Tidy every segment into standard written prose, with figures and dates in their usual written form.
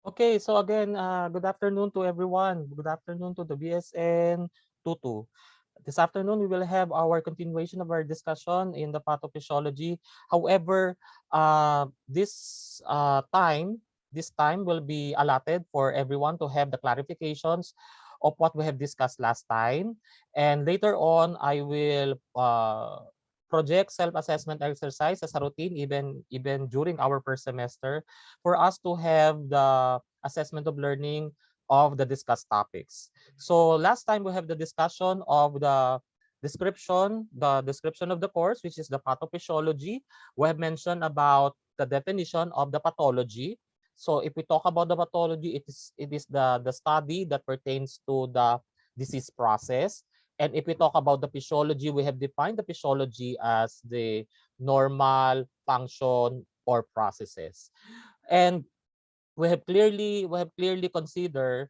Okay, so again, good afternoon to everyone. Good afternoon to the BSN Tutu. This afternoon, we will have our continuation of our discussion in the pathophysiology. However, this time will be allotted for everyone to have the clarifications of what we have discussed last time. And later on, I will project self-assessment exercise as a routine, even during our first semester, for us to have the assessment of learning of the discussed topics. So last time we have the discussion of the description of the course, which is the pathophysiology. We have mentioned about the definition of the pathology. So if we talk about the pathology, it is the study that pertains to the disease process. And if we talk about the physiology, we have defined the physiology as the normal function or processes. And we have clearly considered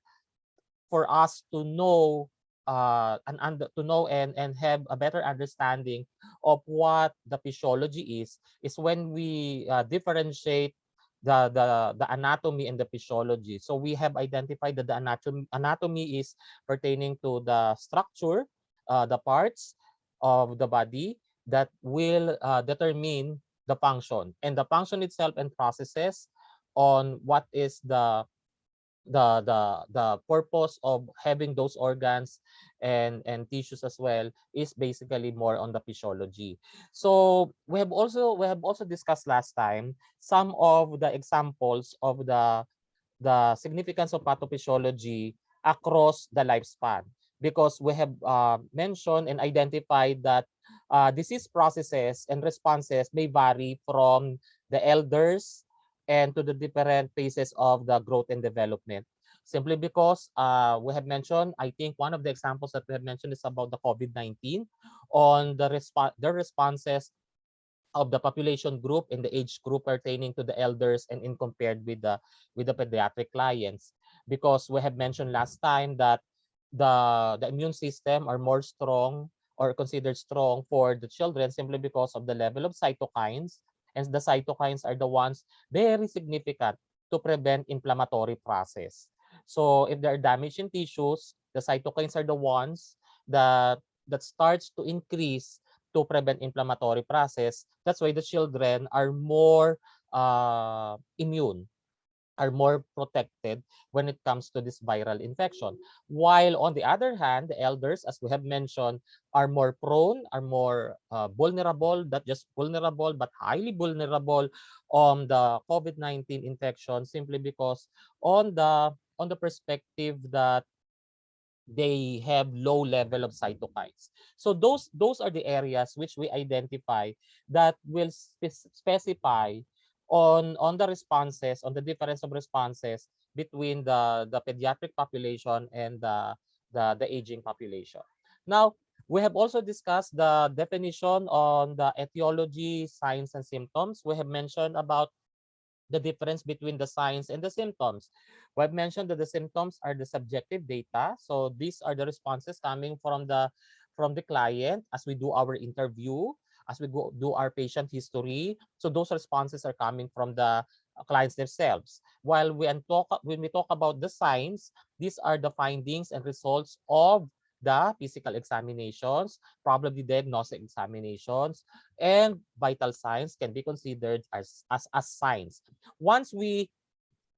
for us to know and have a better understanding of what the physiology is when we differentiate the anatomy and the physiology. So we have identified that the anatomy is pertaining to the structure, the parts of the body that will determine the function, and the function itself and processes on what is the purpose of having those organs and tissues as well is basically more on the physiology. So we have also discussed last time some of the examples of the significance of pathophysiology across the lifespan, because we have mentioned and identified that disease processes and responses may vary from the elders and to the different phases of the growth and development. Simply because we have mentioned, I think one of the examples that we have mentioned is about the COVID-19 on the responses of the population group and the age group pertaining to the elders and in compared with the pediatric clients, because we have mentioned last time that the immune system are more strong or considered strong for the children simply because of the level of cytokines, and the cytokines are the ones very significant to prevent inflammatory process. So if there are damage in tissues, the cytokines are the ones that starts to increase to prevent inflammatory process. That's why the children are more immune, are more protected when it comes to this viral infection. While on the other hand, the elders, as we have mentioned, are more prone, are more vulnerable, not just vulnerable, but highly vulnerable on the COVID-19 infection, simply because on the perspective that they have low level of cytokines. So those are the areas which we identify that will specify on the responses, on the difference of responses between the pediatric population and the aging population. Now, we have also discussed the definition on the etiology, signs, and symptoms. We have mentioned about the difference between the signs and the symptoms. We've mentioned that the symptoms are the subjective data. So these are the responses coming from the client as we do our interview, as we go do our patient history. So those responses are coming from the clients themselves. While when we talk about the signs, these are the findings and results of the physical examinations, probably diagnostic examinations, and vital signs can be considered as signs. Once we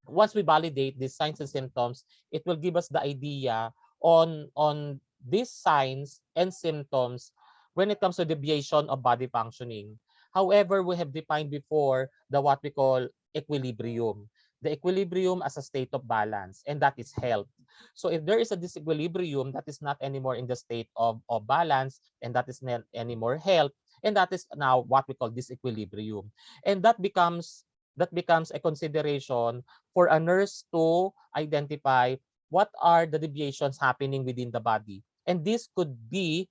once we validate these signs and symptoms, it will give us the idea on these signs and symptoms when it comes to deviation of body functioning. However, we have defined before the what we call equilibrium. The equilibrium as a state of balance, and that is health. So if there is a disequilibrium that is not anymore in the state of balance, and that is not anymore health, and that is now what we call disequilibrium. And that becomes a consideration for a nurse to identify what are the deviations happening within the body. And this could be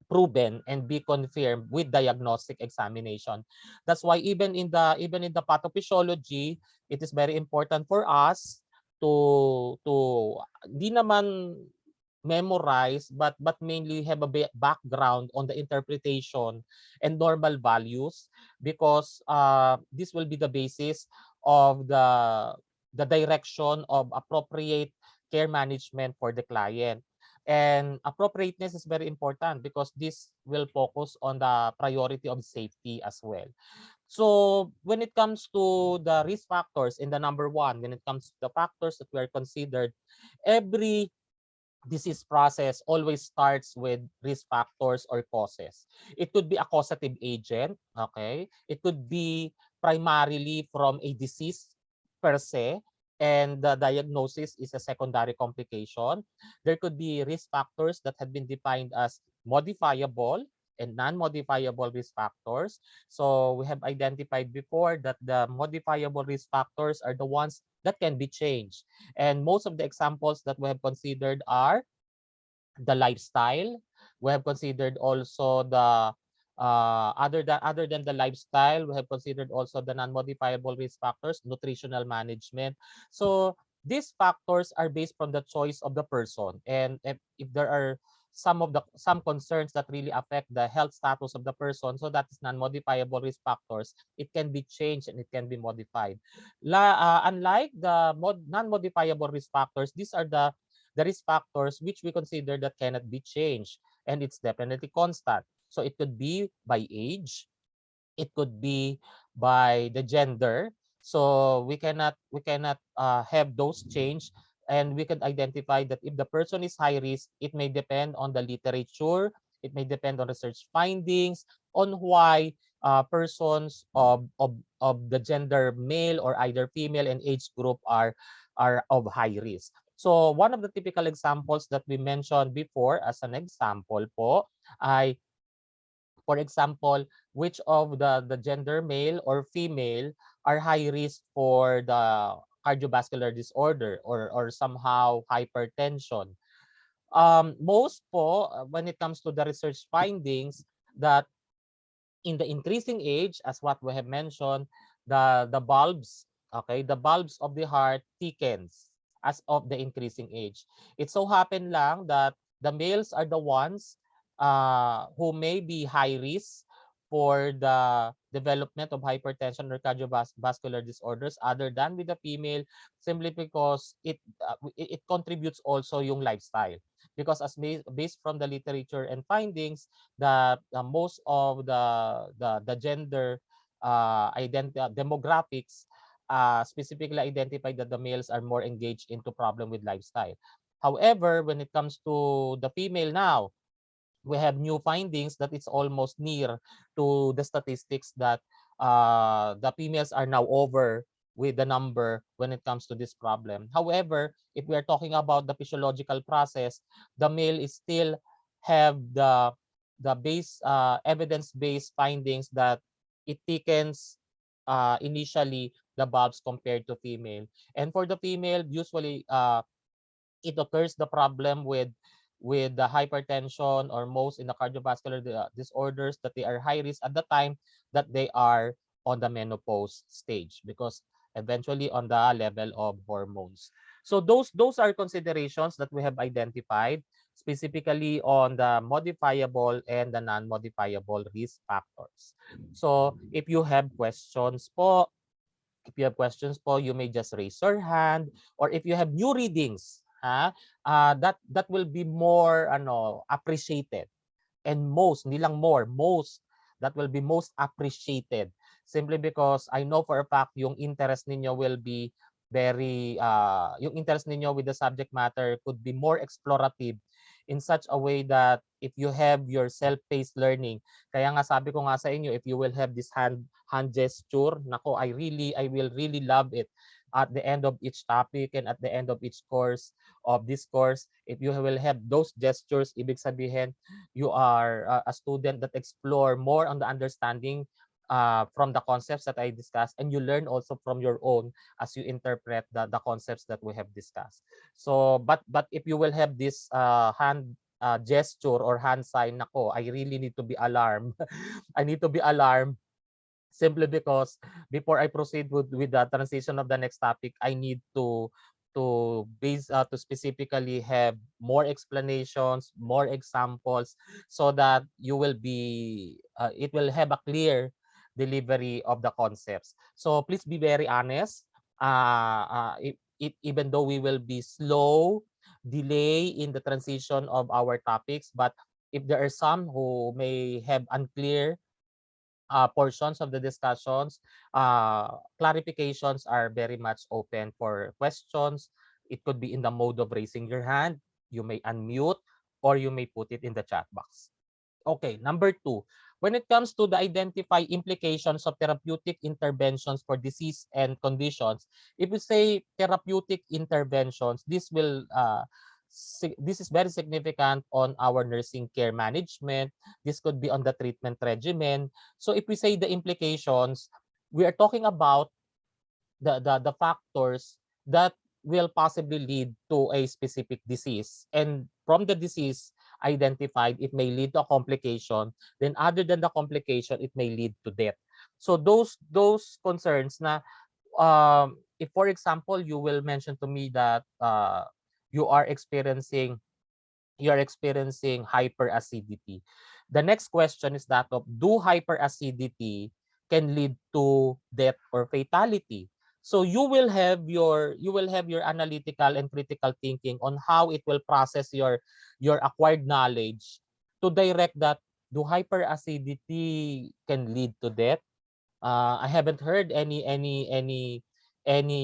proven and be confirmed with diagnostic examination. That's why even in the pathophysiology, it is very important for us to di naman memorize, but mainly have a background on the interpretation and normal values, because this will be the basis of the direction of appropriate care management for the client. And appropriateness is very important because this will focus on the priority of safety as well. So when it comes to the risk factors in the number one, when it comes to the factors that were considered, every disease process always starts with risk factors or causes. It could be a causative agent, okay? It could be primarily from a disease per se, and the diagnosis is a secondary complication. There could be risk factors that have been defined as modifiable and non-modifiable risk factors. So we have identified before that the modifiable risk factors are the ones that can be changed. And most of the examples that we have considered are the lifestyle. We have considered also the other than the lifestyle, we have considered also the non-modifiable risk factors, nutritional management. So these factors are based from the choice of the person, and if there are some concerns that really affect the health status of the person, so that is non-modifiable risk factors, it can be changed and it can be modified. Unlike the non-modifiable risk factors, these are the risk factors which we consider that cannot be changed, and it's definitely constant. So it could be by age, it could be by the gender. So we cannot have those change, and we can identify that if the person is high risk, it may depend on the literature, it may depend on research findings on why persons of the gender male or either female and age group are of high risk. So one of the typical examples that we mentioned before as an example po ay, for example, which of the gender male or female are high risk for the cardiovascular disorder or somehow hypertension. Most po, when it comes to the research findings, that in the increasing age, as what we have mentioned, the bulbs, okay, the bulbs of the heart thickens as of the increasing age. It so happen lang that the males are the ones who may be high risk for the development of hypertension or cardiovascular disorders other than with the female, simply because it contributes also yung lifestyle, because as based from the literature and findings, that most of the gender demographics specifically identified that the males are more engaged into problem with lifestyle. However, when it comes to the female now, we have new findings that it's almost near to the statistics that the females are now over with the number when it comes to this problem. However, if we are talking about the physiological process, the male is still have the evidence-based findings that it thickens initially the bulbs compared to female. And for the female, usually it occurs the problem with the hypertension or most in the cardiovascular disorders, that they are high risk at the time that they are on the menopause stage, because eventually on the level of hormones. So those are considerations that we have identified specifically on the modifiable and the non-modifiable risk factors. So if you have questions po, you may just raise your hand, or if you have new readings, that will be more appreciated. And most, hindi lang more, most, that will be most appreciated, simply because I know for a fact yung interest ninyo will be yung interest ninyo with the subject matter could be more explorative in such a way that if you have your self-paced learning, kaya nga sabi ko nga sa inyo, if you will have this hand gesture, nako, I will really love it at the end of each topic and at the end of each course of this course. If you will have those gestures, ibig sabihin you are a student that explore more on the understanding from the concepts that I discussed, and you learn also from your own as you interpret the concepts that we have discussed. So but if you will have this hand gesture or hand sign, nako, I really need to be alarmed. I need to be alarmed, simply because before I proceed with the transition of the next topic, I need to specifically have more explanations, more examples, so that you will be it will have a clear delivery of the concepts. So please be very honest. Even though we will be slow, delay in the transition of our topics, but if there are some who may have unclear portions of the discussions, clarifications are very much open for questions. It could be in the mode of raising your hand. You may unmute or you may put it in the chat box. Okay, number two, when it comes to the identify implications of therapeutic interventions for disease and conditions, if we say therapeutic interventions, this is very significant on our nursing care management. This could be on the treatment regimen. So if we say the implications, we are talking about the factors that will possibly lead to a specific disease. And from the disease identified, it may lead to a complication. Then other than the complication, it may lead to death. So those concerns na if for example you will mention to me that you are experiencing hyperacidity. The next question is that of, do hyperacidity can lead to death or fatality? So you will have your analytical and critical thinking on how it will process your acquired knowledge to direct that, do hyperacidity can lead to death? I haven't heard any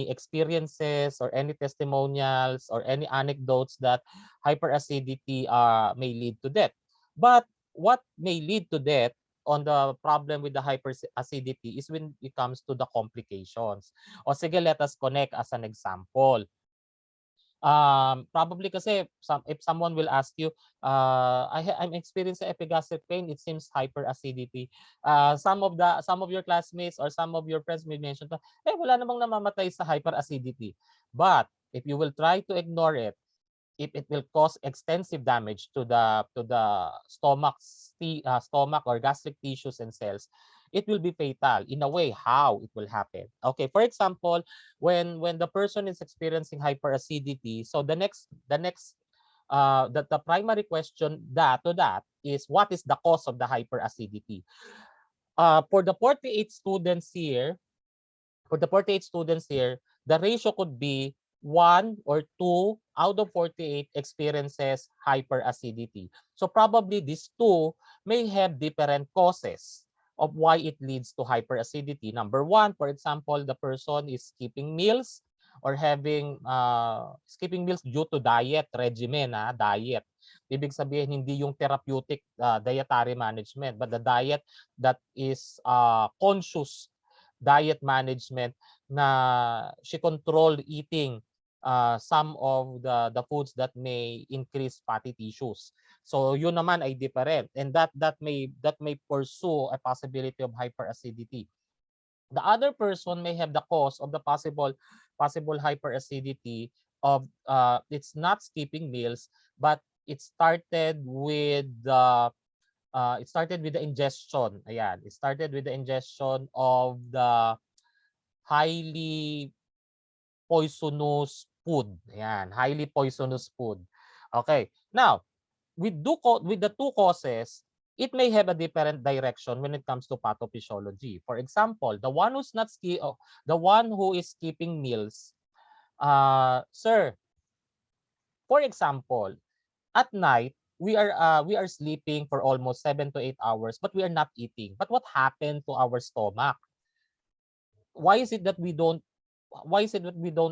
experiences or any testimonials or any anecdotes that hyperacidity may lead to death. But what may lead to death on the problem with the hyperacidity is when it comes to the complications. O sige, let us connect as an example. Probably kasi if someone will ask you, I'm experiencing epigastric pain, it seems hyperacidity. Some of your classmates or some of your friends may mention, wala namang namamatay sa hyperacidity. But if you will try to ignore it, if it will cause extensive damage to the stomach or gastric tissues and cells, it will be fatal. In a way, how it will happen? Okay, for example, when the person is experiencing hyperacidity, so the primary question to that is, what is the cause of the hyperacidity? For the 48 students here, the ratio could be 1 or 2 out of 48 experiences hyperacidity. So probably these two may have different causes of why it leads to hyperacidity. Number one, for example, the person is skipping meals or having skipping meals due to diet regimen, diet. Ibig sabihin, hindi yung therapeutic dietary management, but the diet that is conscious diet management, na she controlled eating some of the foods that may increase fatty tissues. So yun naman ay different, and that may pursue a possibility of hyperacidity. The other person may have the cause of the possible hyperacidity of it's not skipping meals, but it started with the ingestion. Ayan, it started with the ingestion of the highly poisonous food. Ayan, highly poisonous food. Okay. Now, with the two causes, it may have a different direction when it comes to pathophysiology. For example, the one who is skipping meals, sir, for example, at night we are sleeping for almost 7 to 8 hours, but we are not eating. But what happened to our stomach? Why is it that we don't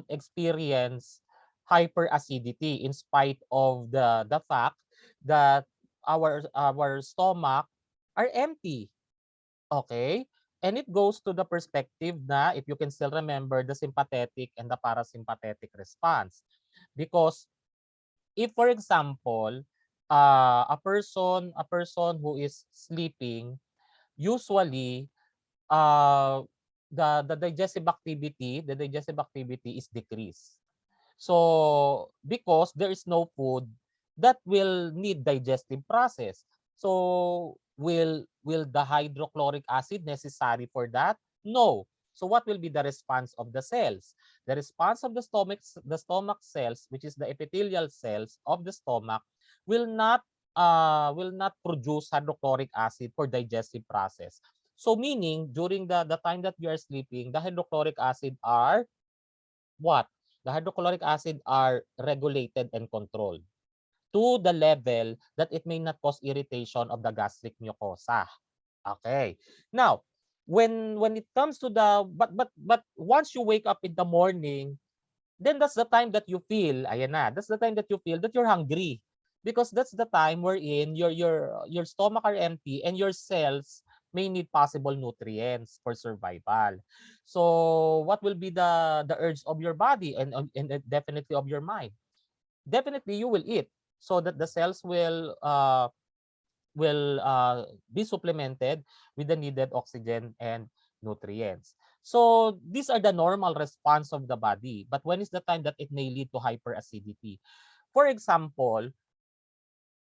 experience hyperacidity in spite of the fact that our stomach are empty? Okay? And it goes to the perspective na, if you can still remember, the sympathetic and the parasympathetic response. Because if, for example, a person who is sleeping, usually uh, the digestive activity is decreased. So because there is no food that will need digestive process. So will the hydrochloric acid necessary for that? No. So what will be the response of the cells? The response of the stomach cells, which is the epithelial cells of the stomach, will not produce hydrochloric acid for digestive process. So meaning during the time that we are sleeping, the hydrochloric acid are what? The hydrochloric acid are regulated and controlled to the level that it may not cause irritation of the gastric mucosa. Okay. Now, when it comes to the but once you wake up in the morning, then that's the time that you feel, ayan na, that's the time that you feel that you're hungry. Because that's the time wherein your stomach are empty and your cells may need possible nutrients for survival. So what will be the urge of your body and definitely of your mind? Definitely you will eat so that the cells will be supplemented with the needed oxygen and nutrients. So these are the normal response of the body. But when is the time that it may lead to hyperacidity? For example,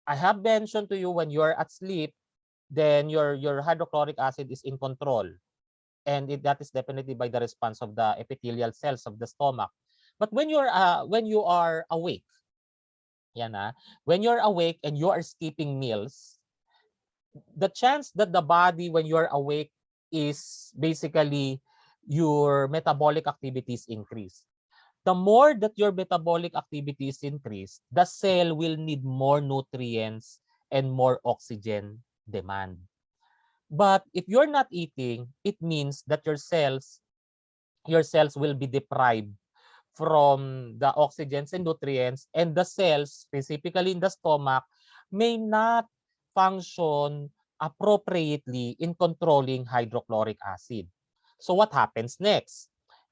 I have mentioned to you when you're at sleep, then your hydrochloric acid is in control. And that is definitely by the response of the epithelial cells of the stomach. But when you are awake, yan when you're awake and you are skipping meals, the chance that the body when you're awake is basically your metabolic activities increase. The more that your metabolic activities increase, the cell will need more nutrients and more oxygen demand. But if you're not eating, it means that your cells will be deprived from the oxygens and nutrients, and the cells, specifically in the stomach, may not function appropriately in controlling hydrochloric acid. So what happens next?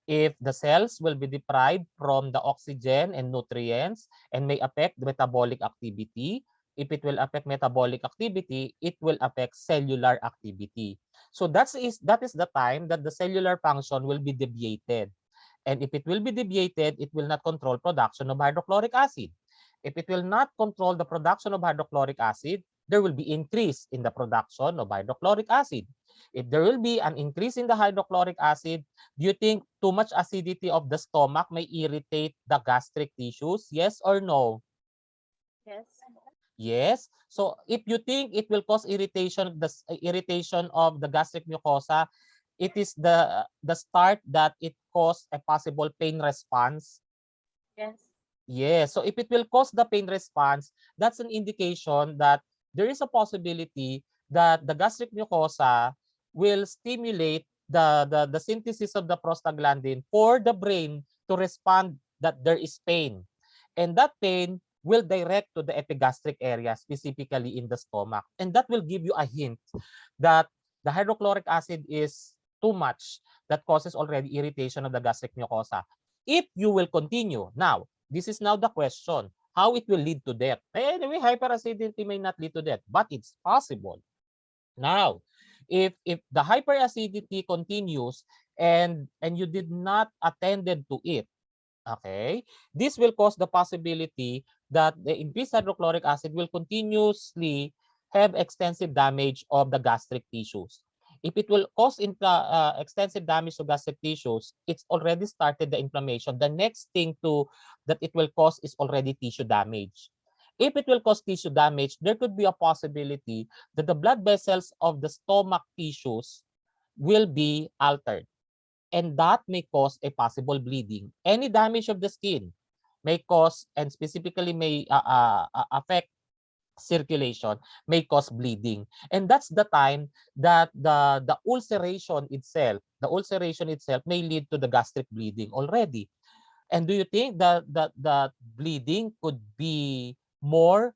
If the cells will be deprived from the oxygen and nutrients and may affect the metabolic activity, if it will affect metabolic activity, it will affect cellular activity. So that is the time that the cellular function will be deviated. And if it will be deviated, it will not control production of hydrochloric acid. If it will not control the production of hydrochloric acid, there will be increase in the production of hydrochloric acid. If there will be an increase in the hydrochloric acid, do you think too much acidity of the stomach may irritate the gastric tissues? Yes or no? Yes. Yes. So if you think it will cause irritation of the gastric mucosa, it is the start that it cause a possible pain response. Yes. Yes. So if it will cause the pain response, that's an indication that there is a possibility that the gastric mucosa will stimulate the synthesis of the prostaglandin for the brain to respond that there is pain. And that pain will direct to the epigastric area, specifically in the stomach. And that will give you a hint that the hydrochloric acid is too much that causes already irritation of the gastric mucosa. If you will continue, now, this is now the question, how it will lead to death. Anyway, hyperacidity may not lead to death, but it's possible. Now, if the hyperacidity continues and you did not attended to it, okay, this will cause the possibility that the increased hydrochloric acid will continuously have extensive damage of the gastric tissues. If it will cause extensive damage to gastric tissues, it's already started the inflammation. The next thing that it will cause is already tissue damage. If it will cause tissue damage, there could be a possibility that the blood vessels of the stomach tissues will be altered, and that may cause a possible bleeding. Any damage of the skin may cause, and specifically may affect circulation, may cause bleeding. And that's the time that the ulceration itself may lead to the gastric bleeding already. And do you think that bleeding could be more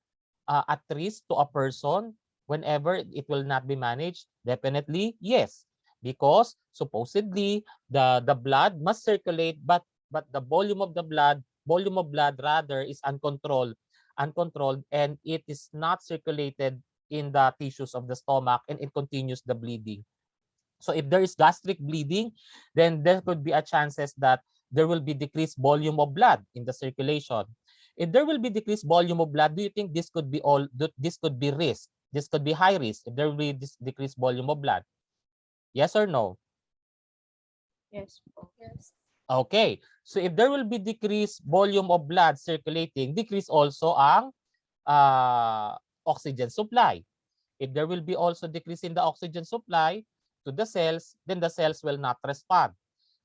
at risk to a person whenever it will not be managed? Definitely, yes. Because supposedly the blood must circulate, but the volume of blood rather is uncontrolled, and it is not circulated in the tissues of the stomach, and it continues the bleeding. So if there is gastric bleeding, then there could be a chances that there will be decreased volume of blood in the circulation. If there will be decreased volume of blood, do you think this could be risk? This could be high risk if there will be this decreased volume of blood. Yes or no? Yes po. Yes. Okay. So if there will be decreased volume of blood circulating, decrease also ang oxygen supply. If there will be also decrease in the oxygen supply to the cells, then the cells will not respond.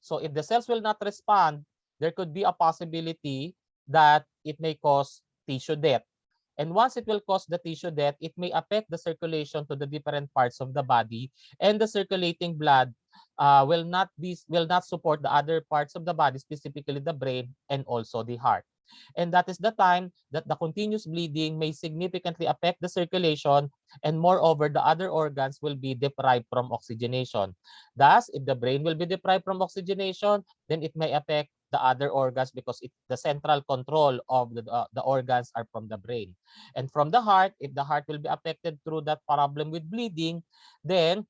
So if the cells will not respond, there could be a possibility that it may cause tissue death. And once it will cause the tissue death, it may affect the circulation to the different parts of the body, and the circulating blood will not support the other parts of the body, specifically the brain and also the heart. And that is the time that the continuous bleeding may significantly affect the circulation, and moreover, the other organs will be deprived from oxygenation. Thus, if the brain will be deprived from oxygenation, then it may affect the other organs because the central control of the organs are from the brain. And from the heart, if the heart will be affected through that problem with bleeding, then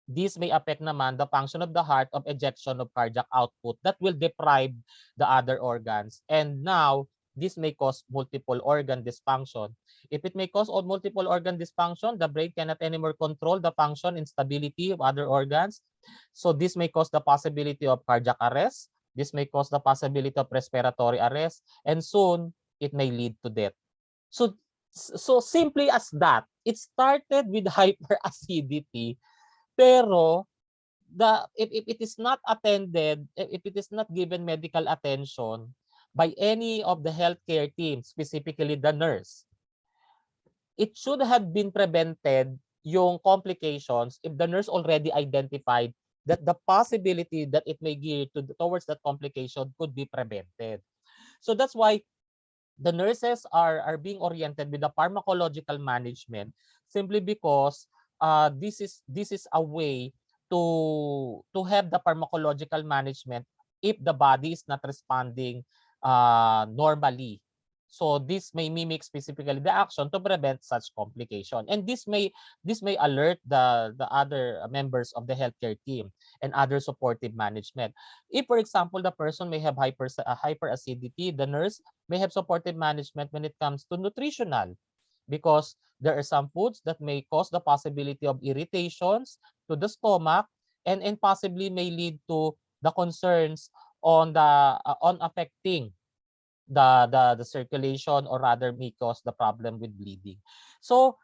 this may affect naman the function of the heart of ejection of cardiac output that will deprive the other organs. And now, this may cause multiple organ dysfunction. If it may cause multiple organ dysfunction, the brain cannot anymore control the function and stability of other organs. So this may cause the possibility of cardiac arrest. This may cause the possibility of respiratory arrest. And soon, it may lead to death. So simply as that, it started with hyperacidity, pero if it is not attended, if it is not given medical attention by any of the healthcare team, specifically the nurse, it should have been prevented yung complications if the nurse already identified that the possibility that it may gear towards that complication could be prevented. So that's why the nurses are being oriented with the pharmacological management, simply because this is a way to have the pharmacological management if the body is not responding normally. So this may mimic specifically the action to prevent such complication, and this may alert the other members of the healthcare team and other supportive management. If, for example, the person may have hyperacidity, the nurse may have supportive management when it comes to nutritional, because there are some foods that may cause the possibility of irritations to the stomach, and possibly may lead to the concerns on affecting the circulation, or rather may cause the problem with bleeding. So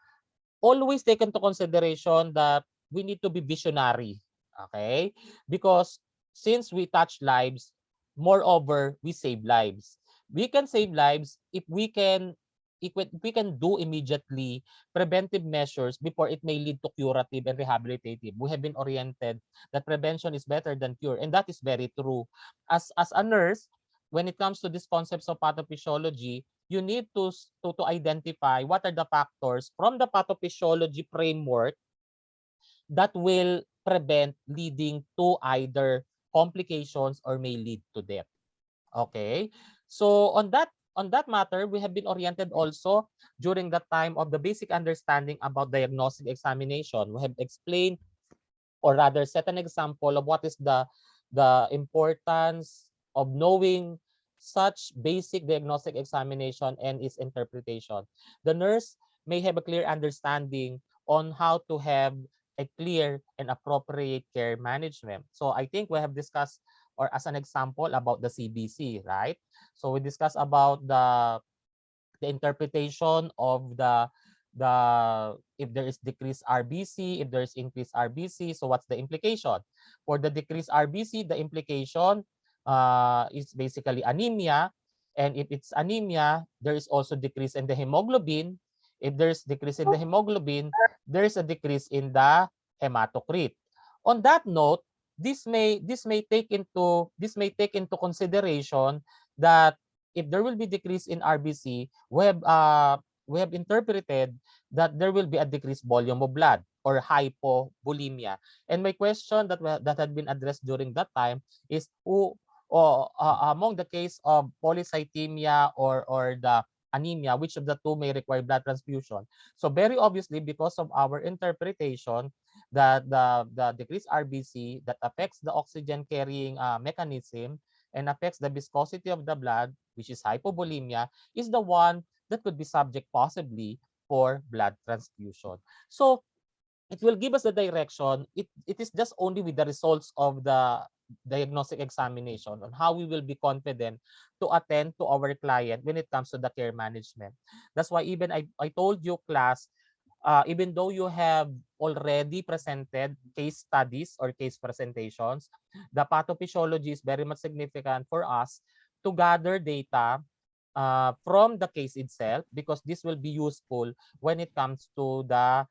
always take into consideration that we need to be visionary, okay? Because since we touch lives, moreover, we save lives. We can save lives if we can do immediately preventive measures before it may lead to curative and rehabilitative. We have been oriented that prevention is better than cure, and that is very true. As a nurse, when it comes to these concepts of pathophysiology, you need to identify what are the factors from the pathophysiology framework that will prevent leading to either complications or may lead to death. Okay? So on that matter, we have been oriented also during the time of the basic understanding about diagnostic examination. We have explained, or rather set an example of what is the importance of knowing such basic diagnostic examination and its interpretation. The nurse may have a clear understanding on how to have a clear and appropriate care management. So I think we have discussed, or as an example, about the CBC, right? So we discussed about the interpretation of the if there is decreased RBC, if there is increased RBC, so what's the implication? For the decreased RBC, the implication is basically anemia, and if it's anemia, there is also decrease in the hemoglobin. If there's decrease in the hemoglobin, there is a decrease in the hematocrit. On that note, this may take into consideration that if there will be decrease in RBC, we have interpreted that there will be a decreased volume of blood, or hypovolemia. And my question that had been addressed during that time is, among the case of polycythemia or the anemia, which of the two may require blood transfusion? So very obviously, because of our interpretation that the decreased RBC that affects the oxygen carrying mechanism and affects the viscosity of the blood, which is hypovolemia, is the one that could be subject possibly for blood transfusion. So it will give us the direction. It is just only with the results of the diagnostic examination on how we will be confident to attend to our client when it comes to the care management. That's why even I told you, class, even though you have already presented case studies or case presentations, the pathophysiology is very much significant for us to gather data from the case itself, because this will be useful when it comes to the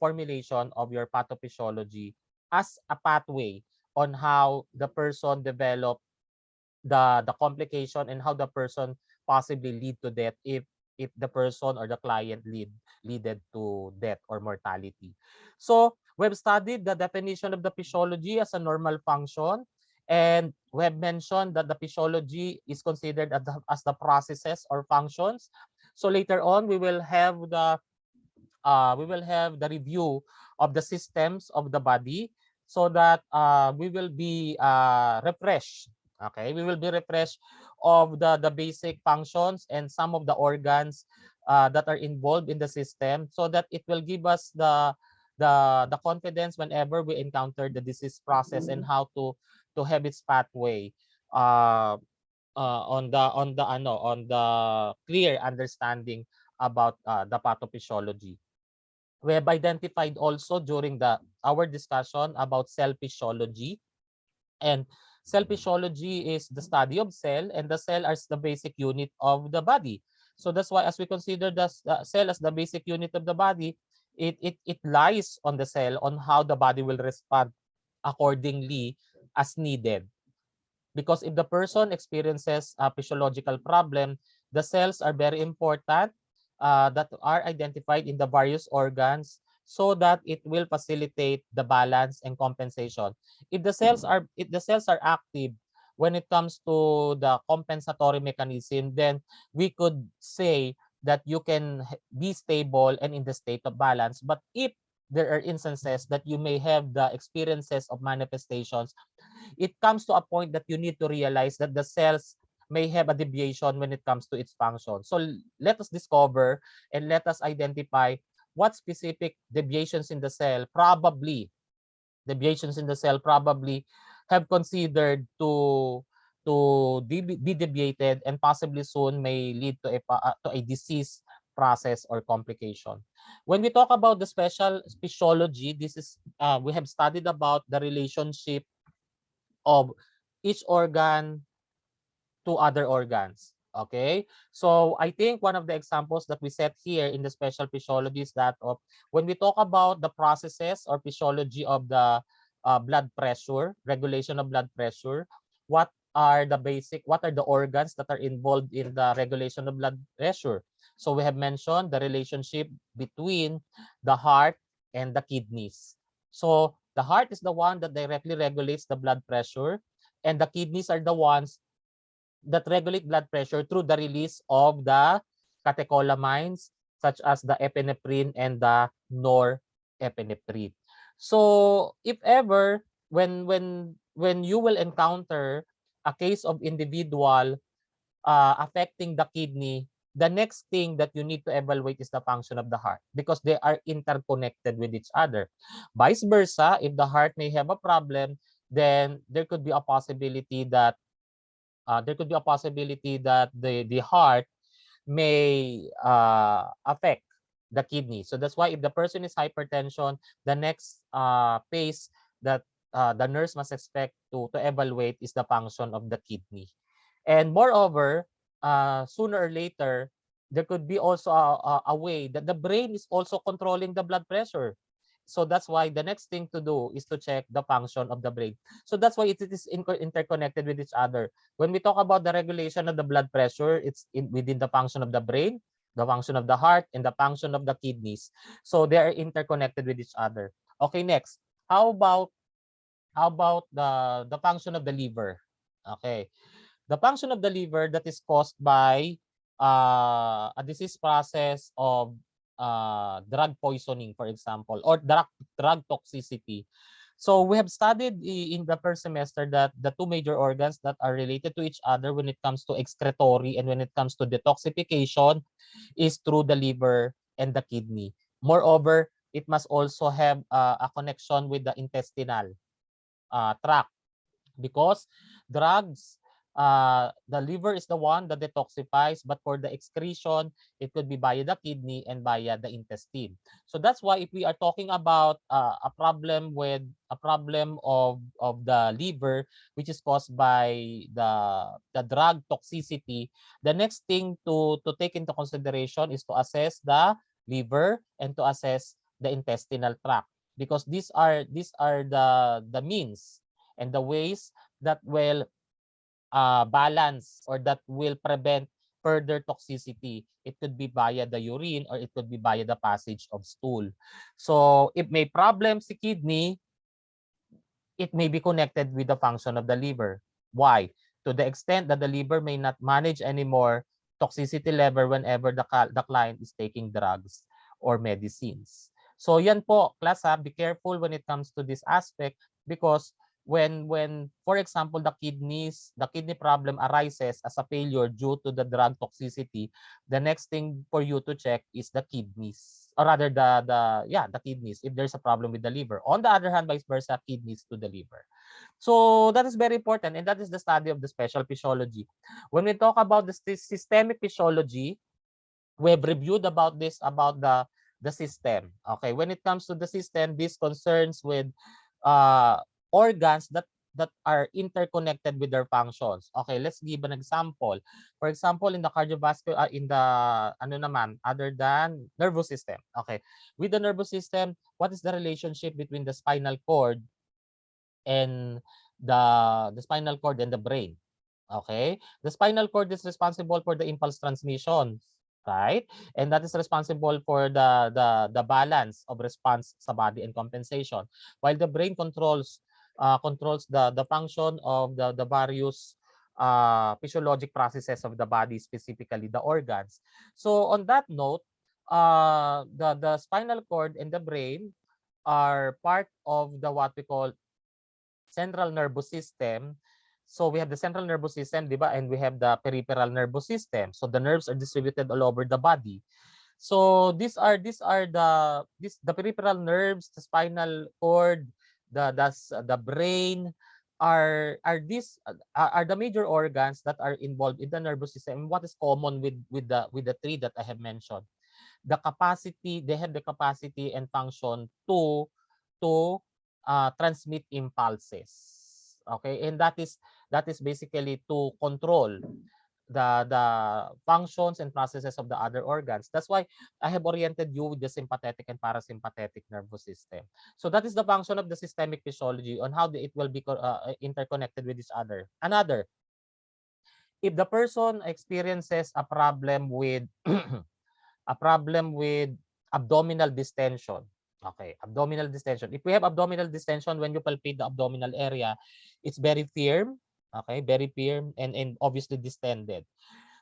formulation of your pathophysiology as a pathway on how the person developed the complication, and how the person possibly lead to death if the person or the client leaded to death or mortality. So we've studied the definition of the physiology as a normal function, and we have mentioned that the physiology is considered as the processes or functions. So later on we will have the review of the systems of the body, so that we will be refreshed. Okay, we will be refreshed of the basic functions and some of the organs that are involved in the system, so that it will give us the confidence whenever we encounter the disease process, and how to have its pathway uh, on the clear understanding about the pathophysiology. We have identified also during our discussion about cell physiology. And cell physiology is the study of cell, and the cell is the basic unit of the body. So that's why, as we consider the cell as the basic unit of the body, it lies on the cell on how the body will respond accordingly as needed. Because if the person experiences a physiological problem, the cells are very important that are identified in the various organs, so that it will facilitate the balance and compensation. If the cells are active when it comes to the compensatory mechanism, then we could say that you can be stable and in the state of balance. But if there are instances that you may have the experiences of manifestations, it comes to a point that you need to realize that the cells may have a deviation when it comes to its function. So let us discover and let us identify what specific deviations in the cell probably have considered to be deviated, and possibly soon may lead to a disease process or complication. When we talk about the special physiology, this is we have studied about the relationship of each organ to other organs. Okay, so I think one of the examples that we set here in the special physiology is that of when we talk about the processes or physiology of the blood pressure, regulation of blood pressure, what are the organs that are involved in the regulation of blood pressure? So we have mentioned the relationship between the heart and the kidneys. So the heart is the one that directly regulates the blood pressure, and the kidneys are the ones that regulate blood pressure through the release of the catecholamines, such as the epinephrine and the norepinephrine. So if ever when you will encounter a case of individual affecting the kidney, the next thing that you need to evaluate is the function of the heart, because they are interconnected with each other. Vice versa, if the heart may have a problem, then there could be a possibility that the heart may affect the kidney. So that's why if the person is hypertension, the next phase that the nurse must expect to evaluate is the function of the kidney. And moreover, sooner or later, there could be also a way that the brain is also controlling the blood pressure. So that's why the next thing to do is to check the function of the brain. So that's why it is interconnected with each other. When we talk about the regulation of the blood pressure, it's within the function of the brain, the function of the heart, and the function of the kidneys. So they are interconnected with each other. Okay, next. How about the function of the liver? Okay. The function of the liver that is caused by a disease process of drug poisoning, for example, or drug toxicity. So we have studied in the first semester that the two major organs that are related to each other when it comes to excretory and when it comes to detoxification is through the liver and the kidney. Moreover, it must also have a connection with the intestinal tract, because drugs the liver is the one that detoxifies, but for the excretion, it could be via the kidney and via the intestine. So that's why if we are talking about a problem of the liver, which is caused by the drug toxicity, the next thing to take into consideration is to assess the liver and to assess the intestinal tract, because these are the means and the ways that will balance or that will prevent further toxicity. It could be via the urine or it could be via the passage of stool. So if may problem si kidney, it may be connected with the function of the liver. Why? To the extent that the liver may not manage anymore toxicity level whenever the client is taking drugs or medicines. So yan po, class ha, be careful when it comes to this aspect, because when for example the kidney problem arises as a failure due to the drug toxicity, the next thing for you to check is the kidneys, or rather the kidneys, if there's a problem with the liver. On the other hand, vice versa, kidneys to the liver. So that is very important, and that is the study of the special physiology. When we talk about the systemic physiology, we have reviewed about this, about the system. Okay, when it comes to the system, this concerns with uh, organs that are interconnected with their functions. Okay, let's give an example. For example, in the cardiovascular, in the ano naman, other than nervous system. Okay, with the nervous system, what is the relationship between the spinal cord and the spinal cord and the brain? Okay, the spinal cord is responsible for the impulse transmission, right? And that is responsible for the balance of response sa body and compensation, while the brain controls the function of the various physiologic processes of the body, specifically the organs. So on that note, the spinal cord and the brain are part of the what we call central nervous system. So we have the central nervous system, di ba? And we have the peripheral nervous system. So the nerves are distributed all over the body. So these are the peripheral nerves, the spinal cord, the brain are the major organs that are involved in the nervous system. And what is common with the three that I have mentioned? The capacity, they have the capacity and function to transmit impulses. Okay, and that is basically to control the functions and processes of the other organs. That's why I have oriented you with the sympathetic and parasympathetic nervous system. So that is the function of the systemic physiology on how it will be interconnected with each other. Another, if the person experiences a problem with a problem with abdominal distension. Okay, abdominal distension. If we have abdominal distension, when you palpate the abdominal area, it's very firm. Okay, very firm and obviously distended.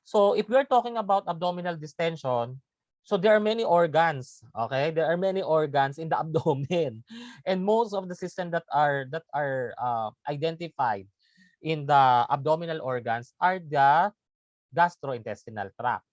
So if we're talking about abdominal distension, so there are many organs. Okay, there are many organs in the abdomen, and most of the system that are identified in the abdominal organs are the gastrointestinal tract.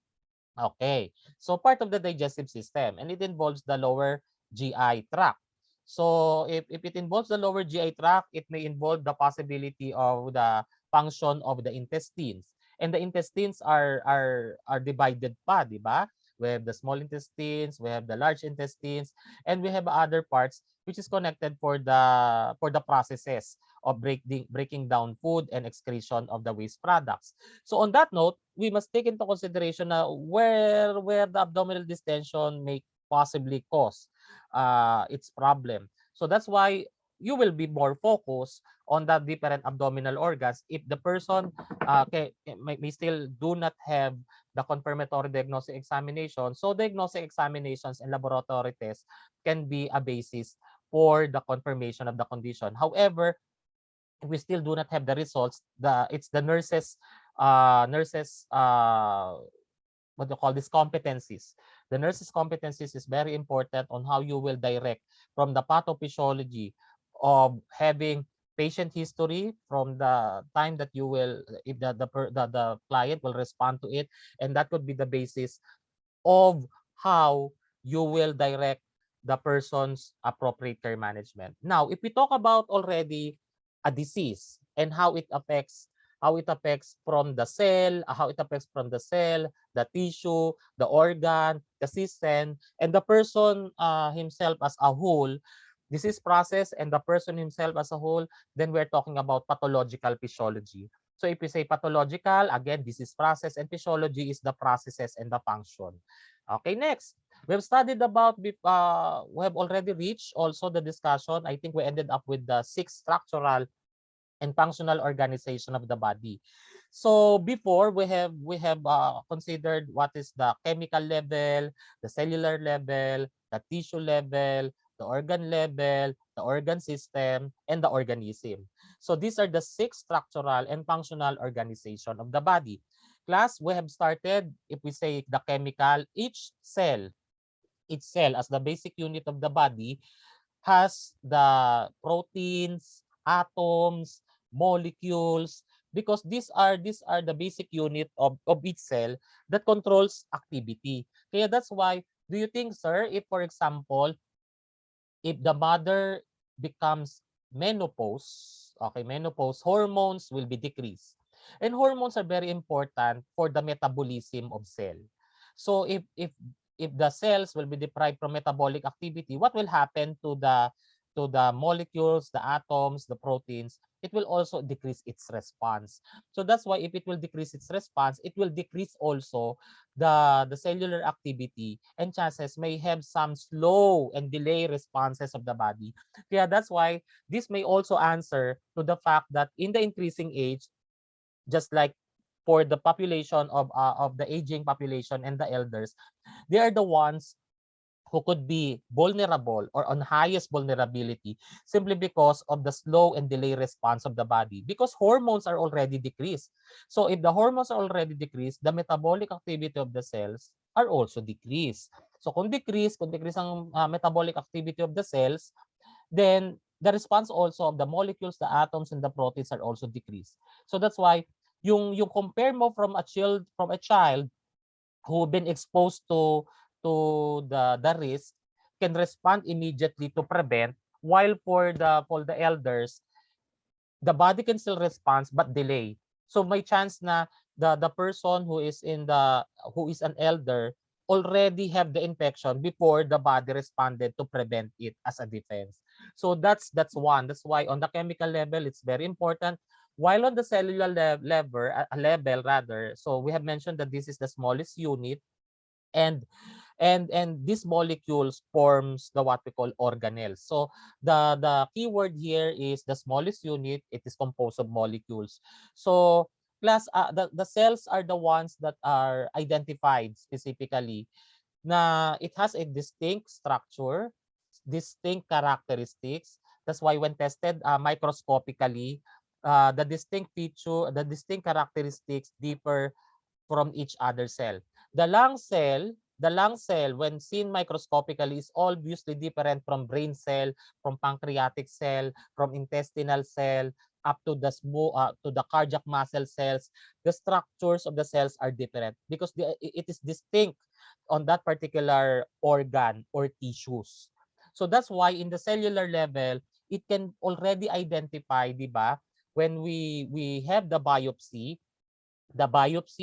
Okay. So part of the digestive system, and it involves the lower GI tract. So if it involves the lower GI tract, it may involve the possibility of the function of the intestines. And the intestines are divided pa, di ba? We have the small intestines, we have the large intestines, and we have other parts which is connected for the processes of breaking down food and excretion of the waste products. So on that note, we must take into consideration where the abdominal distension may possibly cause its problem. So that's why you will be more focused on the different abdominal organs if the person may still do not have the confirmatory diagnostic examination. So diagnostic examinations and laboratory tests can be a basis for the confirmation of the condition. However, if we still do not have the results, it's the nurses what do you call this, competencies. The nurses competencies is very important on how you will direct from the pathophysiology of having patient history from the time that you will, if the client will respond to it, and that would be the basis of how you will direct the person's appropriate care management. Now, if we talk about already a disease and how it affects how it affects from the cell, the tissue, the organ, the system, and the person himself as a whole. Disease process and the person himself as a whole, then we're talking about pathological physiology. So if we say pathological, again, disease process, and physiology is the processes and the function. Okay, next. We've studied about, we have already reached also the discussion. I think we ended up with the 6 structural and functional organization of the body. So before we have considered what is the chemical level, the cellular level, the tissue level, the organ level, the organ system, and the organism. So these are the 6 structural and functional organization of the body. Class, we have started, if we say the chemical, each cell as the basic unit of the body has the proteins, atoms, molecules, because these are the basic unit of each cell that controls activity. Kaya that's why, do you think, sir, if for example, if the mother becomes menopause, okay, menopause, hormones will be decreased. And hormones are very important for the metabolism of cell. So if the cells will be deprived from metabolic activity, what will happen to the molecules, the atoms, the proteins? It will also decrease its response. So that's why if it will decrease its response, it will decrease also the cellular activity, and chances may have some slow and delay responses of the body. Yeah, that's why this may also answer to the fact that in the increasing age, just like for the population of the aging population and the elders, they are the ones who could be vulnerable or on highest vulnerability simply because of the slow and delay response of the body, because hormones are already decreased. So if the hormones are already decreased, the metabolic activity of the cells are also decreased. So kung decrease ang metabolic activity of the cells, then the response also of the molecules, the atoms, and the proteins are also decreased. So that's why yung compare mo from a child who been exposed to the risk can respond immediately to prevent, while for the elders, the body can still respond but delay. So may chance na the person who is an elder already have the infection before the body responded to prevent it as a defense. So that's one. That's why on the chemical level it's very important. While on the cellular level rather, so we have mentioned that this is the smallest unit, and and these molecules forms the what we call organelles. So the keyword here is the smallest unit. It is composed of molecules. So plus the cells are the ones that are identified specifically na it has a distinct structure, distinct characteristics. That's why when tested microscopically, the distinct characteristics differ from each other cell. The lung cell, the lung cell, when seen microscopically, is obviously different from brain cell, from pancreatic cell, from intestinal cell, up to to the cardiac muscle cells. The structures of the cells are different because it is distinct on that particular organ or tissues. So that's why in the cellular level, it can already identify, di ba? When we have the biopsy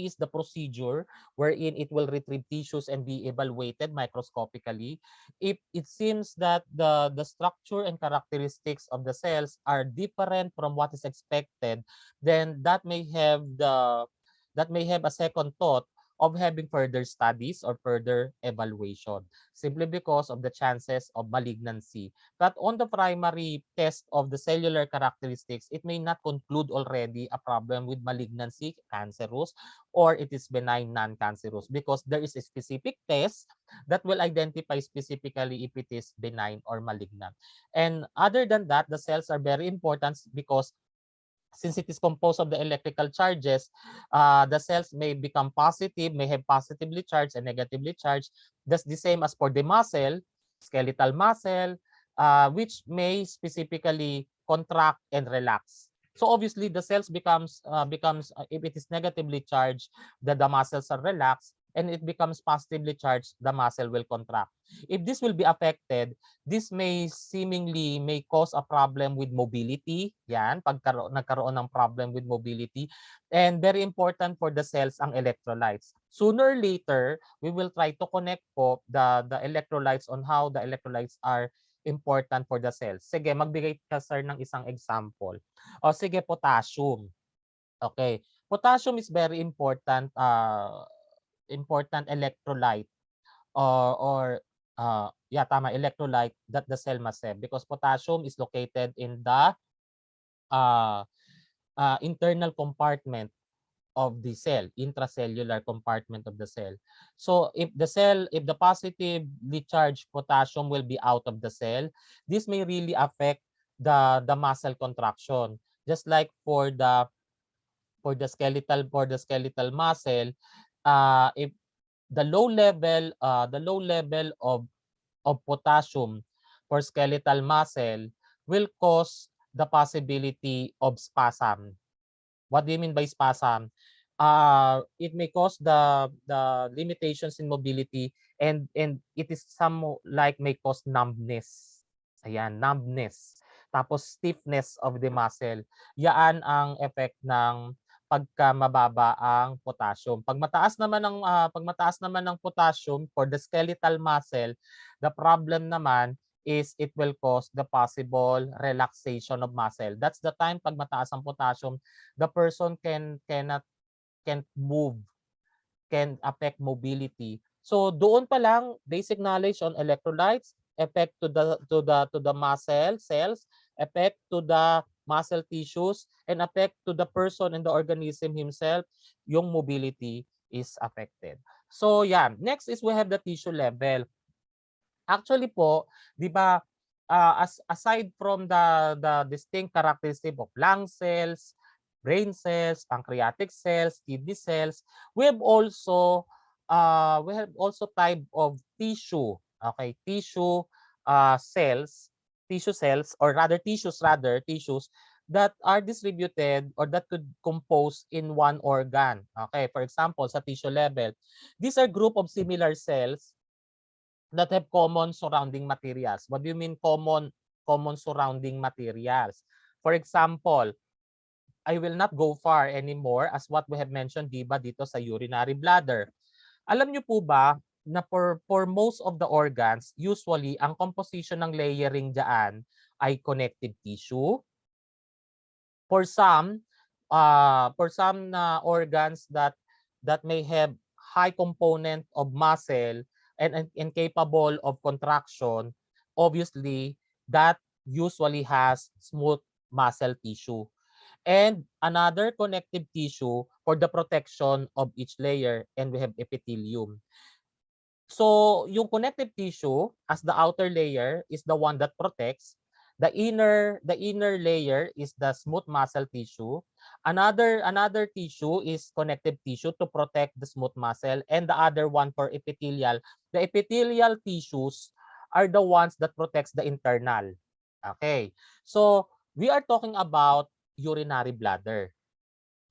is the procedure wherein it will retrieve tissues and be evaluated microscopically. If it seems that the structure and characteristics of the cells are different from what is expected, then that may have a second thought of having further studies or further evaluation, simply because of the chances of malignancy. But on the primary test of the cellular characteristics, it may not conclude already a problem with malignancy, cancerous, or it is benign non-cancerous, because there is a specific test that will identify specifically if it is benign or malignant. And other than that, the cells are very important because since it is composed of the electrical charges, the cells may become positive, may have positively charged and negatively charged. That's the same as for the muscle, skeletal muscle, which may specifically contract and relax. So obviously the cells becomes if it is negatively charged, the muscles are relaxed, and it becomes positively charged, the muscle will contract. If this will be affected, this may seemingly may cause a problem with mobility. Yan, nagkaroon ng problem with mobility. And very important for the cells ang electrolytes. Sooner or later, we will try to connect po the electrolytes on how the electrolytes are important for the cells. Sige, magbigay ka sir ng isang example. O sige, potassium. Okay. Potassium is very important important electrolyte or yeah, tama, electrolyte that the cell must have because potassium is located in the uh, internal compartment of the cell, intracellular compartment of the cell. So if the positively charged potassium will be out of the cell, this may really affect the muscle contraction. Just like for the skeletal muscle, if the low level of potassium for skeletal muscle will cause the possibility of spasm. What do you mean by spasm? It may cause the limitations in mobility, and it is some like may cause numbness. Ayan, numbness. Tapos stiffness of the muscle. Yaan ang effect ng pagka mababa ang potassium. Pag mataas naman ng potassium for the skeletal muscle, the problem naman is it will cause the possible relaxation of muscle. That's the time pag mataas ang potassium, the person can't move, can affect mobility. So doon pa lang basic knowledge on electrolytes, effect to the muscle cells, effect to the muscle tissues, and effect to the person and the organism himself, yung mobility is affected. So yeah, next is we have the tissue level. Actually po, 'di ba, aside from the distinct characteristic of lung cells, brain cells, pancreatic cells, kidney cells, we have also type of tissue, okay, cells, tissue cells or rather tissues that are distributed or that could compose in one organ. Okay, for example, sa tissue level, these are group of similar cells that have common surrounding materials. What do you mean common surrounding materials? For example, I will not go far anymore as what we have mentioned, di ba, dito sa urinary bladder. Alam niyo po ba na for most of the organs, usually ang composition ng layering diyan ay connective tissue. For some na organs that may have high component of muscle and incapable of contraction, obviously that usually has smooth muscle tissue. And another connective tissue for the protection of each layer, and we have epithelium. So, yung connective tissue as the outer layer is the one that protects. The inner layer is the smooth muscle tissue. Another tissue is connective tissue to protect the smooth muscle, and the other one for epithelial. The epithelial tissues are the ones that protects the internal. Okay. So, we are talking about urinary bladder.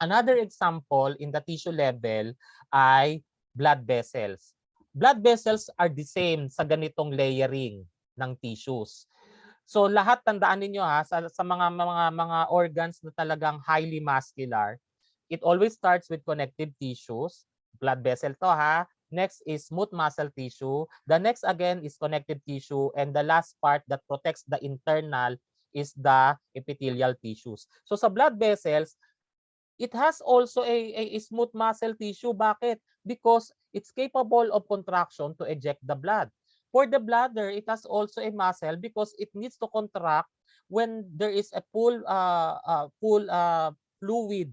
Another example in the tissue level ay blood vessels. Blood vessels are the same sa ganitong layering ng tissues. So lahat tandaan ninyo sa mga organs na talagang highly muscular, it always starts with connective tissues, blood vessel to Next is smooth muscle tissue. The next again is connective tissue, and the last part that protects the internal is the epithelial tissues. So sa blood vessels, it has also a smooth muscle tissue. Bakit? Because it's capable of contraction to eject the blood. For the bladder, it has also a muscle because it needs to contract when there is a full fluid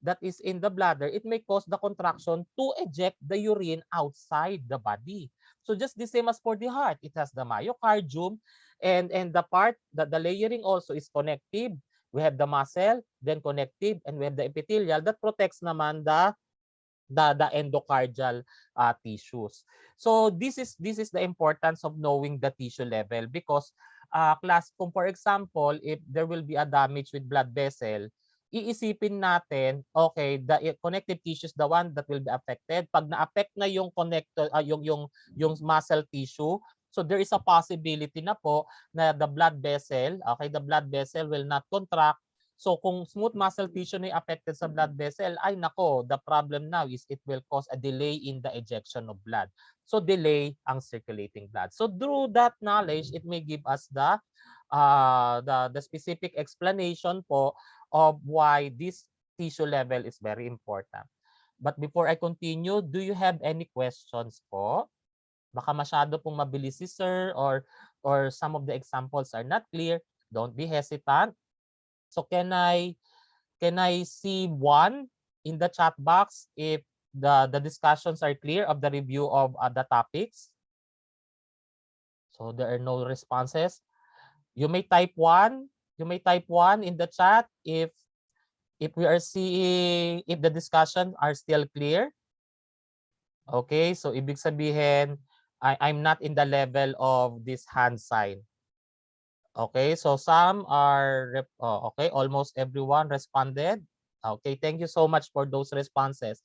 that is in the bladder. It may cause the contraction to eject the urine outside the body. So just the same as for the heart, it has the myocardium, and the layering also is connective. We have the muscle, then connective, and we have the epithelial that protects naman the endocardial tissues. So this is the importance of knowing the tissue level because kung for example, if there will be a damage with blood vessel, iisipin natin, okay, the connective tissue is the one that will be affected. Pag na-affect na yung yung muscle tissue, so there is a possibility na po na the blood vessel, okay, the blood vessel will not contract. So kung smooth muscle tissue na affected sa blood vessel, ay nako, the problem now is it will cause a delay in the ejection of blood. So delay ang circulating blood. So through that knowledge, it may give us the specific explanation po of why this tissue level is very important. But before I continue, do you have any questions po? Baka masyado pong mabilis si sir, or some of the examples are not clear. Don't be hesitant. So can I see one in the chat box if the discussions are clear of the review of the topics? So there are no responses. You may type one. You may type one in the chat if we are seeing if the discussion are still clear. Okay, so ibig sabihin I'm not in the level of this hand sign. Okay, so some are okay, almost everyone responded. Okay, thank you so much for those responses.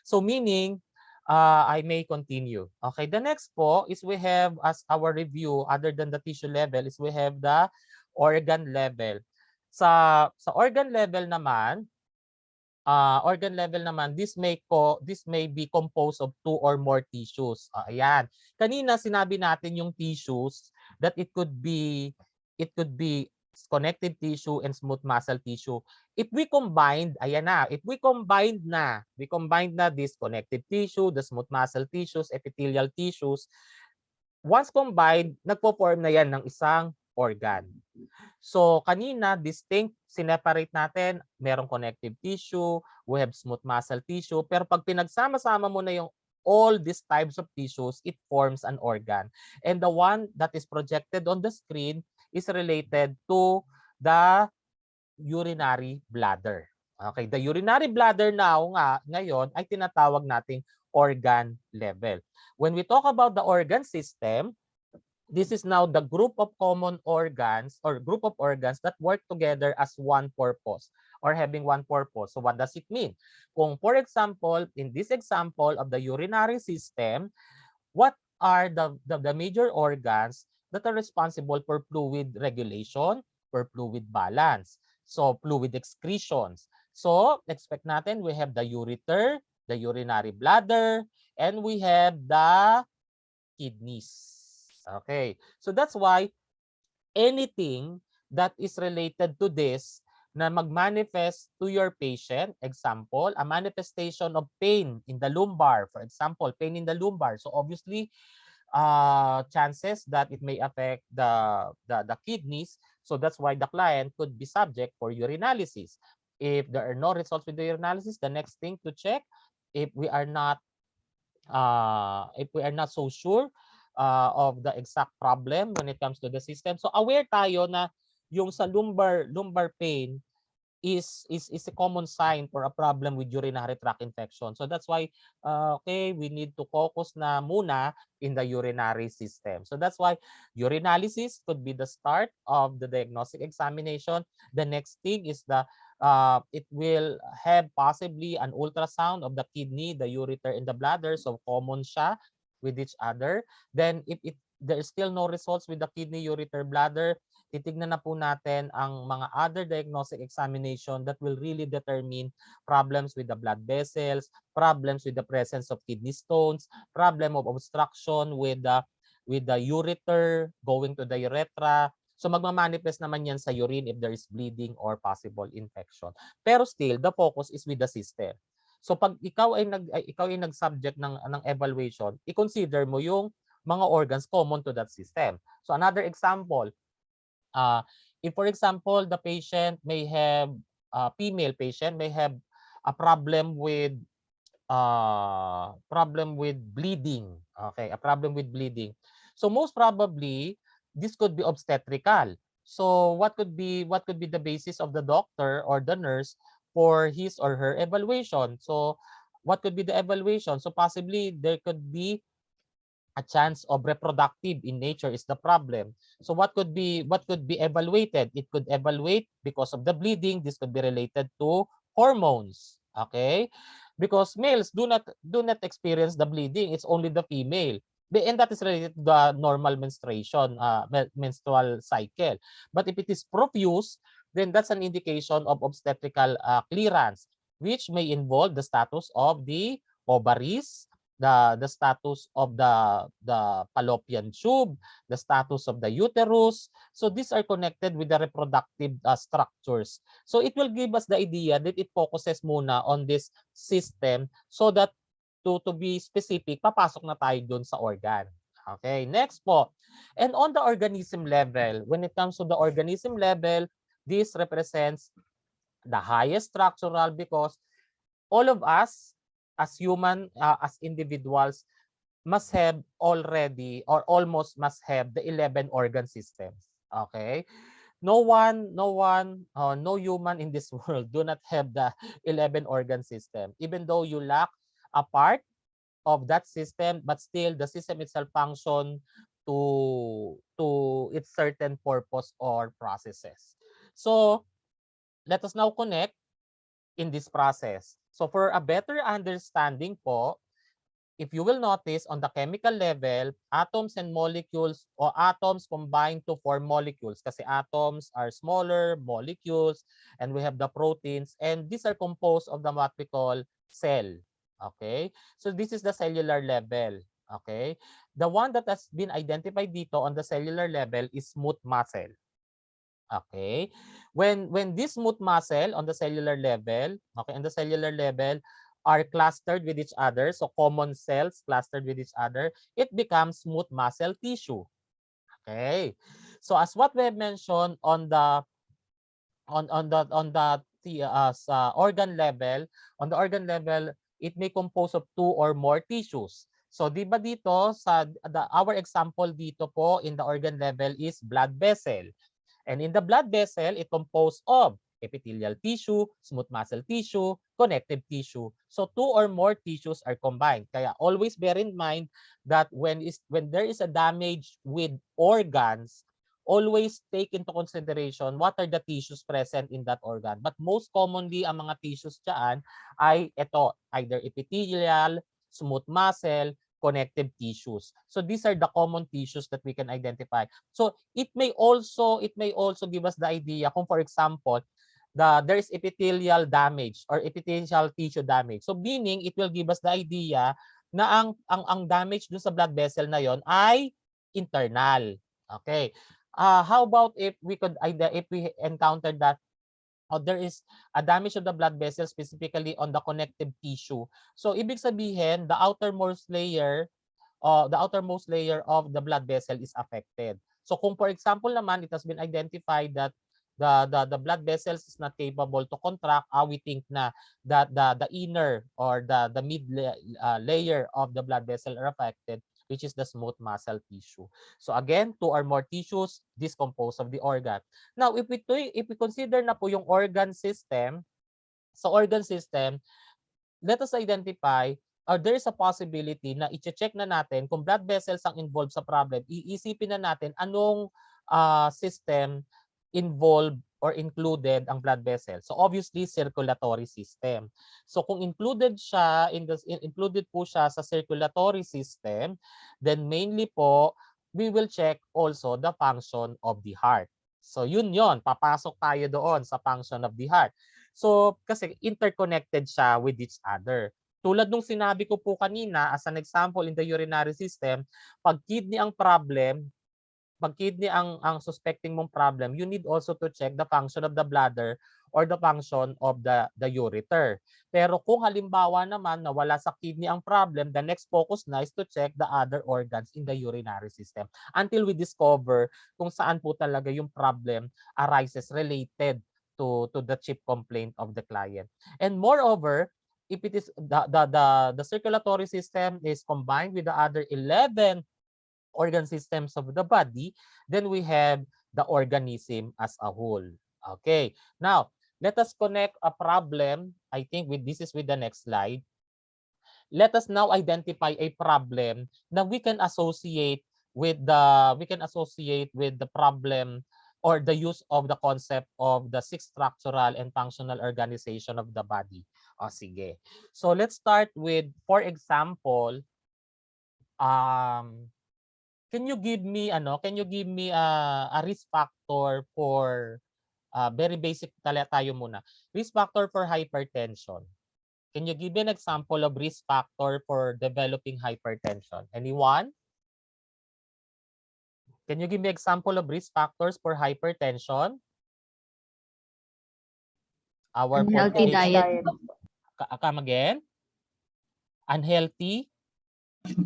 So meaning I may continue. Okay, the next po is we have as our review, other than the tissue level, is we have the organ level. Sa organ level naman, this may be composed of two or more tissues. Ayan. Kanina sinabi natin yung tissues that it could be connective tissue and smooth muscle tissue. If we combined, ayan na, we combined na this connective tissue, the smooth muscle tissues, epithelial tissues, once combined, nagpo-form na yan ng isang organ. So kanina, distinct, sineparate natin, merong connective tissue, we have smooth muscle tissue, pero pag pinagsama-sama mo na yung all these types of tissues, it forms an organ. And the one that is projected on the screen is related to the urinary bladder. Okay, the urinary bladder now ngayon ay tinatawag nating organ level. When we talk about the organ system, this is now the group of common organs or group of organs that work together as one purpose or having one purpose. So what does it mean? Kung for example, in this example of the urinary system, what are the major organs that are responsible for fluid regulation, for fluid balance? So fluid excretions. So expect natin we have the ureter, the urinary bladder, and we have the kidneys. Okay, so that's why anything that is related to this na mag-manifest to your patient, example, a manifestation of pain in the lumbar, for example, pain in the lumbar. So obviously, chances that it may affect the kidneys. So that's why the client could be subject for urinalysis. If there are no results with the urinalysis, the next thing to check if we are not so sure of the exact problem when it comes to the system. So aware tayo na yung sa lumbar pain is a common sign for a problem with urinary tract infection. So that's why okay, we need to focus na muna in the urinary system. So that's why urinalysis could be the start of the diagnostic examination. The next thing is it will have possibly an ultrasound of the kidney, the ureter, and the bladder. So common siya with each other. Then if there is still no results with the kidney, ureter, bladder, titignan na po natin ang mga other diagnostic examination that will really determine problems with the blood vessels, problems with the presence of kidney stones, problem of obstruction with the ureter going to the urethra. So magmamanifest naman yan sa urine if there is bleeding or possible infection. Pero still, the focus is with the system. So pag ikaw ay nag-subject ng evaluation, i-consider mo yung mga organs common to that system. So another example, if for example the female patient may have a problem with bleeding. Okay, a problem with bleeding. So most probably this could be obstetrical. So what could be the basis of the doctor or the nurse for his or her evaluation? So what could be the evaluation? So possibly there could be a chance of reproductive in nature is the problem. So what could be evaluated? It could evaluate because of the bleeding. This could be related to hormones. Okay? Because males do not experience the bleeding. It's only the female. And that is related to the normal menstruation, menstrual cycle. But if it is profuse, then that's an indication of obstetrical clearance, which may involve the status of the ovaries, the status of the fallopian tube, the status of the uterus. So these are connected with the reproductive structures. So it will give us the idea that it focuses muna on this system so that to be specific, papasok na tayo dun sa organ. Okay, next po. And on the organism level, when it comes to the organism level, this represents the highest structural because all of us as human, as individuals, must have already or almost must have the 11 organ systems. Okay? No human in this world do not have the 11 organ system. Even though you lack a part of that system, but still the system itself function to its certain purpose or processes. So let us now connect in this process. So for a better understanding po, if you will notice on the chemical level, atoms and molecules or atoms combine to form molecules kasi atoms are smaller molecules and we have the proteins and these are composed of the what we call cell. Okay? So this is the cellular level. Okay? The one that has been identified dito on the cellular level is smooth muscle. Okay. When this smooth muscle on the cellular level, okay, on the cellular level are clustered with each other, so common cells clustered with each other, it becomes smooth muscle tissue. Okay. So as what we have mentioned on the on the organ level, it may compose of two or more tissues. So di ba dito sa our example dito po in the organ level is blood vessel. And in the blood vessel, it composed of epithelial tissue, smooth muscle tissue, connective tissue. So two or more tissues are combined. Kaya always bear in mind that when there is a damage with organs, always take into consideration what are the tissues present in that organ. But most commonly, ang mga tissues dyan ay ito, either epithelial, smooth muscle, connective tissues. So these are the common tissues that we can identify. So it may also give us the idea kung for example there is epithelial damage or epithelial tissue damage. So meaning it will give us the idea na ang damage dun sa blood vessel na yon ay internal. Okay. How about if we encounter that there is a damage of the blood vessel specifically on the connective tissue. So ibig sabihin the outermost layer of the blood vessel is affected. So kung for example naman, it has been identified that the blood vessels is not capable to contract, we think na that the inner or the mid layer of the blood vessel are affected, which is the smooth muscle tissue. So again, two or more tissues discompose of the organ. Now, if we consider na po yung organ system, sa organ system, let us identify or there is a possibility na i-check na natin kung blood vessels ang involved sa problem. Iisipin na natin anong system involved or included ang blood vessel. So obviously circulatory system. So kung included po siya sa circulatory system, then mainly po we will check also the function of the heart. So yun, papasok tayo doon sa function of the heart. So kasi interconnected siya with each other. Tulad nung sinabi ko po kanina as an example in the urinary system, pag kidney ang problem, pag kidney ang suspecting mong problem, you need also to check the function of the bladder or the function of the ureter. Pero kung halimbawa naman na wala sa kidney ang problem, the next focus na is to check the other organs in the urinary system until we discover kung saan po talaga yung problem arises related to the chief complaint of the client. And moreover, if it is the circulatory system is combined with the other 11 organ systems of the body, then we have the organism as a whole. Okay. Now, let us connect a problem. I think this is with the next slide. let us now identify a problem that we can associate with the problem or the use of the concept of the six structural and functional organization of the body. O sige. So let's start with, for example, can you give me a risk factor for very basic tayo muna. Risk factor for hypertension. Can you give an example of risk factor for developing hypertension? Anyone? Can you give me example of risk factors for hypertension? Our Unhealthy 48. diet. Come again? Unhealthy?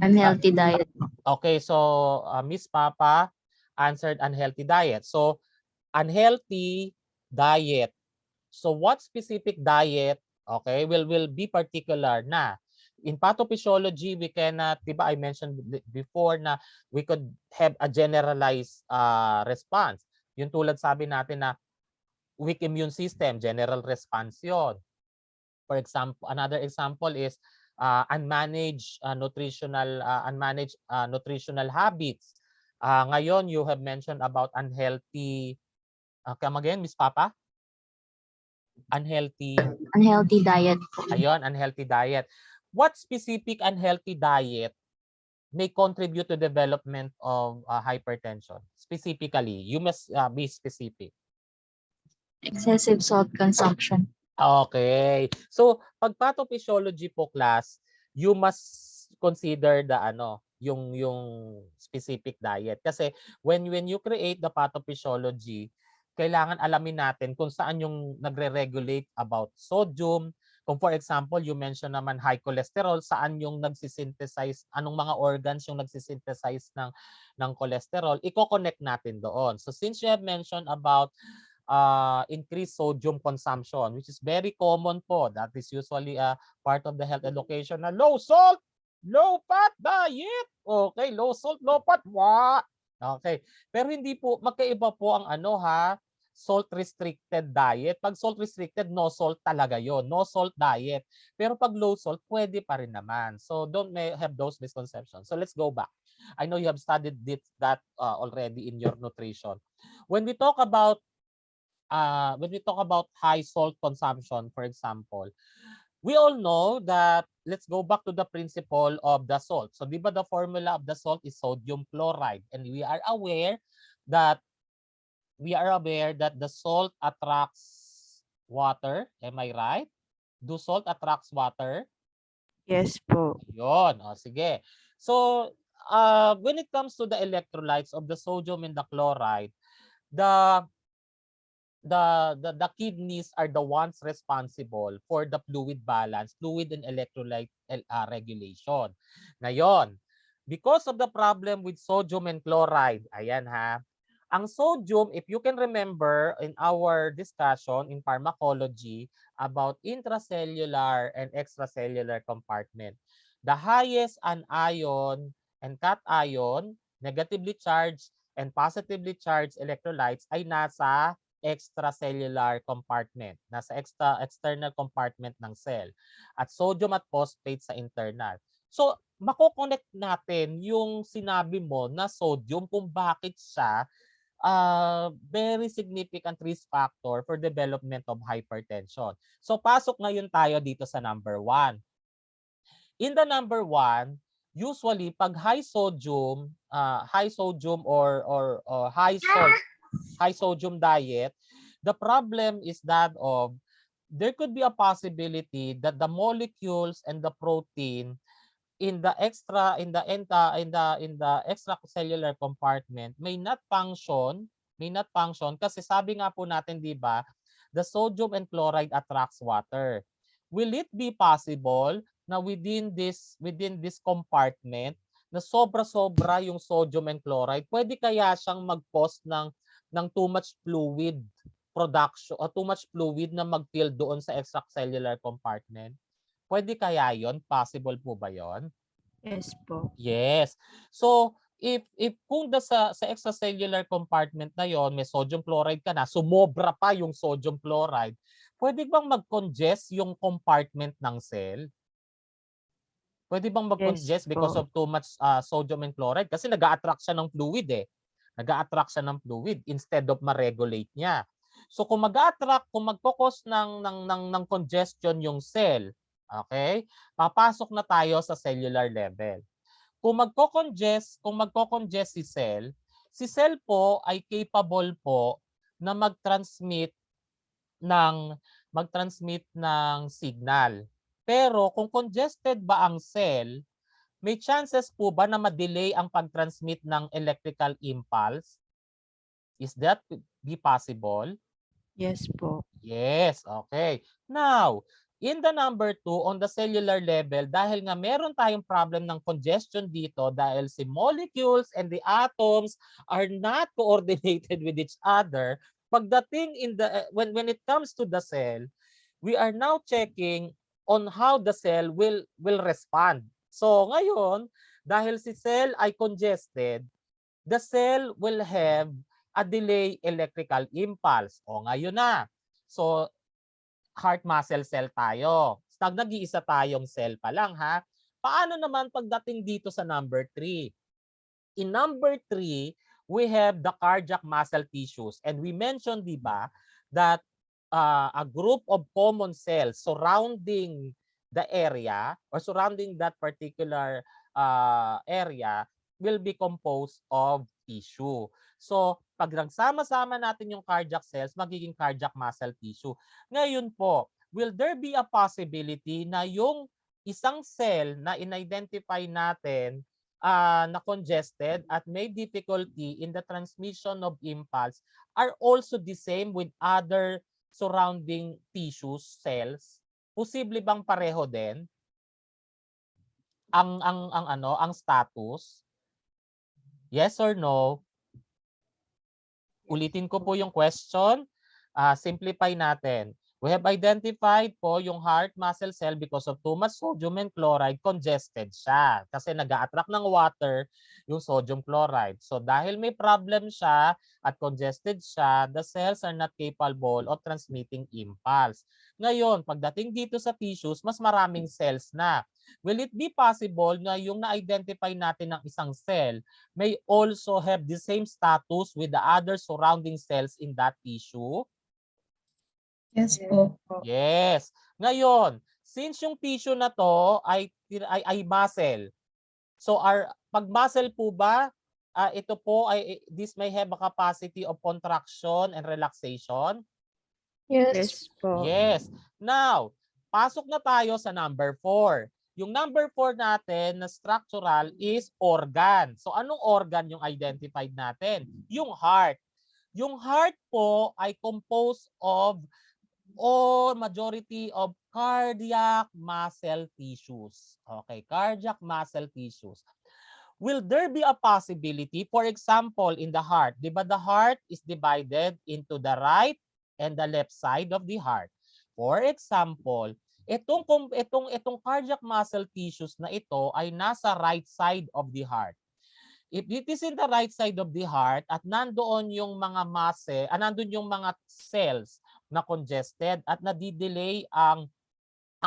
Unhealthy diet. Okay, so Miss Papa answered unhealthy diet. So unhealthy diet. So what specific diet, okay, will be particular na. In pathophysiology, we cannot, di ba I mentioned before na we could have a generalized response. Yung tulad sabi natin na weak immune system, general response yun. For example, another example is unmanaged nutritional habits. Ngayon, you have mentioned about unhealthy, come again, Miss Papa? Unhealthy. Unhealthy diet. Ayun, unhealthy diet. What specific unhealthy diet may contribute to development of hypertension? Specifically, you must be specific. Excessive salt consumption. Okay. So, pag pathophysiology po class, you must consider the yung specific diet kasi when you create the pathophysiology, kailangan alamin natin kung saan yung nagre-regulate about sodium. Kung for example, you mention naman high cholesterol, saan yung nagsisynthesize, anong mga organs yung nagsisynthesize ng cholesterol, i-connect natin doon. So since you have mentioned about increased sodium consumption, which is very common po. That is usually a part of the health education na low salt, low fat diet. Okay, low salt, low fat. What? Okay. Pero hindi po, magkaiba po ang salt restricted diet. Pag salt restricted, no salt talaga yon, no salt diet. Pero pag low salt, pwede pa rin naman. So don't have those misconceptions. So let's go back. I know you have studied that already in your nutrition. When we talk about high salt consumption, for example, we all know that, let's go back to the principle of the salt. So, di ba the formula of the salt is sodium chloride, and we are aware that the salt attracts water. Am I right? Do salt attracts water? Yes po. Yun. O, sige. So, when it comes to the electrolytes of the sodium and the chloride, the the kidneys are the ones responsible for the fluid balance, fluid and electrolyte regulation. Ngayon, because of the problem with sodium and chloride, ayan ang sodium, if you can remember in our discussion in pharmacology about intracellular and extracellular compartment, the highest anion and cation, negatively charged and positively charged electrolytes ay nasa extracellular compartment, nasa external compartment ng cell, at sodium at phosphate sa internal. So, mako-connect natin yung sinabi mo na sodium kung bakit siya very significant risk factor for development of hypertension. So, pasok ngayon tayo dito sa number 1. In the number 1, usually pag high sodium or high sodium diet, the problem is that of there could be a possibility that the molecules and the protein in the extracellular compartment may not function kasi sabi nga po natin, di ba, the sodium and chloride attracts water. Will it be possible na within this compartment na sobra-sobra yung sodium and chloride, pwede kaya siyang mag-cause ng too much fluid production o too much fluid na mag-fill doon sa extracellular compartment? Pwede kaya yon? Possible po ba yon? Yes po. Yes. So, if kung sa extracellular compartment na yon may sodium chloride ka na, sumobra pa yung sodium chloride, pwede bang mag-congest yung compartment ng cell? Pwede bang mag-congest Yes because po. of too much sodium and chloride? Kasi nag-a-attract siya ng fluid eh. Nag-a-attract siya ng fluid instead of ma-regulate niya. So kung mag-a-attract, kung magkokos ng congestion yung cell, okay? Papasok na tayo sa cellular level. Kung magko-congest si cell po ay capable po na ng mag-transmit ng signal. Pero kung congested ba ang cell, may chances po ba na ma-delay ang pag-transmit ng electrical impulse? Is that be possible? Yes po. Yes, okay. Now, in the number 2, on the cellular level, dahil nga meron tayong problem ng congestion dito dahil si molecules and the atoms are not coordinated with each other, pagdating when it comes to the cell, we are now checking on how the cell will respond. So ngayon, dahil si cell ay congested, the cell will have a delay electrical impulse. O ngayon na. So heart muscle cell tayo. Nag-iisa tayong cell pa lang ha. Paano naman pagdating dito sa number 3? In number 3, we have the cardiac muscle tissues. And we mentioned, di ba, that a group of common cells surrounding the area or surrounding that particular area will be composed of tissue. So, pag nagsama-sama natin yung cardiac cells, magiging cardiac muscle tissue. Ngayon po, will there be a possibility na yung isang cell na in-identify natin na congested at may difficulty in the transmission of impulse are also the same with other surrounding tissues, cells? Posible bang pareho din ang status? Yes or no? Ulitin ko po yung question. Simplify natin. We have identified po yung heart muscle cell because of too much sodium and chloride, congested siya. Kasi nag-a-attract ng water yung sodium chloride. So dahil may problem siya at congested siya, the cells are not capable of transmitting impulse. Ngayon, pagdating dito sa tissues, mas maraming cells na. Will it be possible na yung na-identify natin ng isang cell may also have the same status with the other surrounding cells in that tissue? Yes po. Yes. Ngayon, since yung tissue na to ay muscle. So pag muscle po ba, ito po ay this may have a capacity of contraction and relaxation? Yes. Yes po. Yes. Now, pasok na tayo sa number 4. Yung number 4 natin na structural is organ. So anong organ yung identified natin? Yung heart. Yung heart po ay composed of or majority of cardiac muscle tissues. Okay, cardiac muscle tissues. Will there be a possibility, for example, in the heart, di ba the heart is divided into the right and the left side of the heart. For example, itong cardiac muscle tissues na ito ay nasa right side of the heart. If it is in the right side of the heart at nandoon yung mga nandoon yung mga cells na congested at nadidelay ang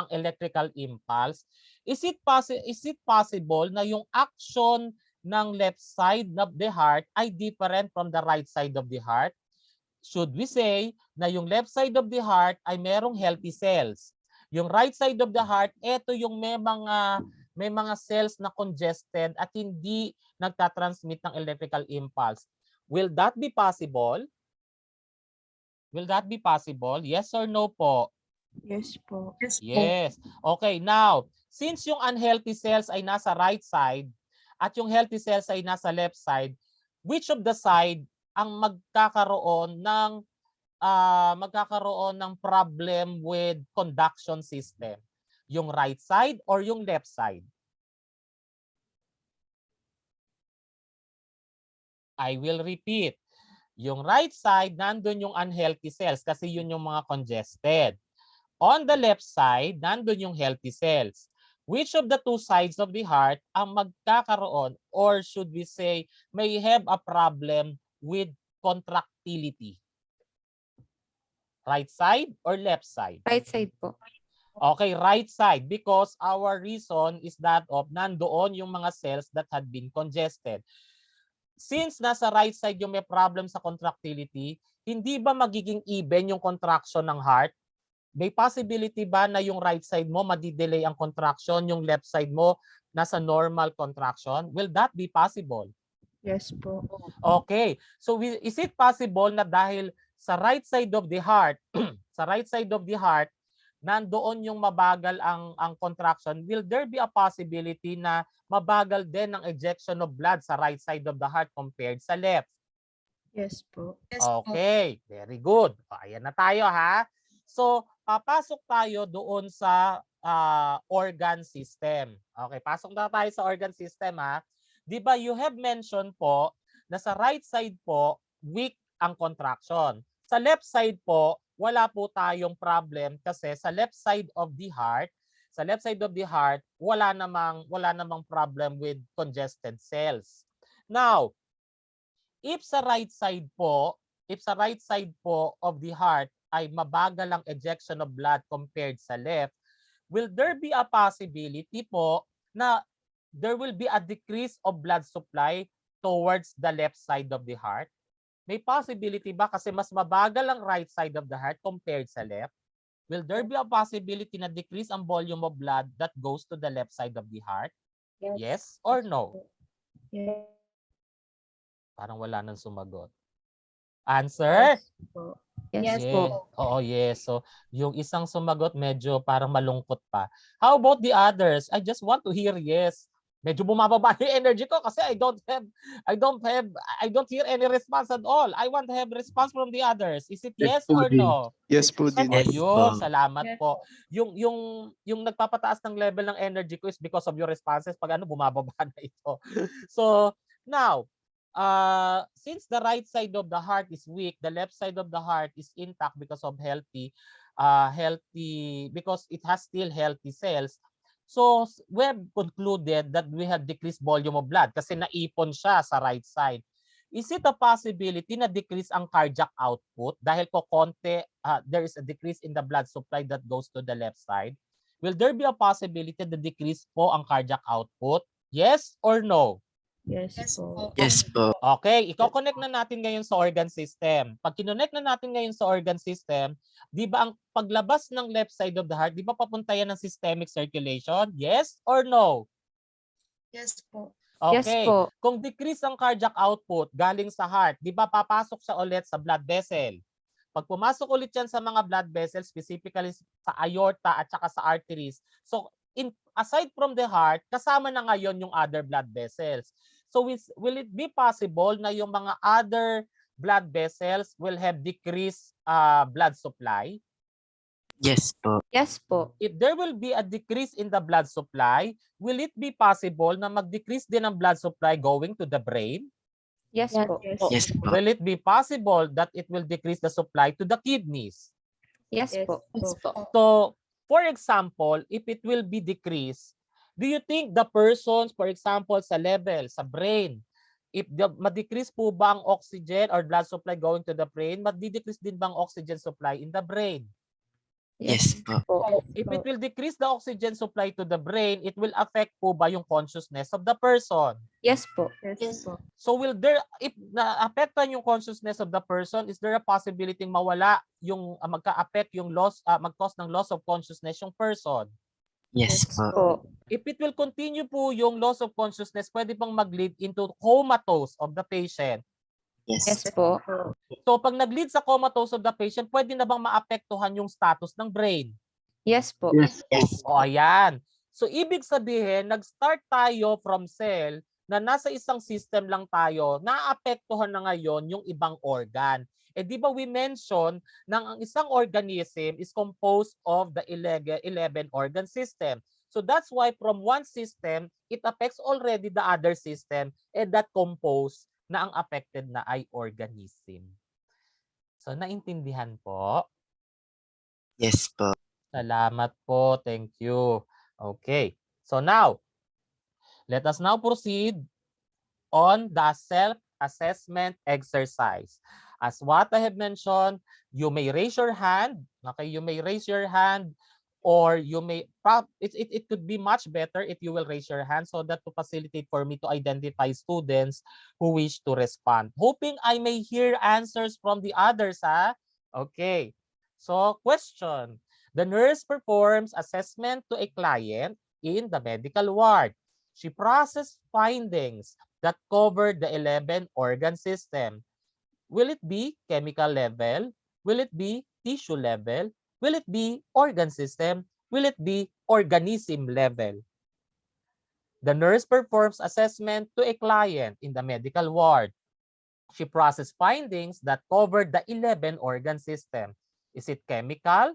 electrical impulse, is it possible na yung action ng left side of the heart ay different from the right side of the heart? Should we say na yung left side of the heart ay merong healthy cells? Yung right side of the heart, ito yung may mga cells na congested at hindi nagtatransmit ng electrical impulse. Will that be possible? Will that be possible? Yes or no po? Yes po. Yes. Okay, now, since yung unhealthy cells ay nasa right side at yung healthy cells ay nasa left side, which of the side ang magkakaroon ng problem with conduction system? Yung right side or yung left side? I will repeat. Yung right side, nandun yung unhealthy cells kasi yun yung mga congested. On the left side, nandun yung healthy cells. Which of the two sides of the heart ang magkakaroon or should we say may have a problem with contractility? Right side or left side? Right side po. Okay, right side because our reason is that of nandoon yung mga cells that had been congested. Since nasa right side yung may problem sa contractility, hindi ba magiging even yung contraction ng heart? May possibility ba na yung right side mo madidelay ang contraction, yung left side mo nasa normal contraction? Will that be possible? Yes po. Okay. So is it possible na dahil sa right side of the heart, sa right side of the heart, nandoon yung mabagal ang contraction, will there be a possibility na mabagal din ang ejection of blood sa right side of the heart compared sa left? Yes po. Okay, very good. Ayan na tayo ha. So, papasok tayo doon sa organ system. Okay, pasok na tayo sa organ system ha. 'Di ba you have mentioned po na sa right side po weak ang contraction. Sa left side po wala po tayong problem kasi sa left side of the heart, wala namang problem with congested cells. Now, if sa right side po of the heart ay mabagal ang ejection of blood compared sa left, will there be a possibility po na there will be a decrease of blood supply towards the left side of the heart? May possibility ba kasi mas mabagal ang right side of the heart compared sa left? Will there be a possibility na decrease ang volume of blood that goes to the left side of the heart? Yes or no? Yes Parang wala nang sumagot. Answer? po. Yes Yeah. po. Oo, yes. So, yung isang sumagot medyo parang malungkot pa. How about the others? I just want to hear yes. Medyo bumababa yung energy ko kasi I don't hear any response at all. I want to have response from the others. Is it yes or no? Yes po din. O Yes yun, po. salamat po. Yung nagpapataas ng level ng energy ko is because of your responses. Pag bumababa na ito. So, now, since the right side of the heart is weak, the left side of the heart is intact because of because it has still healthy cells. So we have concluded that we have decreased volume of blood kasi naipon siya sa right side. Is it a possibility na decrease ang cardiac output dahil there is a decrease in the blood supply that goes to the left side? Will there be a possibility na decrease po ang cardiac output? Yes or no? Yes po. Yes po. Okay, i-connect na natin ngayon sa organ system. Pag kinonect na natin ngayon sa organ system, di ba ang paglabas ng left side of the heart, di ba papunta yan ng systemic circulation? Yes or no? Yes po. Yes Okay. po. Kung decrease ang cardiac output galing sa heart, di ba papasok siya ulit sa blood vessel? Pag pumasok ulit yan sa mga blood vessels, specifically sa aorta at saka sa arteries, so aside from the heart, kasama na ngayon yung other blood vessels. So will it be possible na yung mga other blood vessels will have decreased blood supply? Yes po. Yes po. If there will be a decrease in the blood supply, will it be possible na mag-decrease din ang blood supply going to the brain? Yes po. Yes po. Will it be possible that it will decrease the supply to the kidneys? Yes po. Yes po. So, for example, if it will be decreased, do you think the persons, for example, sa level, sa brain, if ma-decrease po ba ang oxygen or blood supply going to the brain, ma-decrease din ba ang oxygen supply in the brain? Yes po. If it will decrease the oxygen supply to the brain, it will affect po ba yung consciousness of the person? Yes po. Yes po. So if na-apektan yung consciousness of the person, is there a possibility mawala yung magka-affect yung mag-cause ng loss of consciousness yung person? Yes po. If it will continue po yung loss of consciousness, pwede pang mag-lead into comatose of the patient. Yes. po. So pag nag-lead sa comatose of the patient, pwede na bang maapektuhan yung status ng brain? Yes po. Yes. O ayan. So ibig sabihin, nag-start tayo from cell na nasa isang system lang tayo, naapektuhan na ngayon yung ibang organ. Eh di ba we mention na ang isang organism is composed of the 11 organ system. So that's why from one system, it affects already the other system and that composed na ang affected na ay organism. So naintindihan po? Yes po. Salamat po. Thank you. Okay. So now, let us now proceed on the self-assessment exercise. As what I have mentioned, you may raise your hand. Okay, you may raise your hand or you may it could be much better if you will raise your hand so that to facilitate for me to identify students who wish to respond. Hoping I may hear answers from the others, ha? Okay. So, question. The nurse performs assessment to a client in the medical ward. She processed findings that covered the 11 organ system. Will it be chemical level? Will it be tissue level? Will it be organ system? Will it be organism level? The nurse performs assessment to a client in the medical ward. She processed findings that covered the 11 organ system. Is it chemical,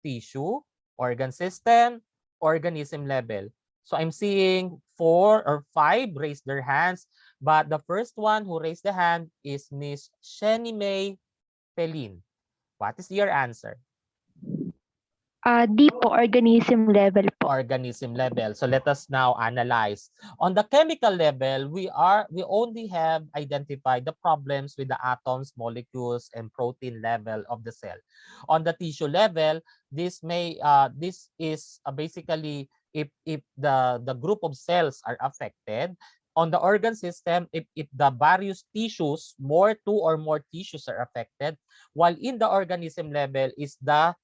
tissue, organ system, organism level? So I'm seeing 4 or 5 raise their hands, but the first one who raised the hand is Miss Shenny May Pelin. What is your answer? D po, organism level po. Organism level. So let us now analyze. On the chemical level, we only have identified the problems with the atoms, molecules, and protein level of the cell. On the tissue level, this is basically if the group of cells are affected. On the organ system, if the various tissues, two or more tissues are affected, while in the organism level is the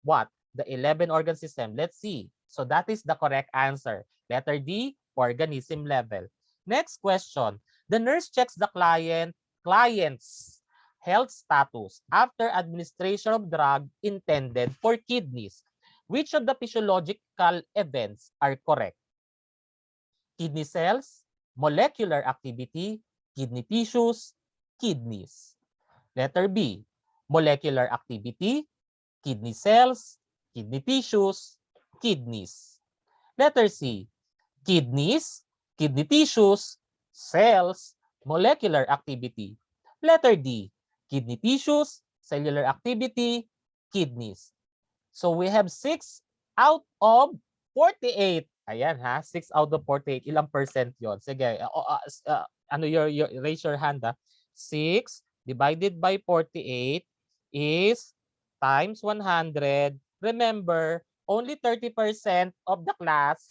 what? The 11 organ system. Let's see. So that is the correct answer. Letter D, organism level. Next question. The nurse checks the client's health status after administration of drug intended for kidneys. Which of the physiological events are correct? Kidney cells, molecular activity, kidney tissues, kidneys. Letter B, molecular activity, kidney cells, kidney tissues, kidneys. Letter C, kidneys, kidney tissues, cells, molecular activity. Letter D, kidney tissues, cellular activity, kidneys. So we have 6 out of 48. Ayan ha, 6 out of 48. Ilang percent yon? Sige, raise your hand ha. 6 divided by 48 is times 100. Remember, only 30% of the class,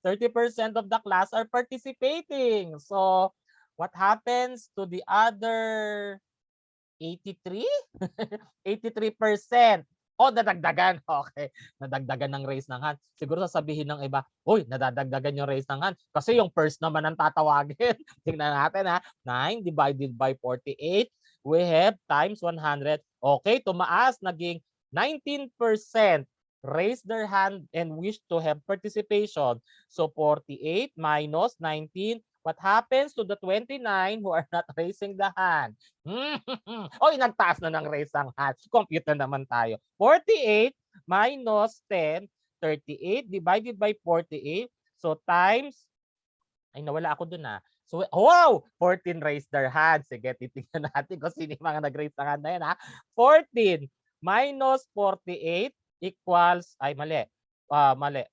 30% of the class are participating. So, what happens to the other 83? 83%. O, nadagdagan. Okay. Nadagdagan ng raise ng hand. Siguro sasabihin ng iba, uy, nadadagdagan yung raise ng hand. Kasi yung first naman ang tatawagin. Tingnan natin ha. 9 divided by 48. We have times 100. Okay, tumaas. Naging 19% raise their hand and wish to have participation. So 48 minus 19. What happens to the 29 who are not raising the hand? Oy, nagtaas na ng raise ang hand. Compute na naman tayo. 48 minus 10, 38 divided by 48. So times, ay nawala ako dun ah. So, wow! 14 raised their hand. Sige, titignan natin kung sino yung mga nag-raise ng hand na yan ha. 14 minus 48 equals, ay mali. Mali.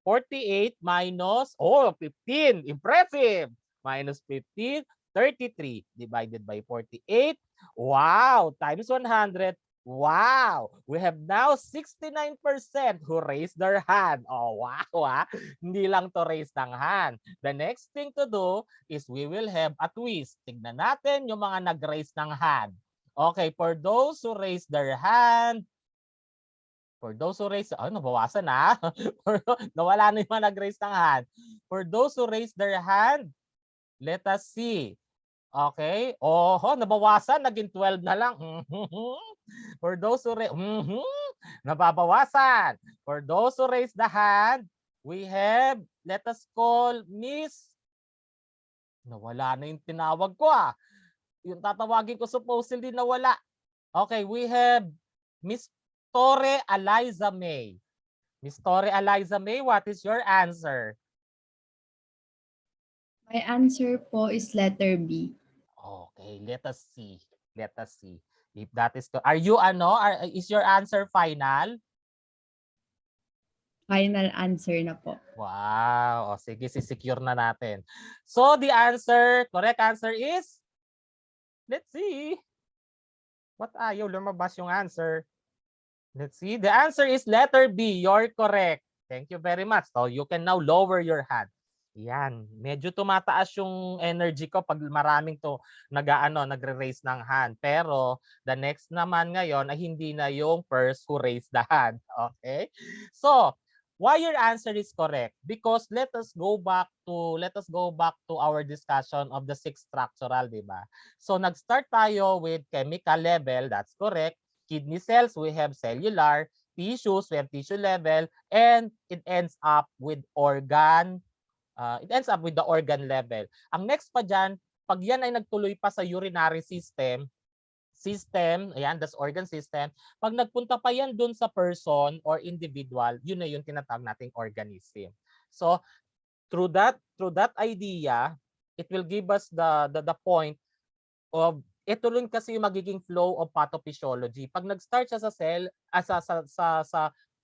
48 minus, 15. Impressive! Minus 15, 33 divided by 48. Wow! Times 100. Wow! We have now 69% who raised their hand. Oh, wow! Ha? Hindi lang to raise ng hand. The next thing to do is we will have a twist. Tignan natin yung mga nag-raise ng hand. Okay, for those who raise their hand, nabawasan na. Nawala na yung mga nag-raise ng hand. For those who raise their hand, let us see. Okay. Nabawasan. Naging 12 na lang. For those who raise, nababawasan. For those who raise the hand, we have, let us call Miss, nawala na yung tinawag ko ah. Yung tatawagin ko supposedly nawala. Okay, we have Miss Torre Eliza May. Miss Torre Eliza May, what is your answer? My answer po is letter B. Okay, let us see. Let us see. If that is, are you is your answer final? Final answer na po. Wow. O, sige, secure na natin. So, the answer, correct answer is, let's see. What ayaw lumabas yung answer? Let's see. The answer is letter B. You're correct. Thank you very much. So you can now lower your hand. Yan. Medyo tumataas yung energy ko pag maraming to nagre-raise ng hand. Pero the next naman ngayon ay hindi na yung first who raised the hand. Okay? So, why your answer is correct? Because let us go back to our discussion of the six structural, di ba? So nag-start tayo with chemical level, that's correct. Kidney cells, we have cellular. Tissues, we have tissue level. And it ends up with the organ level. Ang next pa dyan, pag yan ay nagtuloy pa sa urinary system, ayan, that's organ system. Pag nagpunta pa yan dun sa person or individual, yun na yung tinatawag nating organism. So, through that idea, it will give us the point of ito rin kasi yung magiging flow of pathophysiology. Pag nag-start siya sa cell,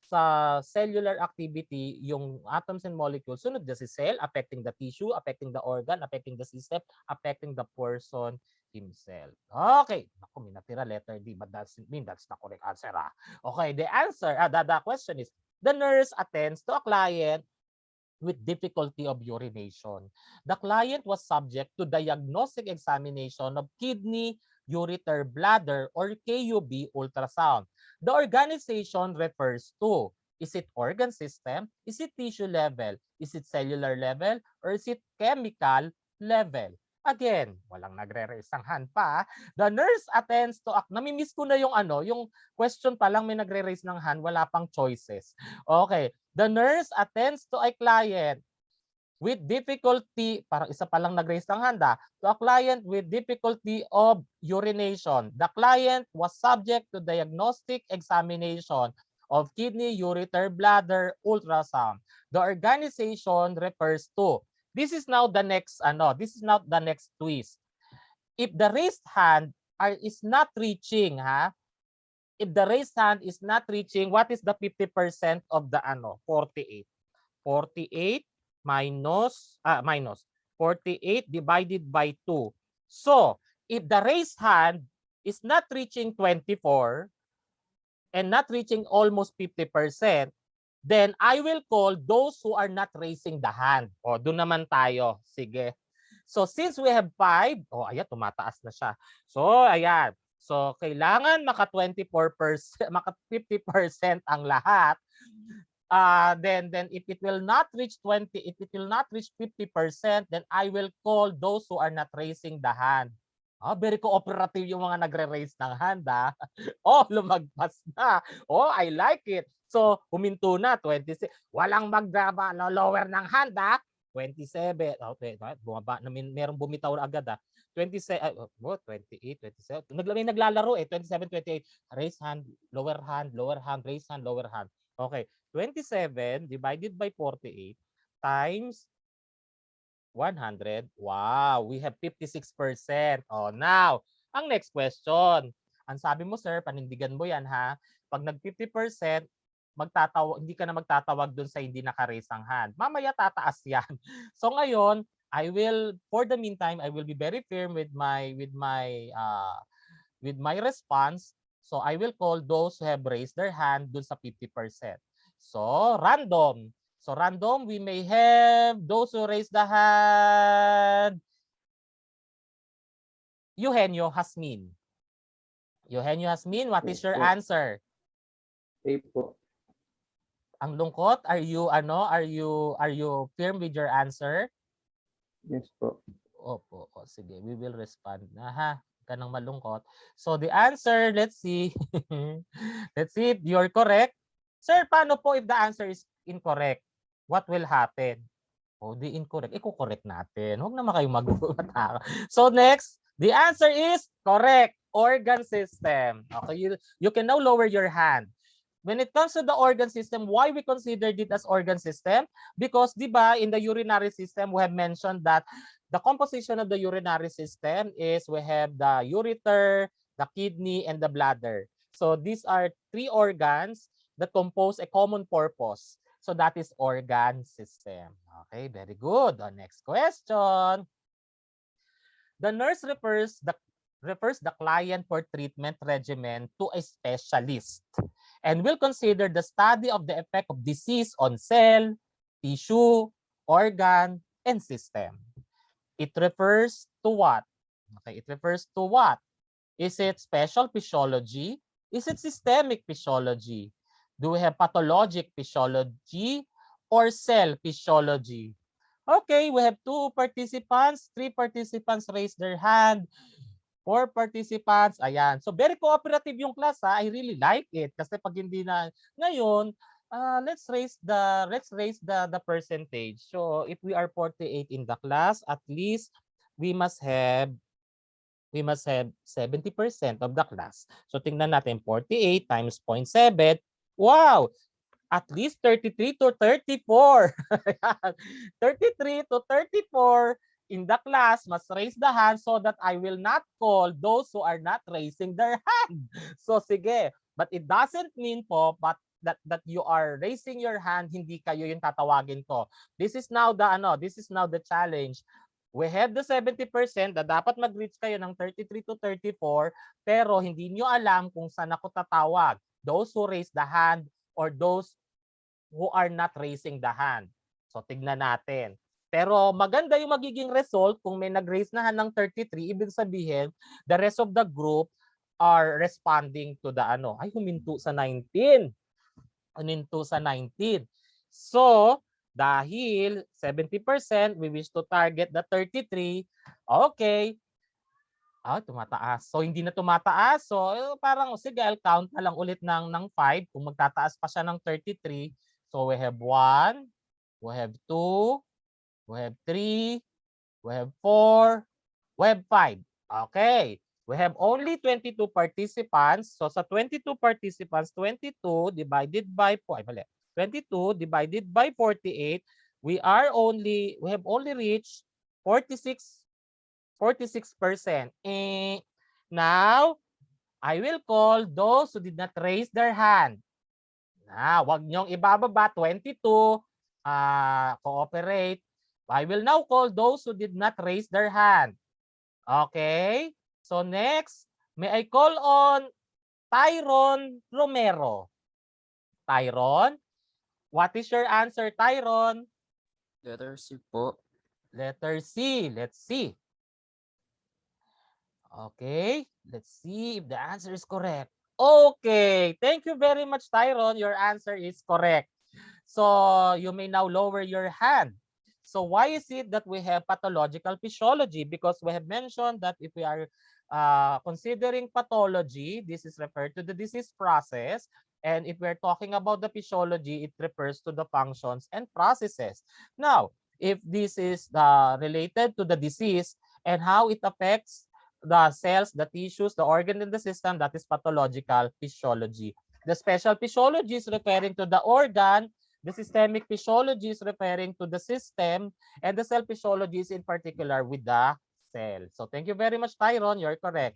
sa cellular activity, yung atoms and molecules, sunod na si cell, affecting the tissue, affecting the organ, affecting the system, affecting the person himself. Okay. Naku, may natira letter D, but doesn't mean that's the correct answer. Okay, the answer, the question is, the nurse attends to a client with difficulty of urination. The client was subject to diagnostic examination of kidney, ureter, bladder, or KUB ultrasound. The organization refers to, is it organ system, is it tissue level, is it cellular level, or is it chemical level? Again, walang nagre-raise ang hand pa. The nurse attends to, namimiss ko na yung question pa lang may nagre-raise ng hand, wala pang choices. Okay. The nurse attends to a client with difficulty, parang isa pa lang nag-raise ng hand, to a client with difficulty of urination. The client was subject to diagnostic examination of kidney, ureter, bladder, ultrasound. The organization refers to, this is now the next twist. If the raised hand is not reaching, if the raised hand is not reaching, what is the 50% of the 48? 48 minus 48 divided by 2. So, if the raised hand is not reaching 24 and not reaching almost 50%, then I will call those who are not raising the hand. O, doon naman tayo. Sige. So, since we have 5, ayan, tumataas na siya. So, ayan. So, kailangan maka 24%, maka 50% ang lahat. Then if it will not reach 20, if it will not reach 50%, then I will call those who are not raising the hand. Very cooperative yung mga nagre-raise ng hand. Lumagpas na. I like it. So, huminto na, 26. Walang lower ng hand, 27. Okay, bumaba. Merong bumitaw agad, 27, 28, 27. May naglalaro 27, 28. Raise hand, lower hand, raise hand, lower hand. Okay, 27 divided by 48 times 100. Wow, we have 56%. Now, ang next question. Ang sabi mo, sir, panindigan mo yan, Pag nag 50%, hindi ka na magtatawag dun sa hindi naka-raise ang hand. Mamaya tataas yan. So ngayon, for the meantime, I will be very firm with my response. So I will call those who have raised their hand dun sa 50%. So random. So random, we may have those who raise the hand. Eugenio Hasmin. Eugenio Hasmin, what is your answer? A po. Ang lungkot, are you firm with your answer? Yes po. Opo, sige, we will respond. Kanang malungkot. So the answer, let's see. Let's see if you're correct. Sir, paano po if the answer is incorrect? What will happen? Di incorrect. Iko-correct natin. Huwag naman kayong magulat. So next, the answer is correct. Organ system. Okay, you can now lower your hand. When it comes to the organ system, why we considered it as organ system? Because, di ba, in the urinary system, we have mentioned that the composition of the urinary system is we have the ureter, the kidney, and the bladder. So these are 3 organs that compose a common purpose. So that is organ system. Okay, very good. The next question. The nurse refers the client for treatment regimen to a specialist. and will consider the study of the effect of disease on cell, tissue, organ, and system. It refers to what? Okay, it refers to what? Is it special physiology? Is it systemic physiology? Do we have pathologic physiology or cell physiology? Okay, we have 2 participants, 3 participants raise their hand, 4 participants. Ayan. So very cooperative yung class ha. I really like it kasi pag hindi na ngayon, let's raise the percentage. So if we are 48 in the class, at least we must have 70% of the class. So tingnan natin 48 times 0.7. Wow, at least 33 to 34. 33 to 34 in the class must raise the hand so that I will not call those who are not raising their hand. So sige, but it doesn't mean po but that you are raising your hand, hindi kayo yung tatawagin ko. This is now the challenge. We have the 70% na dapat mag-reach kayo ng 33 to 34 pero hindi nyo alam kung saan ako tatawag. Those who raise the hand or those who are not raising the hand. So tignan natin. Pero maganda yung magiging result kung may nag-raise na hand ng 33, ibig sabihin the rest of the group are responding to the ay huminto sa 19. Huminto sa 19. So dahil 70%, we wish to target the 33. Okay. Tumataas. So hindi na tumataas. So parang sige, I'll count na lang ulit ng 5 kung magtataas pa siya ng 33. So we have 1, we have 2, we have 3, we have 4, we have 5. Okay. We have only 22 participants. So sa 22 participants, 22 divided by 22 divided by 48, we have only reached 46%. Now, I will call those who did not raise their hand. Wag niyong ibababa, 22, cooperate. I will now call those who did not raise their hand. Okay? So next, may I call on Tyron Romero. Tyron, what is your answer, Tyron? Letter C po. Letter C. Let's see. Okay, let's see if the answer is correct. Okay, thank you very much, Tyron. Your answer is correct. So you may now lower your hand. So why is it that we have pathological physiology? Because we have mentioned that if we are considering pathology, this is referred to the disease process. And if we're talking about the physiology, it refers to the functions and processes. Now, if this is related to the disease and how it affects the cells, the tissues, the organ in the system, that is pathological physiology. The special physiology is referring to the organ, the systemic physiology is referring to the system, and the cell physiology is in particular with the cell. So thank you very much, Tyron. You're correct.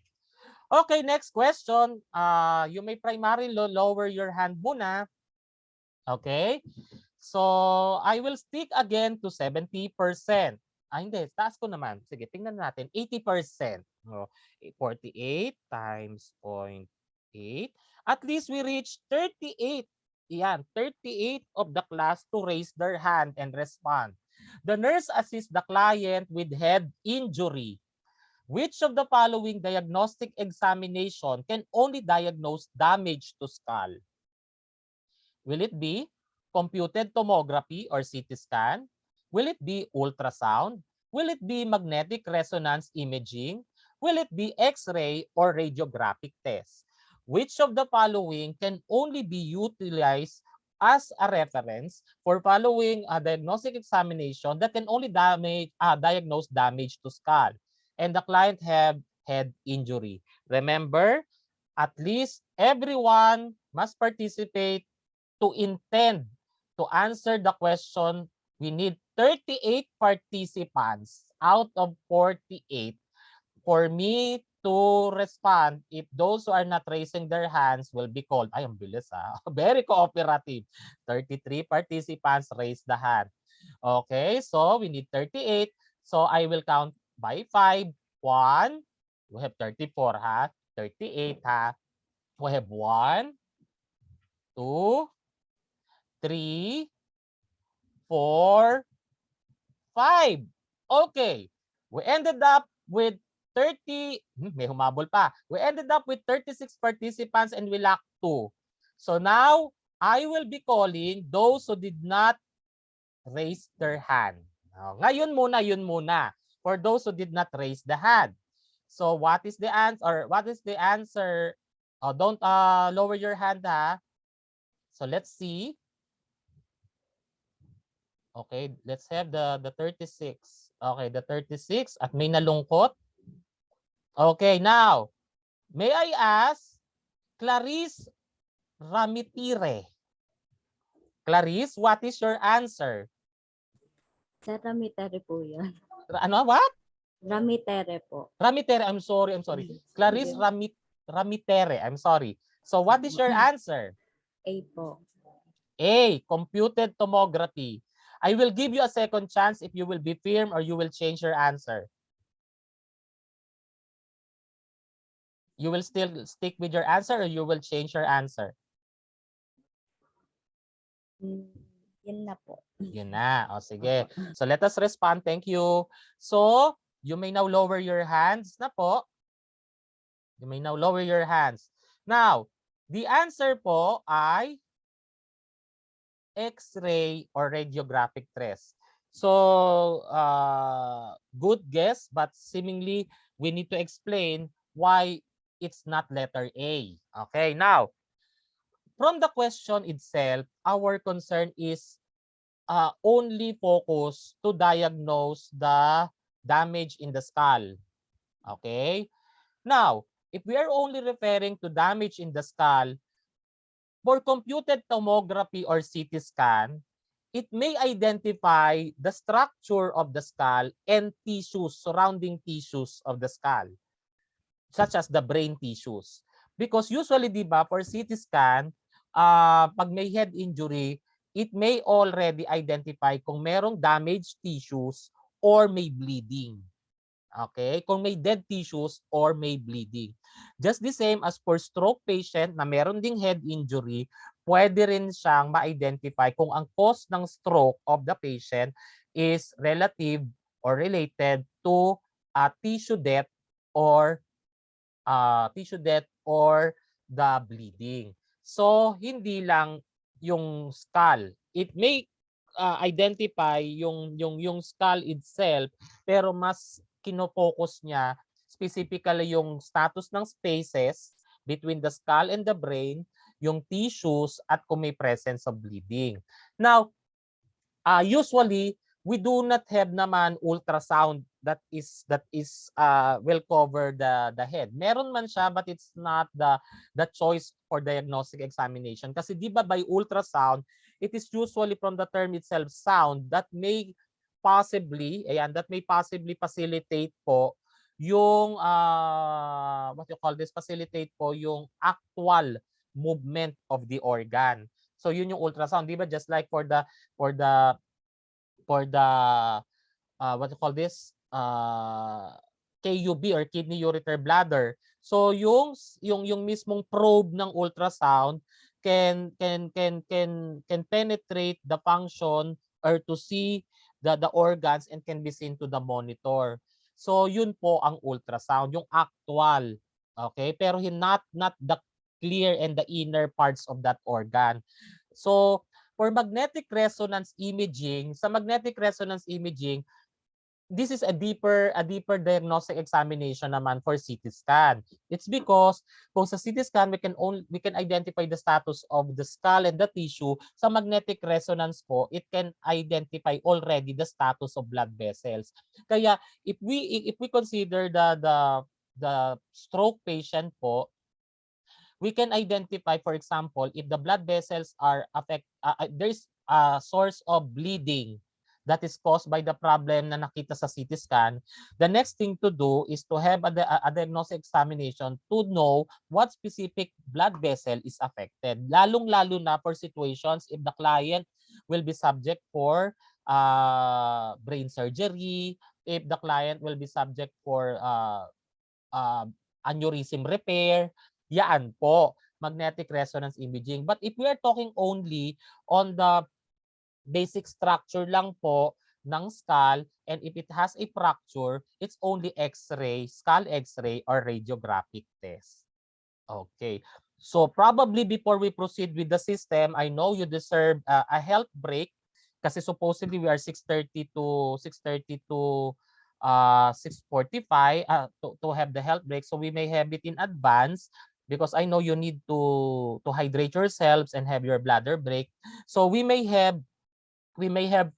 Okay, next question. You may primarily lower your hand muna. Okay. So I will stick again to 70%. Hindi. Taas ko naman. Sige, tingnan natin. 80%. 48 times 0.8. At least we reach 38. Yan, 38 of the class to raise their hand and respond. The nurse assists the client with head injury. Which of the following diagnostic examination can only diagnose damage to skull? Will it be computed tomography or CT scan? Will it be ultrasound? Will it be magnetic resonance imaging? Will it be X-ray or radiographic test? Which of the following can only be utilized as a reference for following a diagnostic examination that can only diagnose damage to skull? And the client have head injury. Remember, at least everyone must participate to intend to answer the question. We need 38 participants out of 48 for me to respond. If those who are not raising their hands will be called. Ay, ang bilis Very cooperative. 33 participants raise the hand. Okay, so we need 38. So I will count by 5. 1. We have 34 38 We have 1, 2, 3, 4, 5. Okay. We ended up with 30, may humabol pa. We ended up with 36 participants and we lack 2. So now, I will be calling those who did not raise their hand. Ngayon muna, yun muna. For those who did not raise the hand. So what is the answer? Or what is the answer? Don't lower your hand, ha. So let's see. Okay, let's have the 36. Okay, the 36 at may nalungkot. Okay, now, may I ask Clarice Ramitire. Clarice, what is your answer? Sa Ramitere po yan. Ano, what? Ramitere po. Ramitere, I'm sorry. Clarice Ramitere, I'm sorry. So what is your answer? A po. A, computed tomography. I will give you a second chance if you will be firm or you will change your answer. You will still stick with your answer or you will change your answer? Yun na po. Yun na. O sige. So let us respond. Thank you. So you may now lower your hands na po. You may now lower your hands. Now, the answer po ay X-ray or radiographic trace. So, good guess, but seemingly we need to explain why it's not letter A. Okay, now, from the question itself, our concern is only focus to diagnose the damage in the skull. Okay, now, if we are only referring to damage in the skull, for computed tomography or CT scan, it may identify the structure of the skull and tissues, surrounding tissues of the skull, such as the brain tissues. Because usually, di ba, for CT scan, pag may head injury, it may already identify kung merong damaged tissues or may bleeding. Okay, kung may dead tissues or may bleeding. Just the same as for stroke patient na meron ding head injury, pwede rin siyang ma-identify kung ang cause ng stroke of the patient is relative or related to tissue death or the bleeding. So hindi lang yung skull. It may identify yung skull itself, pero mas kino-focus niya specifically yung status ng spaces between the skull and the brain, yung tissues at kung may presence of bleeding. Now, usually we do not have naman ultrasound that is will cover the head. Meron man siya, but it's not the choice for diagnostic examination. Kasi di ba by ultrasound, it is usually from the term itself, sound, that may possibly facilitate po yung facilitate po yung actual movement of the organ. So yun yung ultrasound, di ba? Just like for the KUB or kidney ureter bladder. So yung mismong probe ng ultrasound can penetrate the function or to see the organs and can be seen to the monitor. So yun po ang ultrasound, yung actual. Okay? Pero not the clear and the inner parts of that organ. So for magnetic resonance imaging, sa magnetic resonance imaging, this is a deeper diagnostic examination naman for CT scan. It's because kung sa CT scan we can identify the status of the skull and the tissue, sa magnetic resonance po it can identify already the status of blood vessels. Kaya if we consider the stroke patient po, we can identify, for example, if the blood vessels are there's a source of bleeding that is caused by the problem na nakita sa CT scan, the next thing to do is to have a diagnostic examination to know what specific blood vessel is affected. Lalong-lalo na for situations if the client will be subject for brain surgery, if the client will be subject for aneurysm repair, yan po. magnetic resonance imaging. But if we are talking only on the basic structure lang po ng skull, and if it has a fracture, it's only X-ray, skull X-ray or radiographic test. Okay. So probably before we proceed with the system, I know you deserve a health break kasi supposedly we are 6:30 to 6:45 to have the health break. So we may have it in advance because I know you need to hydrate yourselves and have your bladder break. So we may have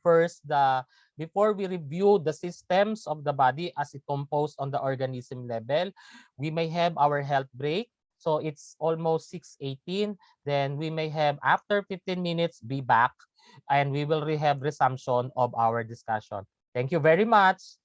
first the before we review the systems of the body as it composed on the organism level, we may have our health break. So it's almost 6:18. Then we may have after 15 minutes be back and we will have resumption of our discussion. Thank you very much.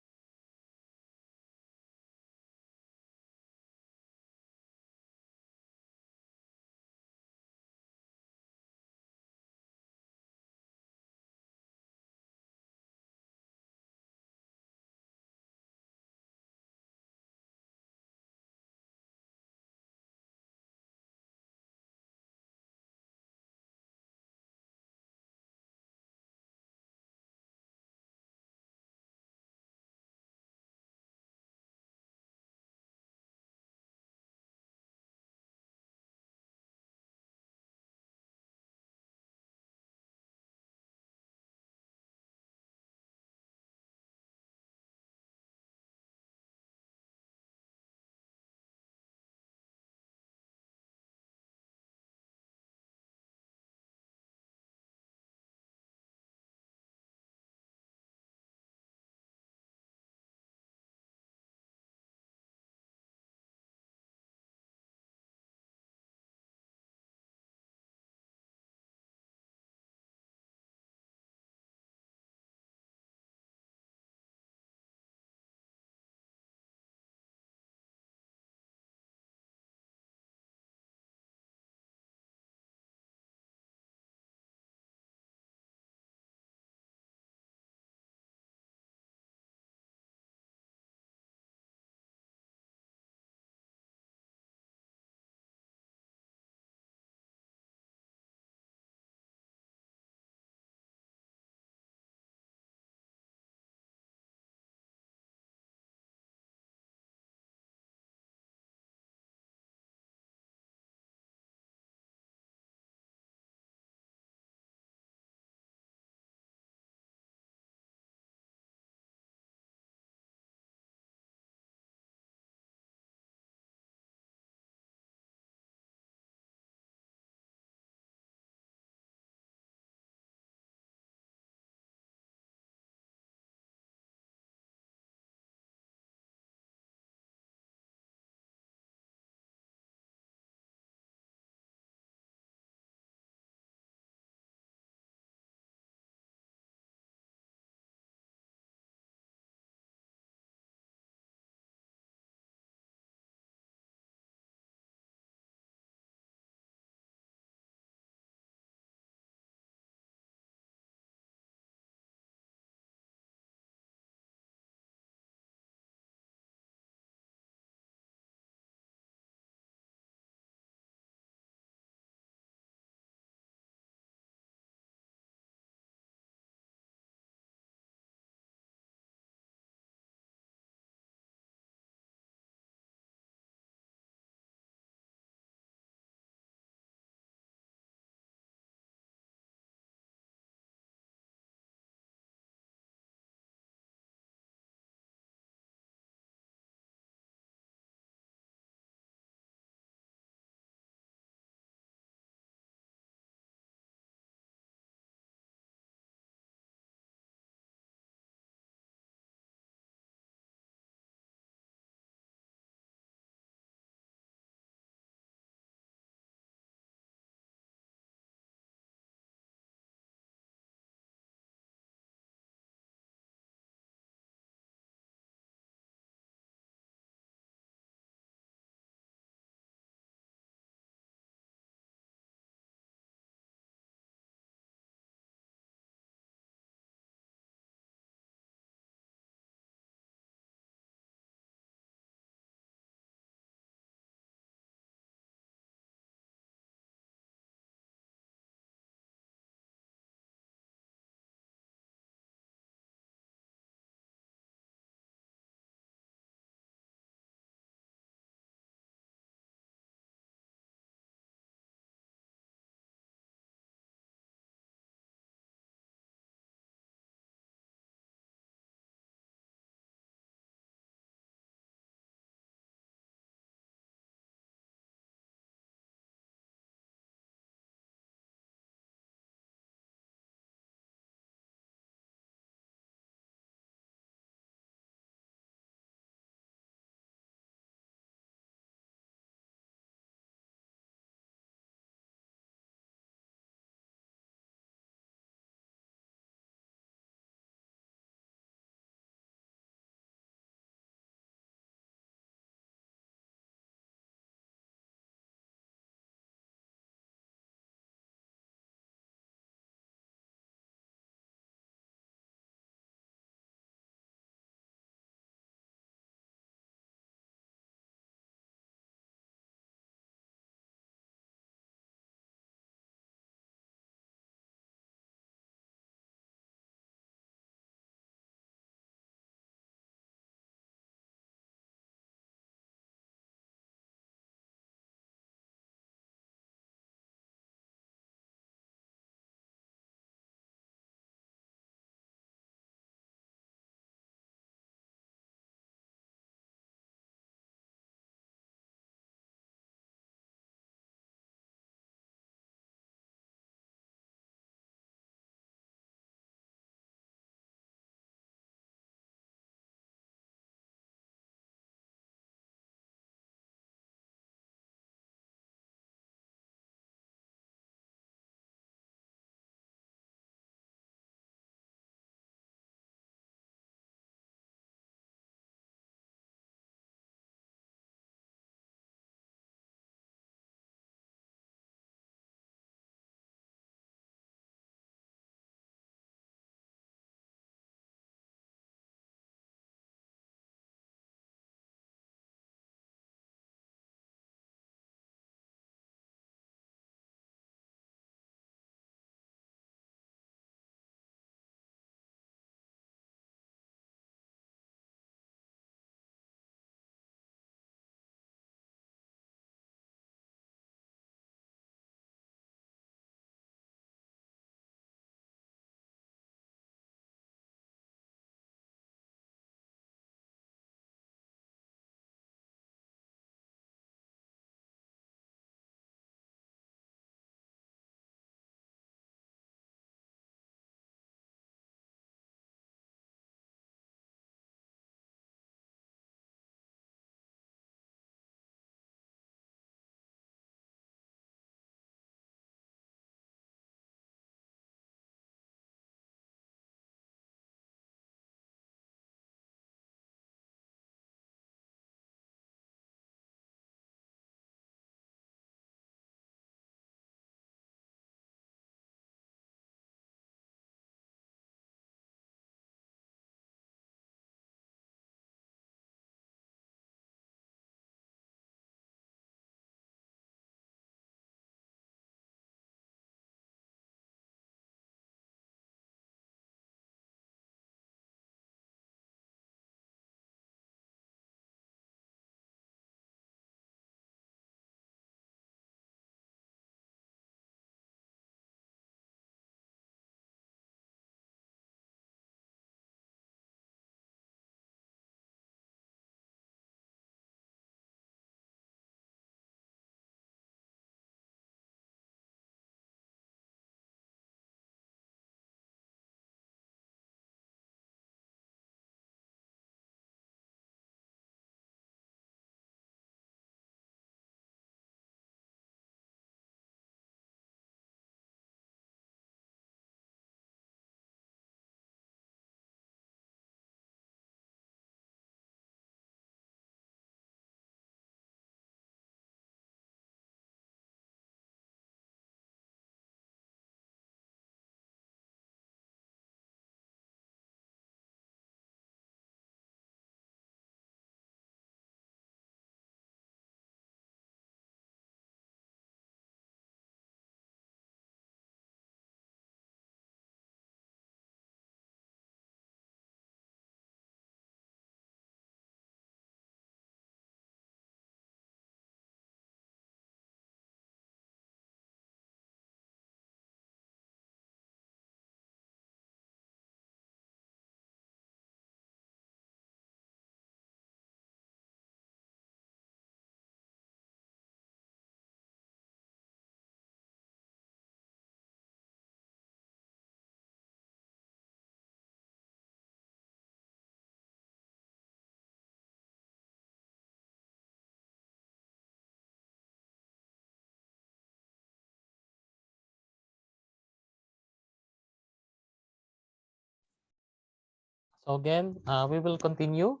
So again, we will continue.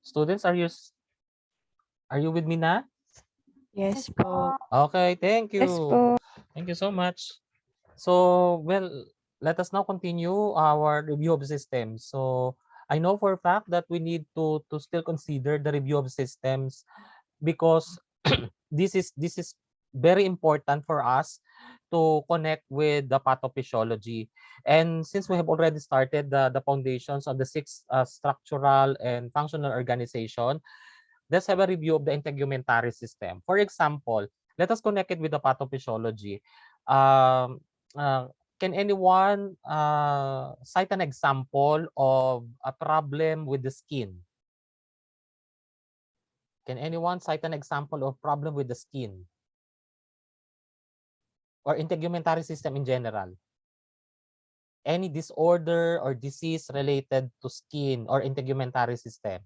Students, are you with me na? Yes po. Okay, thank Yes you. po. Thank you so much. So, well, let us now continue our review of systems. So, I know for a fact that we need to still consider the review of systems because this is very important for us to connect with the pathophysiology. And since we have already started the foundations of the six structural and functional organization, let's have a review of the integumentary system. For example, let us connect it with the pathophysiology. Um, can anyone cite an example of a problem with the skin? Can anyone cite an example of problem with the skin or integumentary system in general? Any disorder or disease related to skin or integumentary system?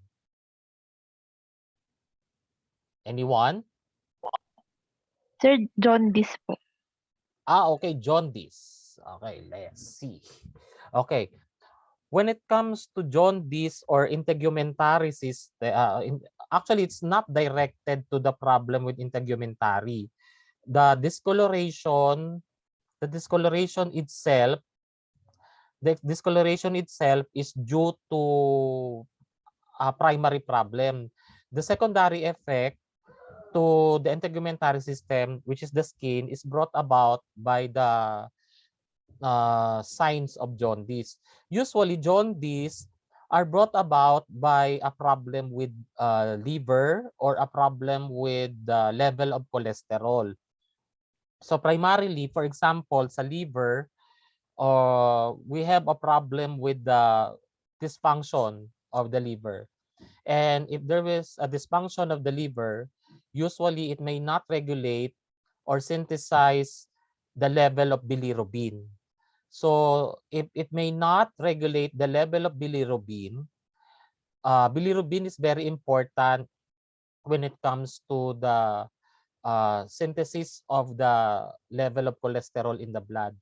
Anyone? Sir, jaundice po. Okay, jaundice. Okay, let's see. Okay, when it comes to jaundice or integumentary system, actually it's not directed to the problem with integumentary. The discoloration, the discoloration itself, the discoloration itself is due to a primary problem. The secondary effect to the integumentary system, which is the skin, is brought about by the signs of jaundice. Usually, jaundice are brought about by a problem with liver or a problem with the level of cholesterol. So primarily, for example, sa liver, we have a problem with the dysfunction of the liver. And if there is a dysfunction of the liver, usually it may not regulate or synthesize the level of bilirubin. So if it may not regulate the level of bilirubin, bilirubin is very important when it comes to the synthesis of the level of cholesterol in the blood.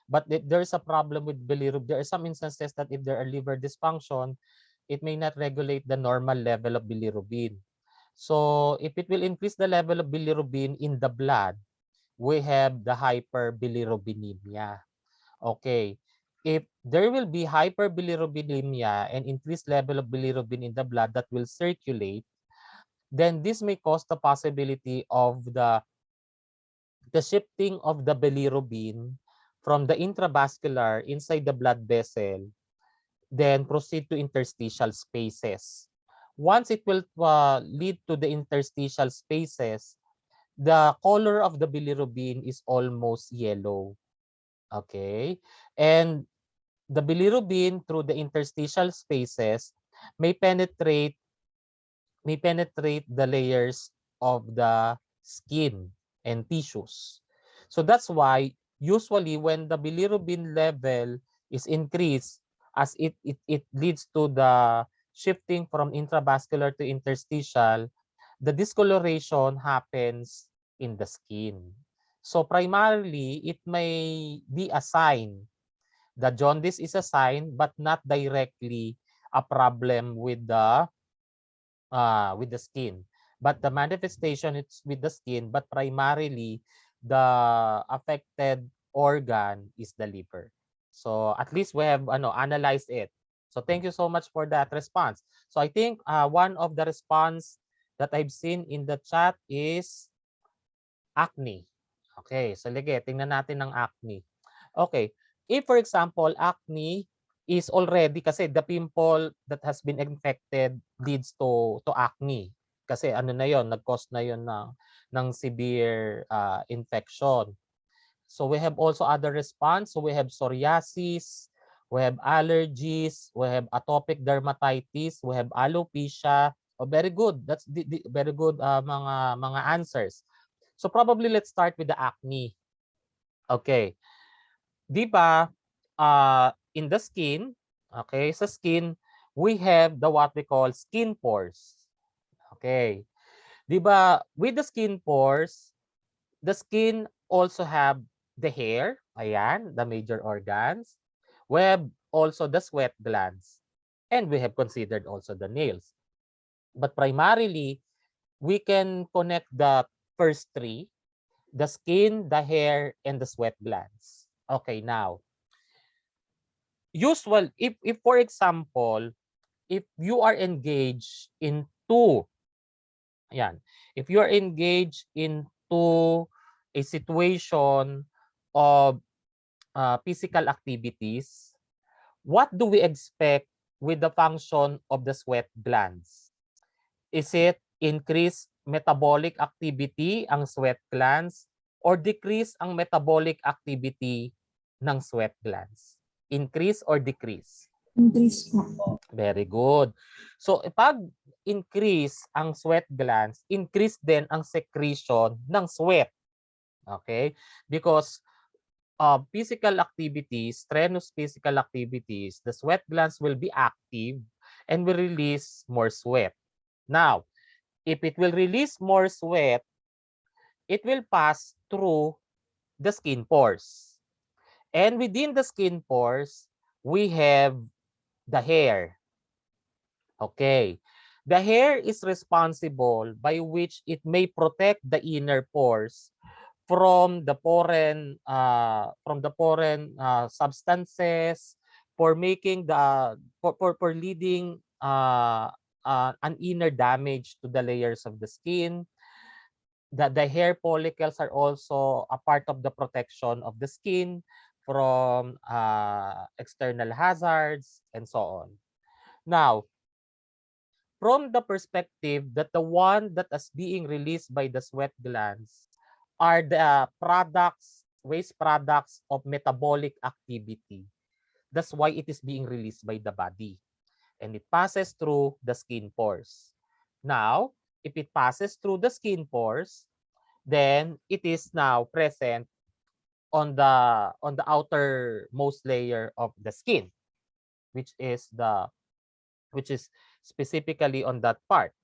But if there is a problem with bilirubin, there are some instances that if there are liver dysfunction, it may not regulate the normal level of bilirubin. So if it will increase the level of bilirubin in the blood, we have the hyperbilirubinemia. Okay. If there will be hyperbilirubinemia and increased level of bilirubin in the blood that will circulate, then this may cause the possibility of the shifting of the bilirubin from the intravascular inside the blood vessel, then proceed to interstitial spaces. Once it will lead to the interstitial spaces, the color of the bilirubin is almost yellow. Okay. And the bilirubin through the interstitial spaces may penetrate the layers of the skin and tissues. So that's why usually when the bilirubin level is increased, as it leads to the shifting from intravascular to interstitial, the discoloration happens in the skin. So primarily, it may be a sign. The jaundice is a sign, but not directly a problem with the skin. But the manifestation is with the skin, but primarily the affected organ is the liver. So at least we have analyzed it. So thank you so much for that response. So I think one of the response that I've seen in the chat is acne. Okay, so sige, tingnan natin ng acne. Okay, if for example, acne is already kasi the pimple that has been infected leads to acne. Kasi ano na yon, nag-cause na yon ng severe infection. So we have also other response. So we have psoriasis, we have allergies, we have atopic dermatitis, we have alopecia. Oh, very good. That's very good mga answers. So probably let's start with the acne. Okay. 'Di ba in the skin, okay, sa skin we have the what we call skin pores. Okay. 'Di ba with the skin pores, the skin also have the hair, ayan, the major organs. We have also the sweat glands. And we have considered also the nails. But primarily, we can connect the first three: the skin, the hair, and the sweat glands. Okay, now, if for example, if you are engaged into, ayan, if you are engaged into a situation of physical activities, what do we expect with the function of the sweat glands? Is it increase metabolic activity ang sweat glands or decrease ang metabolic activity ng sweat glands? Increase or decrease? Increase po. Very good. So, pag increase ang sweat glands, increase din ang secretion ng sweat. Okay? Because physical activities, strenuous physical activities, the sweat glands will be active and will release more sweat. Now, if it will release more sweat, it will pass through the skin pores. And within the skin pores, we have the hair. Okay. The hair is responsible by which it may protect the inner pores from the foreign substances, for making the for leading an inner damage to the layers of the skin. The hair follicles are also a part of the protection of the skin from external hazards and so on. Now, from the perspective that the one that is being released by the sweat glands are the waste products of metabolic activity. That's why it is being released by the body. And it passes through the skin pores. Now, if it passes through the skin pores, then it is now present on the outermost layer of the skin, which is specifically on that part.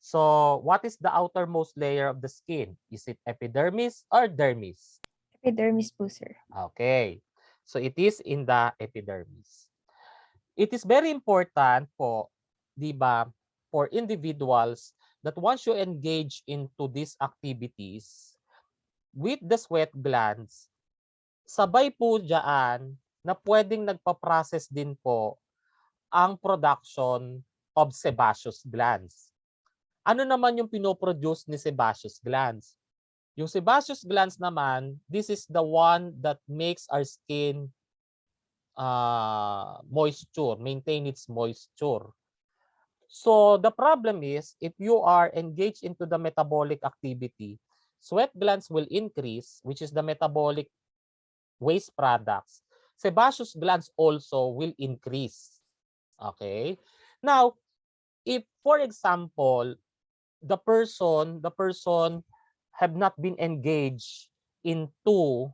So, what is the outermost layer of the skin? Is it epidermis or dermis? Epidermis po, sir. Okay. So, it is in the epidermis. It is very important po, di ba, for individuals that once you engage into these activities with the sweat glands, sabay po dyan na pwedeng nagpa-process din po ang production of sebaceous glands. Ano naman yung pinoproduce ni sebaceous glands? Yung sebaceous glands naman, this is the one that makes our skin maintain its moisture. So the problem is, if you are engaged into the metabolic activity, sweat glands will increase, which is the metabolic waste products. Sebaceous glands also will increase. Okay? Now, if for example, the person have not been engaged into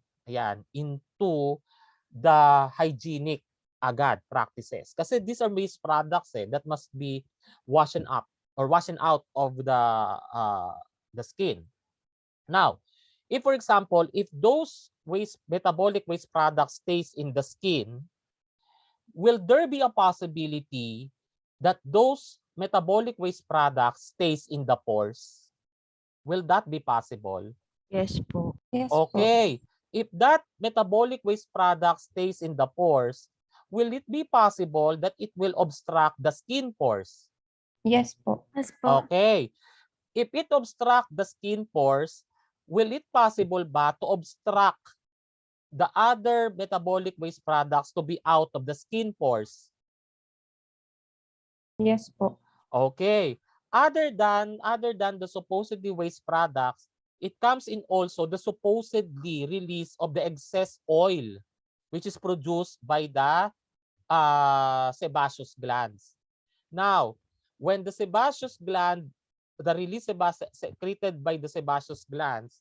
the hygienic agad practices, kasi these are waste products that must be washed out of the skin. Now, if for example, if those metabolic waste products stays in the skin, will there be a possibility that those metabolic waste products stays in the pores? Will that be possible? Yes po. Yes Okay. If that metabolic waste product stays in the pores, will it be possible that it will obstruct the skin pores? Yes po. Yes po. Okay. If it obstruct the skin pores, will it possible ba to obstruct the other metabolic waste products to be out of the skin pores? Yes po. Okay. Other than the supposedly waste products, it comes in also the supposedly release of the excess oil, which is produced by the sebaceous glands. Now, when the sebaceous gland, the release secreted by the sebaceous glands,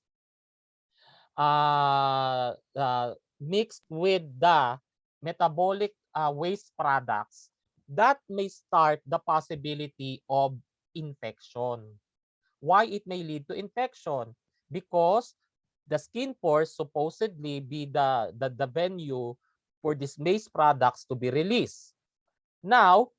mixed with the metabolic waste products, that may start the possibility of infection. Why it may lead to infection? Because the skin pores supposedly be the venue for these waste products to be released. Now,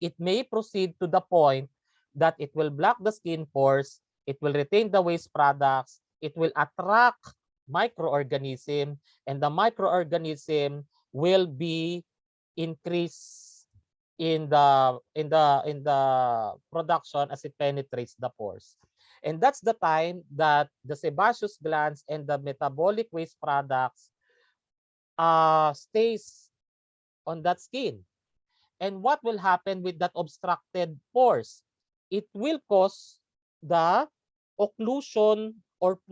it may proceed to the point that it will block the skin pores, it will retain the waste products, it will attract microorganism, and the microorganism will be increased in the production as it penetrates the pores. And that's the time that the sebaceous glands and the metabolic waste products stays on that skin. And what will happen with that obstructed pores? It will cause the occlusion or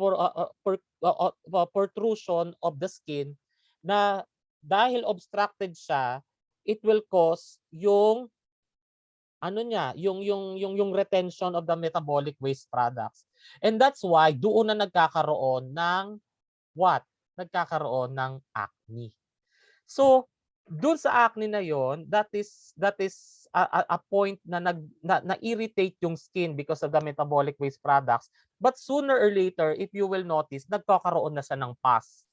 protrusion of the skin na dahil obstructed siya, it will cause yung ano niya, yung retention of the metabolic waste products. And that's why doon na nagkakaroon ng what? Nagkakaroon ng acne. So, doon sa acne na yon, that is a point na na-irritate yung skin because of the metabolic waste products. But sooner or later, if you will notice, nagkakaroon na siya ng pus.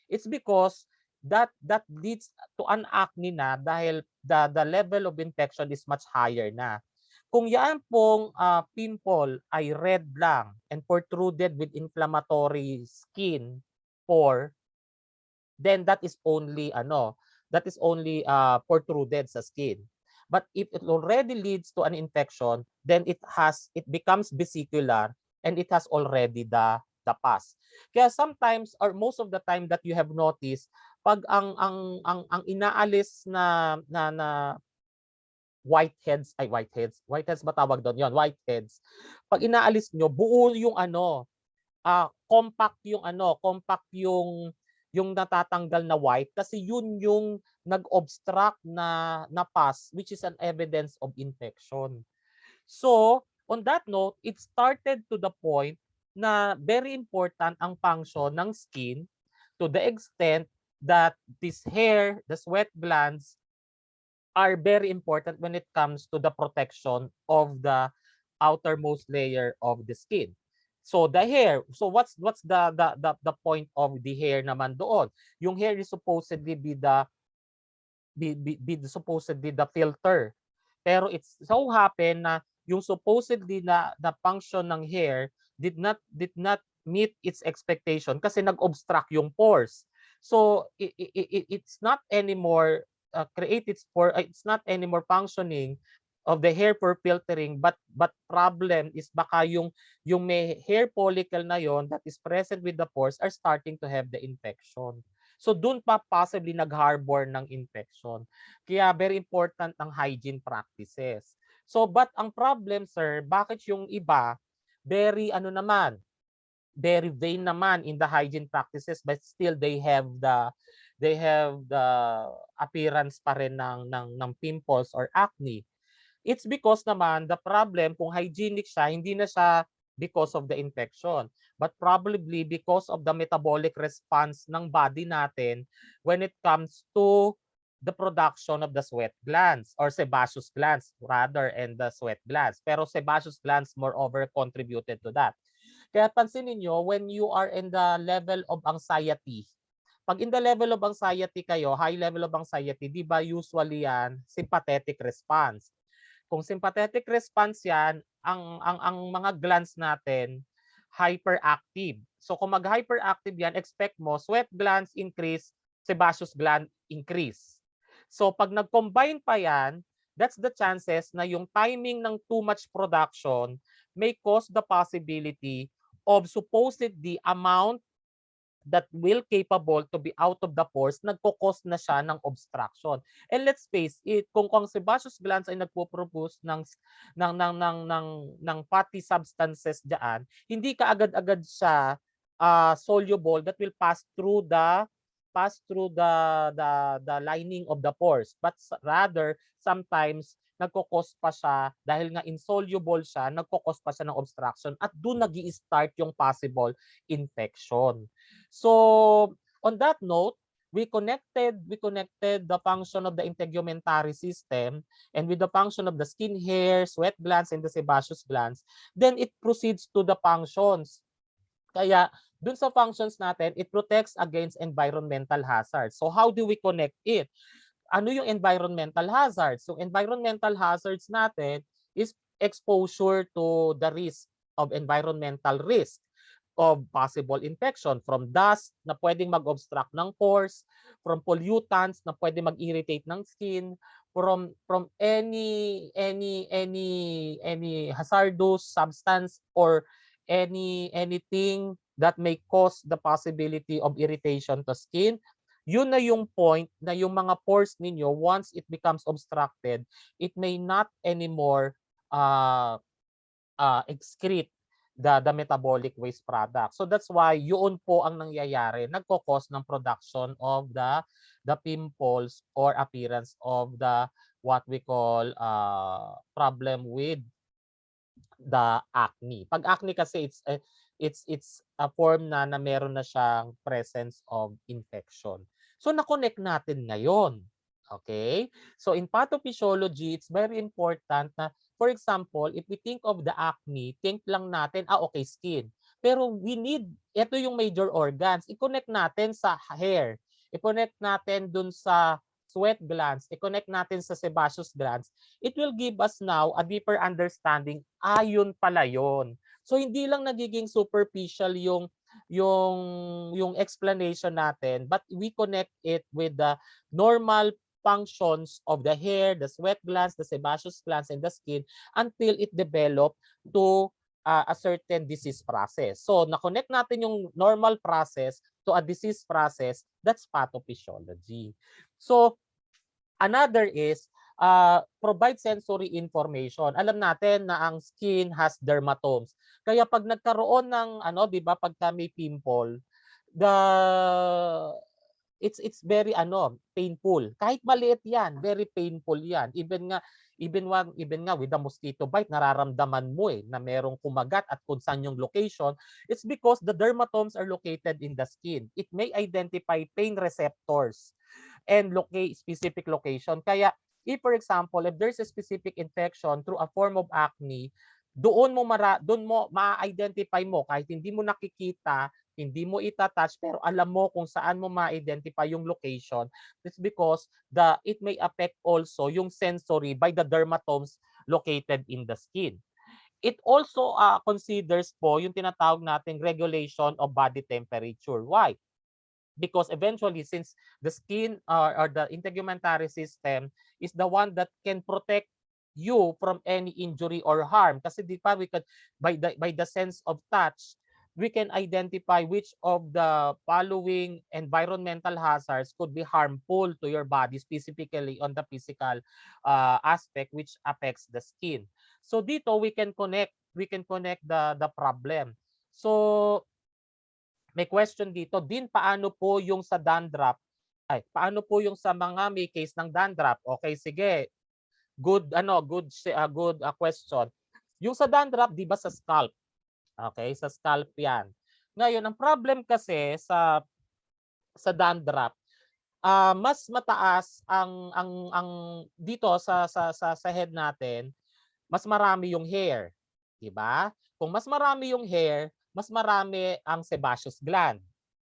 It's because that leads to an acne na dahil the level of infection is much higher na. Kung yan pong pimple ay red lang and protruded with inflammatory skin pore, then that is only protruded sa skin. But if it already leads to an infection, then it becomes vesicular and it has already the pus. Kaya sometimes or most of the time that you have noticed, pag ang inaalis na whiteheads ba tawag doon? Yon, whiteheads. Pag inaalis nyo, buo yung compact yung natatanggal na white kasi yun yung nag-obstruct na pus, which is an evidence of infection. So, on that note, it started to the point na very important ang function ng skin to the extent that this hair, the sweat glands are very important when it comes to the protection of the outermost layer of the skin. So the hair, so what's the point of the hair naman doon? Yung hair is supposedly be supposedly the filter. Pero it's so happen na yung supposedly na the function ng hair did not meet its expectation kasi nag-obstruct yung pores. So it's not anymore it's not anymore functioning of the hair for filtering, but problem is baka yung may hair follicle na yon that is present with the pores are starting to have the infection. So doon pa possibly nag-harbor ng infection. Kaya very important ang hygiene practices. So but ang problem, sir, bakit yung iba very very vain naman in the hygiene practices but still they have the appearance pa rin ng pimples or acne. It's because naman the problem kung hygienic siya, hindi na siya because of the infection, but probably because of the metabolic response ng body natin when it comes to the production of the sweat glands or sebaceous glands rather and the sweat glands. Pero sebaceous glands moreover contributed to that. Kaya pansinin niyo when you are in the level of anxiety, pag in the level of anxiety kayo, high level of anxiety, di ba usually yan sympathetic response. Kung sympathetic response yan, ang mga glands natin hyperactive. So kung mag-hyperactive yan, expect mo sweat glands increase, sebaceous gland increase. So pag nag-combine pa yan, that's the chances na yung timing ng too much production may cause the possibility of supposedly amount that will capable to be out of the pores, nagko-cause na siya ng obstruction. And let's face it, kung ang sebaceous glands ay nagpo-produce ng fatty substances diyan, hindi ka agad-agad siya soluble that will pass through the lining of the pores, but rather sometimes nagko-cause pa siya dahil nga insoluble siya, nagko-cause pa siya ng obstruction at doon nag-i-start yung possible infection. So on that note, we connected the function of the integumentary system and with the function of the skin hair, sweat glands, and the sebaceous glands. Then it proceeds to the functions. Kaya dun sa functions natin, it protects against environmental hazards. So how do we connect it? ano yung environmental hazards? Yung environmental hazards natin is exposure to the risk of environmental risk of possible infection from dust na pwedeng mag-obstruct ng pores, from pollutants na pwedeng mag-irritate ng skin, from any hazardous substance or anything that may cause the possibility of irritation to skin. Yun na yung point na yung mga pores ninyo, once it becomes obstructed, it may not anymore excrete the metabolic waste product. So that's why yun po ang nangyayari, nagko-cause ng production of the pimples or appearance of the what we call problem with the acne. Pag acne kasi it's a form na meron na siyang presence of infection. So na-connect natin ngayon. Okay? So in pathophysiology, it's very important na, for example, if we think of the acne, think lang natin, okay, skin. Pero we need, ito yung major organs, i-connect natin sa hair, i-connect natin dun sa sweat glands, i-connect natin sa sebaceous glands. It will give us now a deeper understanding, yun pala yun. So hindi lang nagiging superficial yung explanation natin, but we connect it with the normal functions of the hair, the sweat glands, the sebaceous glands, and the skin until it develop to a certain disease process. So na-connect natin yung normal process to a disease process, that's pathophysiology. So another is provide sensory information. Alam natin na ang skin has dermatomes. Kaya pag nagkaroon ng 'di ba, pagka may pimple, it's very painful. Kahit maliit 'yan, very painful 'yan. Even nga with the mosquito bite, nararamdaman mo na merong kumagat at kung saan yung location. It's because the dermatomes are located in the skin. It may identify pain receptors and specific location. Kaya if for example, if there's a specific infection through a form of acne, doon mo ma-identify mo kahit hindi mo nakikita, hindi mo itatouch, pero alam mo kung saan mo ma-identify yung location. It's because it may affect also yung sensory by the dermatomes located in the skin. It also considers po yung tinatawag nating regulation of body temperature. Why? Because eventually, since the skin or the integumentary system is the one that can protect you from any injury or harm, kasi di pa we could by the sense of touch, we can identify which of the following environmental hazards could be harmful to your body, specifically on the physical aspect which affects the skin. So dito we can connect the problem. So may question dito din, paano po yung sa dandruff? Paano po yung sa mga may case ng dandruff? Okay, sige. Good question. Yung sa dandruff, 'di ba sa scalp? Okay, sa scalp 'yan. Ngayon, ang problem kasi sa dandruff, mas mataas ang dito sa head natin, mas marami yung hair, 'di ba? Kung mas marami yung hair, mas marami ang sebaceous gland.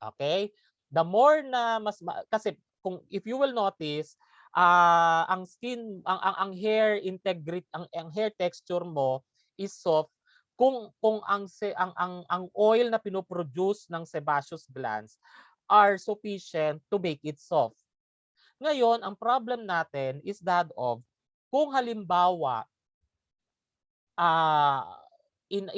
Okay? The more na kasi kung if you will notice, ang skin ang hair integrity, ang hair texture mo is soft kung ang oil na pinoproduce ng sebaceous glands are sufficient to make it soft. Ngayon, ang problem natin is that of kung halimbawa in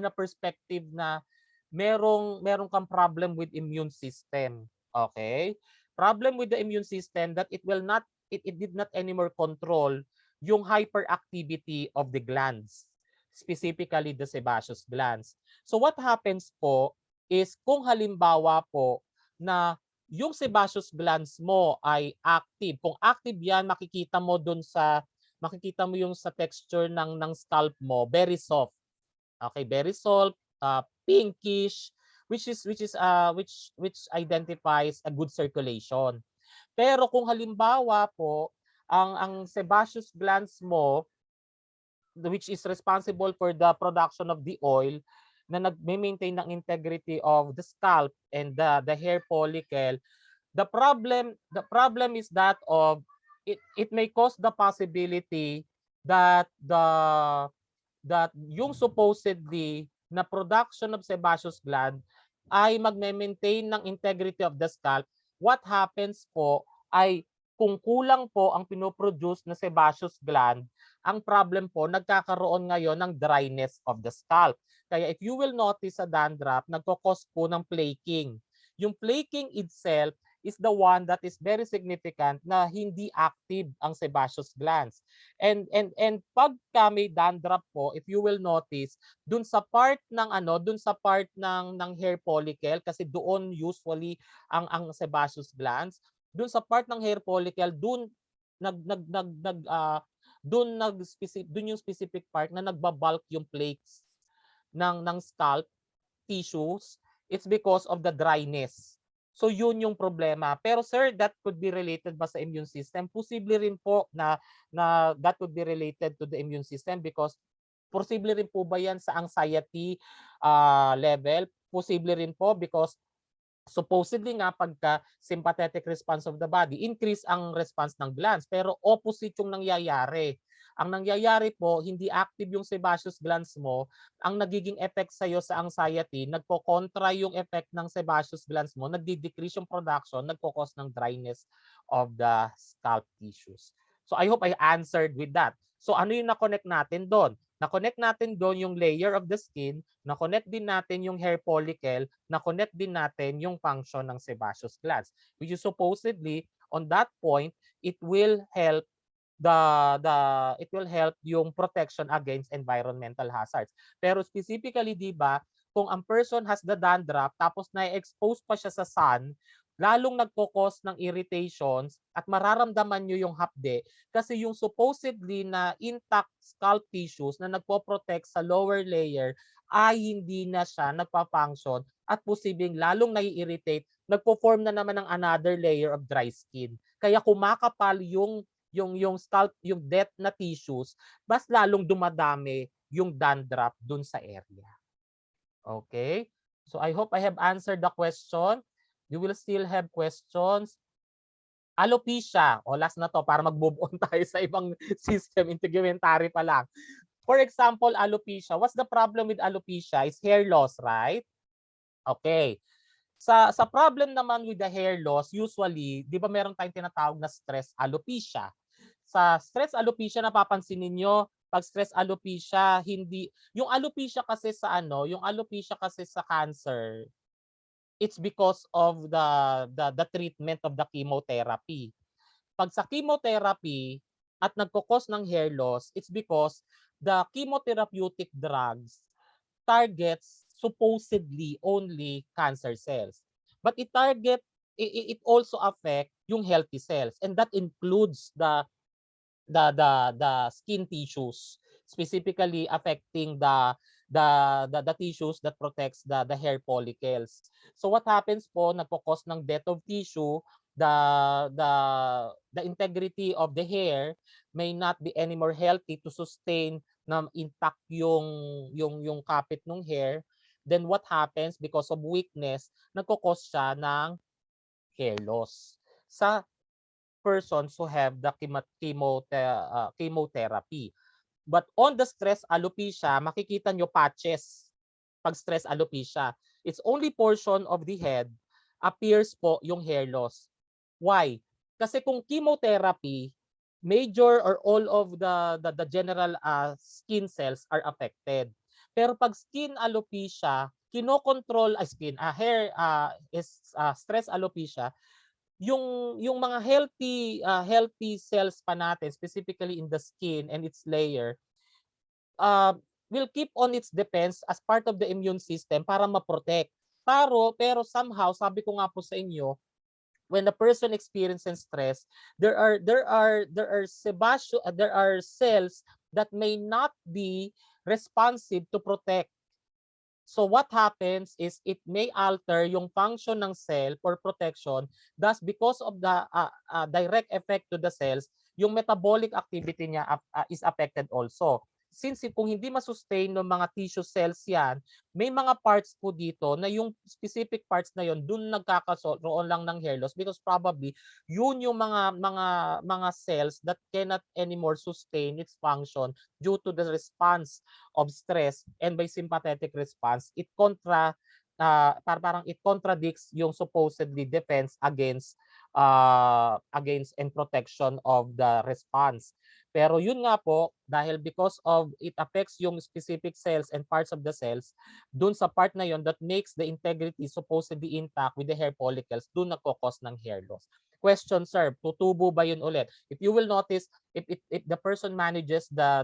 a perspective na merong kang problem with immune system. Okay? Problem with the immune system that it did not anymore control yung hyperactivity of the glands, specifically the sebaceous glands. So what happens po is kung halimbawa po na yung sebaceous glands mo ay active, kung active yan, makikita mo yung sa texture ng scalp mo, very soft. Okay, very soft, pinkish, which identifies a good circulation. Pero kung halimbawa po ang sebaceous glands mo, which is responsible for the production of the oil, na nag-maintain ng integrity of the scalp and the hair follicle, the problem is that of it may cause the possibility that that yung supposedly na production of sebaceous gland ay magme-maintain ng integrity of the scalp. What happens po ay kung kulang po ang pinoproduce na sebaceous gland, ang problem po nagkakaroon ngayon ng dryness of the scalp. Kaya if you will notice sa dandruff, nagko-cause po ng flaking. Yung flaking itself is the one that is very significant na hindi active ang sebaceous glands. And pagka may dandruff po, if you will notice, dun sa part ng dun sa part ng hair follicle kasi doon usually ang sebaceous glands, dun sa part ng hair follicle, dun dun yung specific part na nagbabulk yung flakes ng scalp tissues. It's because of the dryness. So yun yung problema. Pero sir, that could be related ba sa immune system? Posible rin po na that could be related to the immune system because posible rin po ba yan sa anxiety level? Posible rin po because supposedly nga pagka sympathetic response of the body, increase ang response ng glands. Pero opposite yung nangyayari. Ang nangyayari po, hindi active yung sebaceous glands mo. Ang nagiging effect sa'yo sa anxiety, nagpo-contra yung effect ng sebaceous glands mo, nagdi-decrease yung production, nagpo-cause ng dryness of the scalp tissues. So I hope I answered with that. So ano yung na-connect natin doon? Na-connect natin doon yung layer of the skin, na-connect din natin yung hair follicle, na-connect din natin yung function ng sebaceous glands. Which is supposedly, on that point, it will help yung protection against environmental hazards. Pero specifically, di ba, kung ang person has the dandruff tapos na-expose pa siya sa sun, lalong nagko-cause ng irritations at mararamdaman nyo yung hapde kasi yung supposedly na intact scalp tissues na nagpo-protect sa lower layer ay hindi na siya nagpa-function at posibleng lalong nai-irritate, nagpo-form na naman ng another layer of dry skin. Kaya kumakapal yung scalp, yung dead na tissues, mas lalong dumadami yung dandruff dun sa area. Okay? So I hope I have answered the question. You will still have questions. Alopecia. O last na to para mag-move on tayo sa ibang system. Integumentary pa lang. For example, alopecia. What's the problem with alopecia? Is hair loss, right? Okay. Sa problem naman with the hair loss, usually, di ba meron tayong tinatawag na stress alopecia? Sa stress alopecia, napapansin ninyo, pag stress alopecia, hindi, yung alopecia kasi sa yung alopecia kasi sa cancer, it's because of the treatment of the chemotherapy. Pag sa chemotherapy at nagkukos ng hair loss, it's because the chemotherapeutic drugs targets supposedly only cancer cells. But it also affect yung healthy cells, and that includes the skin tissues, specifically affecting the tissues that protects the hair follicles. So what happens po, nagko-cause ng death of tissue, the integrity of the hair may not be anymore healthy to sustain na intact yung kapit ng hair. Then what happens, because of weakness, nagko-cause siya ng hair loss sa persons who have the chemotherapy. But on the stress alopecia, makikita nyo patches pag stress alopecia. It's only portion of the head appears po yung hair loss. Why? Kasi kung chemotherapy, major or all of the general skin cells are affected. Pero pag skin alopecia, kinokontrol hair is stress alopecia, yung mga healthy cells pa natin, specifically in the skin and its layer, will keep on its defense as part of the immune system para ma-protect. Pero somehow, sabi ko nga po sa inyo, when the person experiences stress, there are cells that may not be responsive to protect. So what happens is it may alter yung function ng cell for protection. Thus, because of the direct effect to the cells, yung metabolic activity niya is affected also. since kung hindi masustain ng mga tissue cells yan, may mga parts po dito na yung specific parts na yon dun nagkakaroon lang ng hair loss because probably yun yung mga cells that cannot anymore sustain its function due to the response of stress, and by sympathetic response parang it contradicts yung supposedly defense against and protection of the response. Pero yun nga po, dahil because of it affects yung specific cells and parts of the cells, dun sa part na yon that makes the integrity supposedly intact with the hair follicles, dun nagkakos ng hair loss. Question, sir, tutubo ba yun ulit? If you will notice, if the person manages the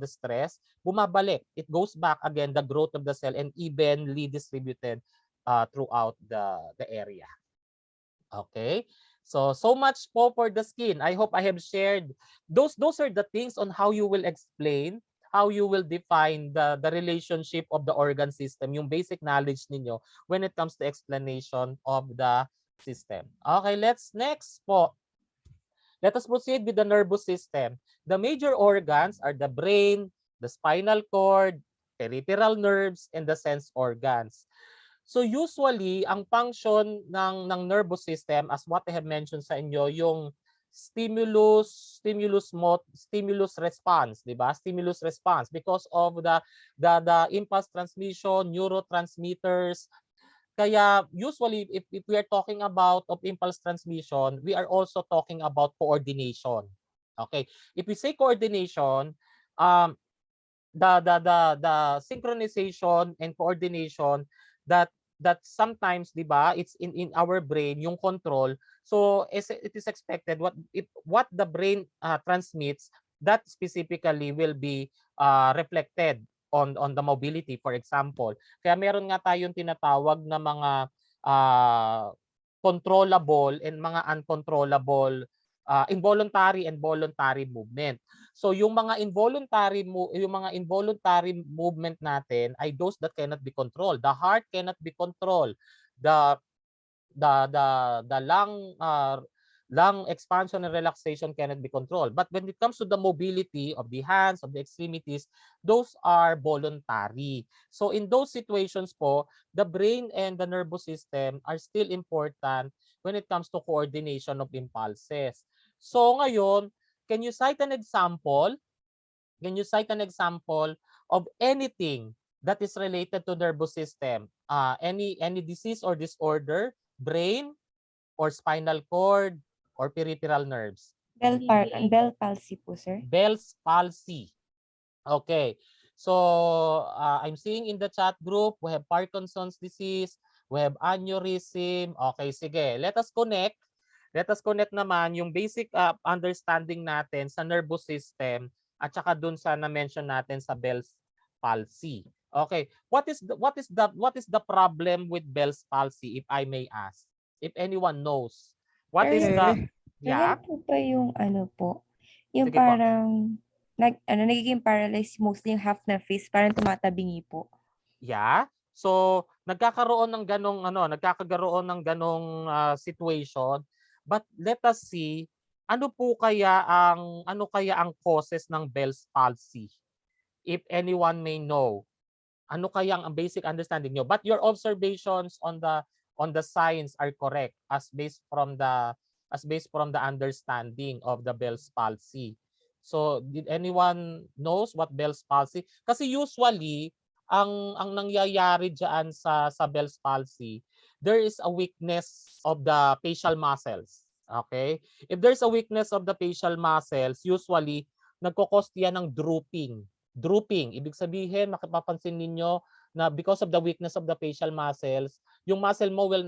stress, bumabalik. It goes back again the growth of the cell and evenly distributed throughout the area. Okay? So much po for the skin. I hope I have shared those are the things on how you will explain, how you will define the relationship of the organ system, yung basic knowledge ninyo when it comes to explanation of the system. Okay, next po. Let us proceed with the nervous system. The major organs are the brain, the spinal cord, peripheral nerves, and the sense organs. So usually, ang function ng nervous system, as what I have mentioned sa inyo, yung stimulus response, di ba? Stimulus response because of the impulse transmission, neurotransmitters. Kaya usually if we are talking about of impulse transmission, we are also talking about coordination. Okay? If we say coordination, the synchronization and coordination that sometimes, di ba, it's in our brain yung control. So it is expected what the brain transmits, that specifically will be reflected on the mobility, for example. Kaya meron nga tayong tinatawag na mga controllable and mga uncontrollable involuntary and voluntary movement. So yung mga involuntary movement natin ay those that cannot be controlled. The heart cannot be controlled. The lung expansion and relaxation cannot be controlled. But when it comes to the mobility of the hands, of the extremities, those are voluntary. So in those situations po, the brain and the nervous system are still important when it comes to coordination of impulses. So ngayon, can you cite an example? Can you cite an example of anything that is related to nervous system? Any disease or disorder, brain or spinal cord or peripheral nerves? Bell palsy po, sir. Bell's palsy. Okay. So I'm seeing in the chat group, we have Parkinson's disease, we have aneurysm. Okay, sige. Let us connect naman yung basic understanding natin sa nervous system at saka dun sa na-mention natin sa Bell's palsy. Okay, what is the problem with Bell's palsy, if I may ask? If anyone knows. What is the Yan po ba yung ano po? Yung Sige po. parang nagiging paralyzed mostly yung half na face, parang tumatabingi po. Yeah. So nagkakaroon ng ganong situation. But let us see ano kaya ang causes ng Bell's palsy? If anyone may know. Ano kaya ang basic understanding nyo? But your observations on the science are correct as based from the understanding of the Bell's palsy. So did anyone knows what Bell's palsy? Kasi usually ang nangyayari diyan sa Bell's palsy, there is a weakness of the facial muscles. Okay? If there's a weakness of the facial muscles, usually nagko-cause yan ng drooping. Ibig sabihin, mapapansin ninyo na because of the weakness of the facial muscles, yung muscle mo will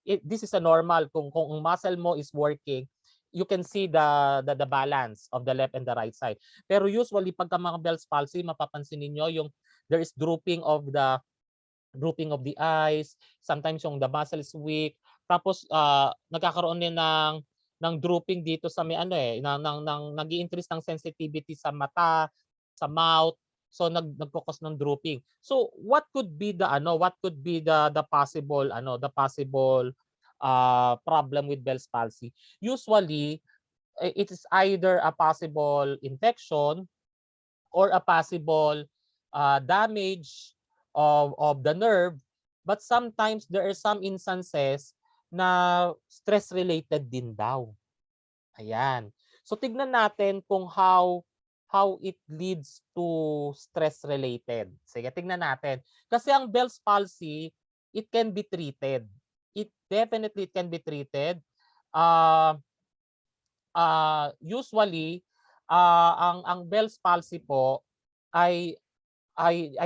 this is a normal kung ang muscle mo is working, you can see the balance of the left and the right side. Pero usually pagka mga Bell's palsy, mapapansin niyo yung there is drooping of the eyes, sometimes yung the muscle is weak, tapos nagkakaroon din ng drooping dito sa may nag-i-increase ng sensitivity sa mata, sa mouth. So nagko-cause ng drooping. So what could be the possible problem with Bell's palsy? Usually it is either a possible infection or a possible damage of the nerve, but sometimes there are some instances na stress-related din daw. Ayan. So tignan natin kung how it leads to stress-related. Sige, tignan natin. Kasi ang Bell's palsy, it can be treated. It definitely can be treated. Usually, ang Bell's palsy po ay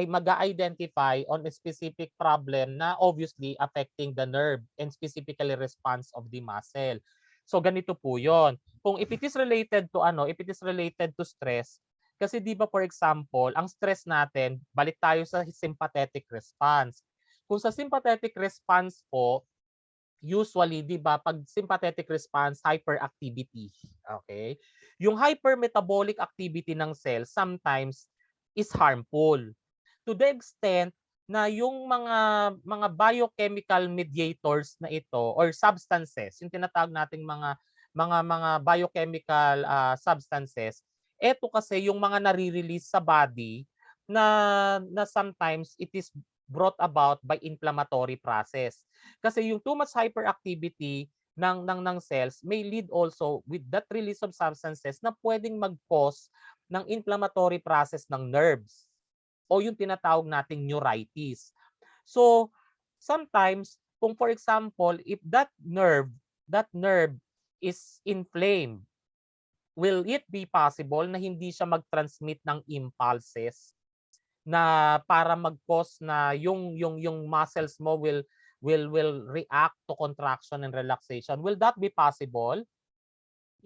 mag-identify on a specific problem na obviously affecting the nerve and specifically response of the muscle. So ganito po 'yon. Kung if it is related to if it is related to stress, kasi 'di ba for example, ang stress natin, balik tayo sa sympathetic response. Kung sa sympathetic response po, usually 'di ba pag sympathetic response, hyperactivity. Okay? Yung hypermetabolic activity ng cell sometimes is harmful to the extent na yung mga biochemical mediators na ito or substances, yung tinatawag nating mga biochemical substances, ito kasi yung mga nare-release sa body na sometimes it is brought about by inflammatory process. Kasi yung too much hyperactivity ng cells may lead also with that release of substances na pwedeng mag-cause ng inflammatory process ng nerves o yung tinatawag nating neuritis. So, sometimes kung for example, if that nerve is inflamed, will it be possible na hindi siya mag-transmit ng impulses na para mag-cause na yung muscles mo will react to contraction and relaxation? Will that be possible?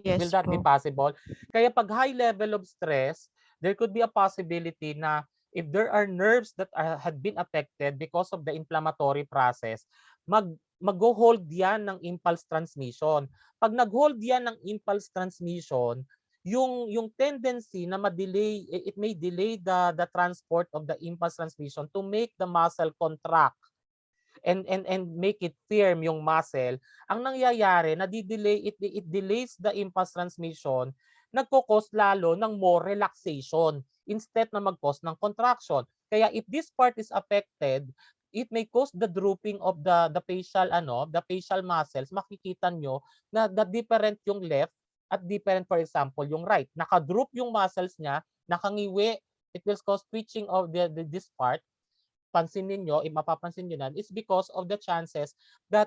Will Yes that be po. possible? Kaya pag high level of stress, there could be a possibility na if there are nerves that had been affected because of the inflammatory process, mag-hold yan ng impulse transmission. Pag nag-hold yan ng impulse transmission, yung tendency na ma-delay, it may delay the transport of the impulse transmission to make the muscle contract and make it firm yung muscle. Ang nangyayari, it delays the impulse transmission, nagko-cause lalo ng more relaxation instead na mag-cause ng contraction. Kaya if this part is affected, it may cause the drooping of the facial muscles. Makikita nyo na different yung left at different, for example, yung right. Naka-droop yung muscles niya, nakangiwi, it will cause twitching of this part. Pansin ninyo, mapapansin nyo na, is because of the chances that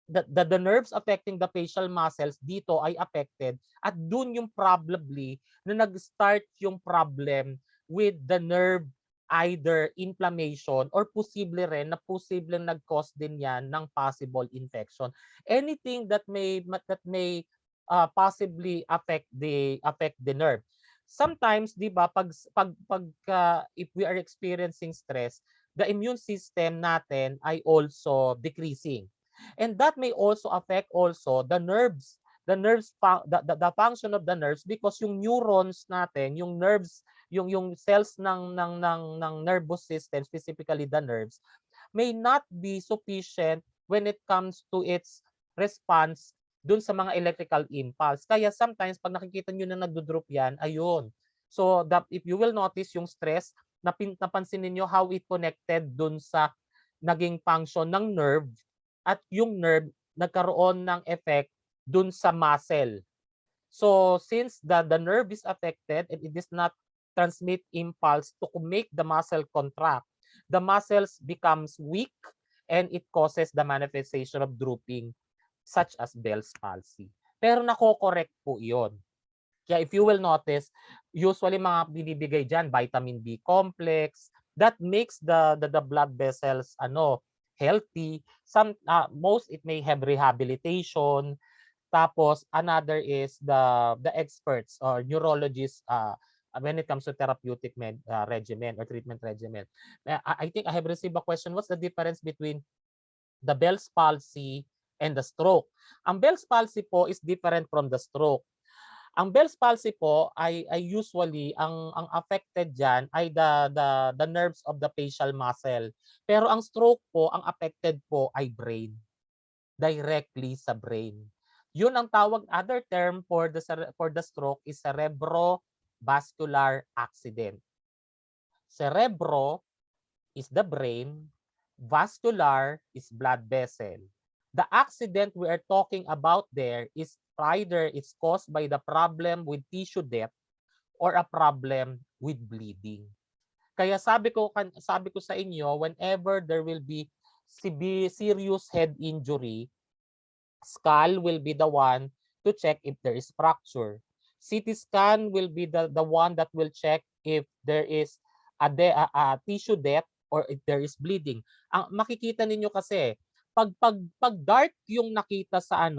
the nerves affecting the facial muscles dito ay affected at dun yung probably na nag-start yung problem with the nerve either inflammation or posible rin na posibleng nag-cause din yan ng possible infection. Anything that may possibly affect the nerve. Sometimes, 'di ba, pag if we are experiencing stress, the immune system natin ay also decreasing. And that may also affect also the nerves, the function of the nerves, because yung neurons natin, yung nerves, yung cells ng nervous system, specifically the nerves, may not be sufficient when it comes to its response dun sa mga electrical impulse. Kaya sometimes pag nakikita nyo na nagdo-drop yan, ayun. So if you will notice yung stress, napansin niyo how it connected dun sa naging function ng nerve at yung nerve nagkaroon ng effect dun sa muscle. So since the nerve is affected and it does not transmit impulse to make the muscle contract, the muscles becomes weak and it causes the manifestation of drooping such as Bell's palsy. Pero nako-correct po 'yon. Kaya if you will notice, usually mga binibigay diyan vitamin B complex that makes the blood vessels healthy. Some most it may have rehabilitation. Tapos another is the experts or neurologists when it comes to therapeutic regimen or treatment regimen. I think I have received a question. What's the difference between the Bell's palsy and the stroke? Ang Bell's palsy po is different from the stroke. Ang Bell's palsy po ay usually ang affected diyan ay the nerves of the facial muscle. Pero ang stroke po, ang affected po ay brain. Directly sa brain. Yun ang tawag, other term for the stroke is cerebrovascular accident. Cerebro is the brain, vascular is blood vessel. The accident we are talking about there is either it's caused by the problem with tissue death or a problem with bleeding. Kaya sabi ko sa inyo, whenever there will be serious head injury, skull will be the one to check if there is fracture. CT scan will be the one that will check if there is a tissue death or if there is bleeding. Ang makikita ninyo kasi pag dark yung nakita sa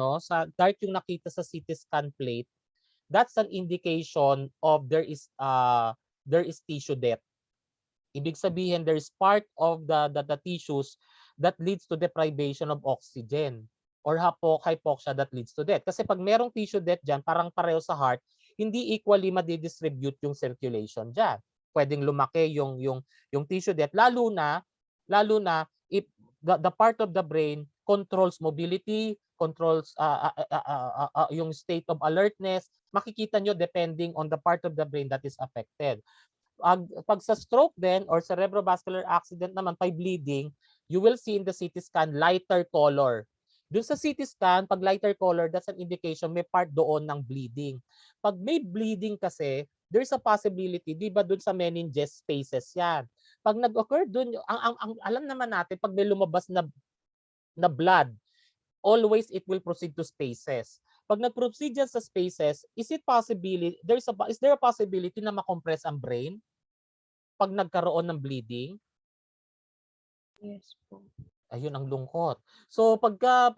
dark yung nakita sa CT scan plate, that's an indication of there is tissue death. Ibig sabihin there is part of the tissues that leads to deprivation of oxygen or hypoxia that leads to death. Kasi pag merong tissue death dyan, parang pareho sa heart, hindi equally madidistribute yung circulation dyan. Pwedeng lumaki yung tissue death, lalo na if the part of the brain controls mobility, controls yung state of alertness. Makikita nyo depending on the part of the brain that is affected. Pag sa stroke then or cerebrovascular accident naman, by bleeding, you will see in the CT scan lighter color. Doon sa CT scan, pag lighter color, that's an indication may part doon ng bleeding. Pag may bleeding kasi, there's a possibility, di ba doon sa meninges spaces yan. Pag nag-occur doon, alam naman natin, pag may lumabas na blood, always it will proceed to spaces. Pag nag-proceed sa spaces, is there a possibility na makompress ang brain pag nagkaroon ng bleeding? Yes po. Ayun ang lungkot. So pagka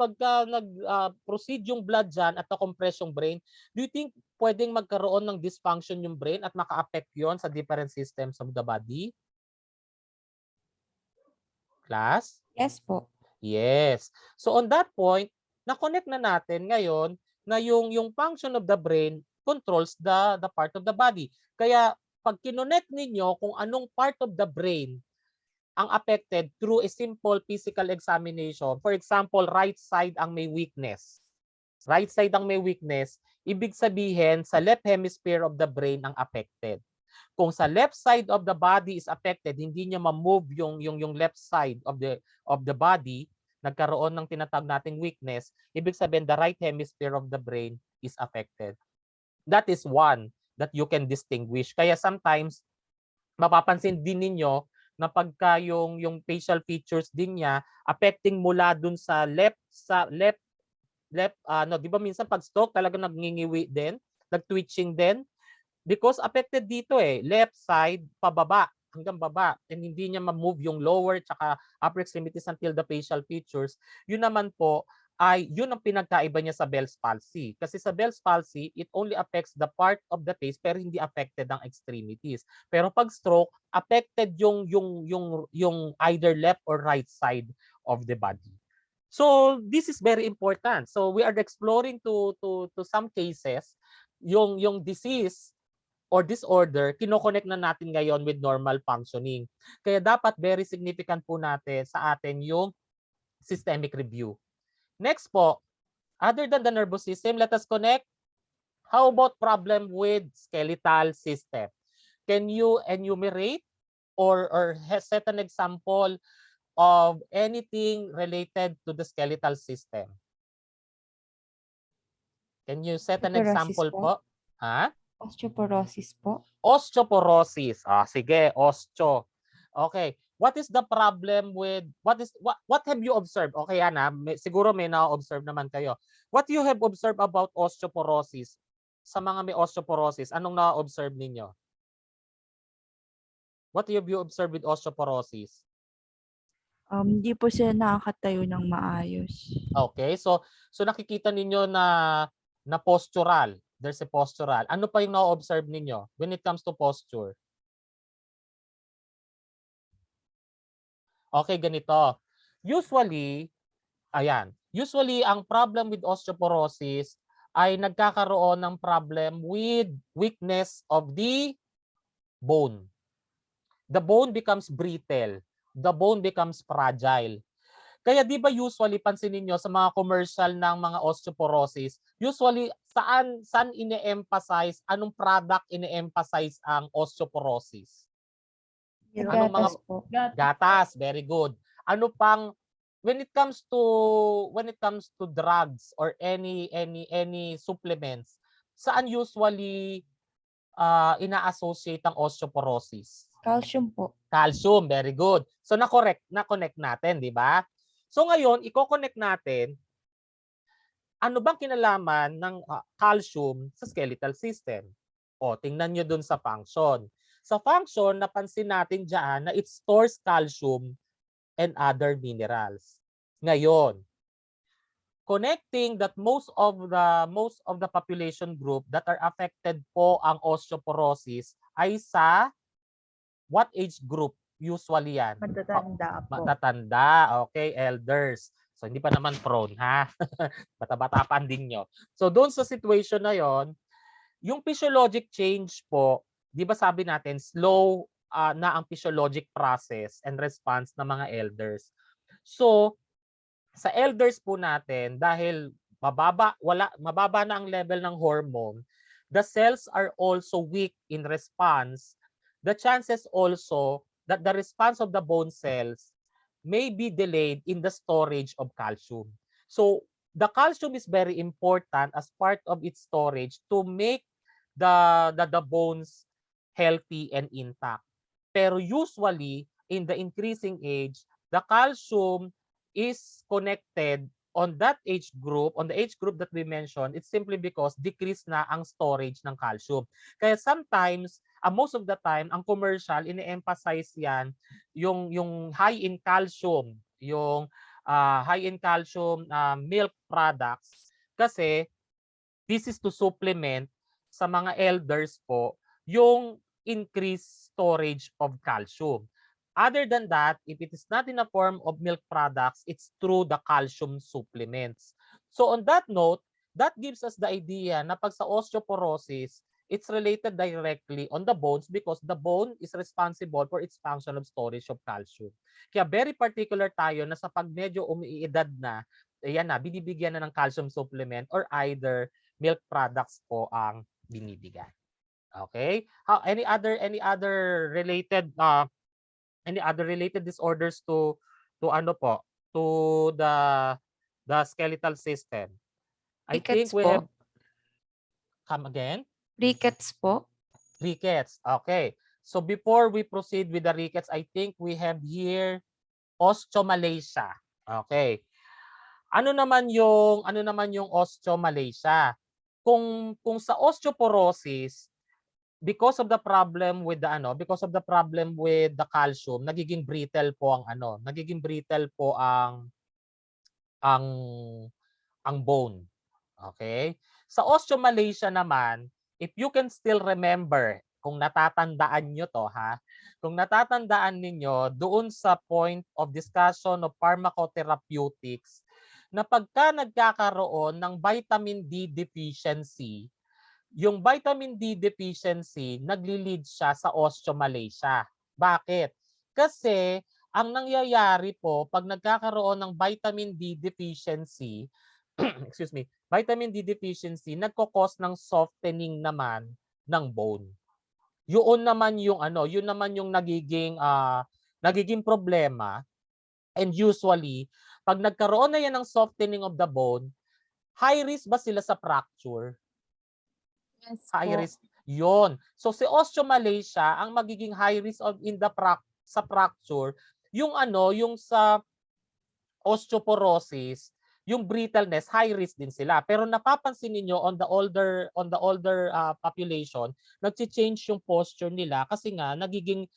nag-proceed yung blood dyan at na-compress yung brain, do you think pwedeng magkaroon ng dysfunction yung brain at maka-affect yon sa different systems of the body? Class? Yes po. Yes. So on that point, na-connect na natin ngayon na yung function of the brain controls the part of the body. Kaya pag kinonect ninyo kung anong part of the brain ang affected through a simple physical examination, for example, right side ang may weakness. Right side ang may weakness, ibig sabihin sa left hemisphere of the brain ang affected. Kung sa left side of the body is affected, hindi niya ma-move yung left side of the body, nagkaroon ng tinatawag nating weakness, ibig sabihin the right hemisphere of the brain is affected. That is one that you can distinguish. Kaya sometimes mapapansin din ninyo na pagka yung facial features din niya affecting mula dun sa left, di ba minsan pag stroke talaga nagngingiwi din, nag-twitching din, because affected dito left side pababa hanggang baba, and hindi niya ma-move yung lower tsaka upper extremities until the facial features. Yun naman po ay yun ang pinagkaiba niya sa Bell's palsy. Kasi sa Bell's palsy, it only affects the part of the face pero hindi affected ang extremities. Pero pag stroke, affected yung either left or right side of the body. So this is very important. So we are exploring to some cases yung disease or disorder, kino-connect na natin ngayon with normal functioning. Kaya dapat very significant po natin sa atin yung systemic review. Next po, other than the nervous system, let us connect. How about problem with skeletal system? Can you enumerate or set an example of anything related to the skeletal system? Can you set an example po? Ha? Osteoporosis po. Osteoporosis. Sige, osteo. Okay. What is the problem with what have you observed? Okay, Ana, siguro may na-observe naman kayo. What you have observed about osteoporosis? Sa mga may osteoporosis, anong na-observe ninyo? What have you observed with osteoporosis? Hindi po sila nakakatayo ng maayos. Okay, so nakikita ninyo na postural. There's a postural. Ano pa yung na-observe ninyo when it comes to posture? Okay, ganito. Usually ang problem with osteoporosis ay nagkakaroon ng problem with weakness of the bone. The bone becomes brittle. The bone becomes fragile. Kaya di ba usually pansinin niyo sa mga commercial ng mga osteoporosis, usually saan ine-emphasize, anong product ine-emphasize ang osteoporosis? Anong mga Gatas po. gatas? Very good. Ano pang when it comes to drugs or any supplements, saan usually ina-associate ang osteoporosis? Calcium po. Calcium, very good. So na-connect natin, di ba? So ngayon, i-connect natin ano bang kinalaman ng calcium sa skeletal system? O, tingnan nyo dun sa function. Sa function, napansin natin dyan na it stores calcium and other minerals. Ngayon, connecting that most of the population group that are affected po ang osteoporosis ay sa what age group usually yan? Matatanda po. Matatanda, okay, elders. So hindi pa naman prone, ha? Bata-bata pa din nyo. So doon sa situation na yon, yung physiologic change po, di ba sabi natin, slow na ang physiologic process and response ng mga elders. So sa elders po natin, dahil mababa na ang level ng hormone, the cells are also weak in response. The chances also that the response of the bone cells may be delayed in the storage of calcium. So the calcium is very important as part of its storage to make the bones healthy and intact. Pero usually in the increasing age, the calcium is connected on that age group, on the age group that we mentioned, it's simply because decrease na ang storage ng calcium. Kaya sometimes, most of the time, ang commercial, ine-emphasize yan, yung high in calcium, yung high in calcium milk products. Kasi, this is to supplement sa mga elders po, yung increased storage of calcium. Other than that, if it is not in a form of milk products, it's through the calcium supplements. So on that note, that gives us the idea na pag sa osteoporosis, it's related directly on the bones because the bone is responsible for its function of storage of calcium. Kaya very particular tayo na sa pag medyo umiidad na, ayan na, binibigyan na ng calcium supplement or either milk products po ang binibigyan. Okay? Any other related disorders to ano po, to the skeletal system? I think Rickets we po. have come again. Rickets po. Rickets. Okay. So before we proceed with the rickets, I think we have here osteomalacia. Okay. Ano naman yung osteomalacia? Kung sa osteoporosis, because of the problem with the calcium, nagiging brittle po ang bone. Okay? Sa osteomalacia naman, if you can still remember, kung natatandaan nyo to, ha? Kung natatandaan ninyo doon sa point of discussion of pharmacotherapeutics, na pagka nagkakaroon ng vitamin D deficiency, yung vitamin D deficiency, nagli-lead siya sa osteomalacia. Bakit? Kasi ang nangyayari po pag nagkakaroon ng vitamin D deficiency, excuse me, vitamin D deficiency nagko-cause ng softening naman ng bone. Yun naman yung nagiging problema. And usually, pag nagkaroon na yan ng softening of the bone, high risk ba sila sa fracture? Yes High po. risk. Yon. So si osteomalacia ang magiging high risk sa fracture, yung sa osteoporosis, yung brittleness, high risk din sila. Pero napapansin niyo on the older population, nagche-change yung posture nila kasi nga nagiging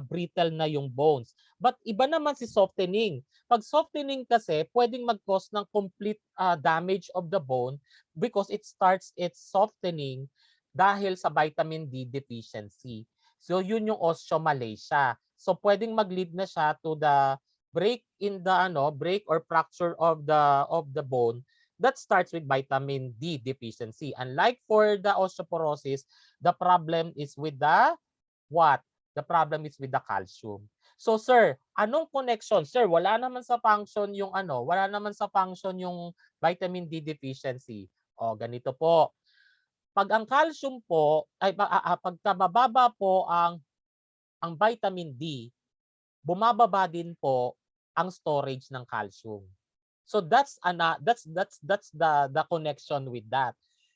brittle na yung bones. But iba naman si softening. Pag softening kasi, pwedeng mag-cause ng complete damage of the bone because it starts its softening dahil sa vitamin D deficiency. So yun yung osteomalacia. So pwedeng mag-lead na siya to the break or fracture of the bone that starts with vitamin D deficiency. Unlike for the osteoporosis, the problem is with the what? The problem is with the calcium. So sir, anong connection? Sir, wala naman sa function yung vitamin D deficiency. O, ganito po. Pag ang calcium po, pagka mababa po ang vitamin D, bumababa din po ang storage ng calcium. So that's the connection with that.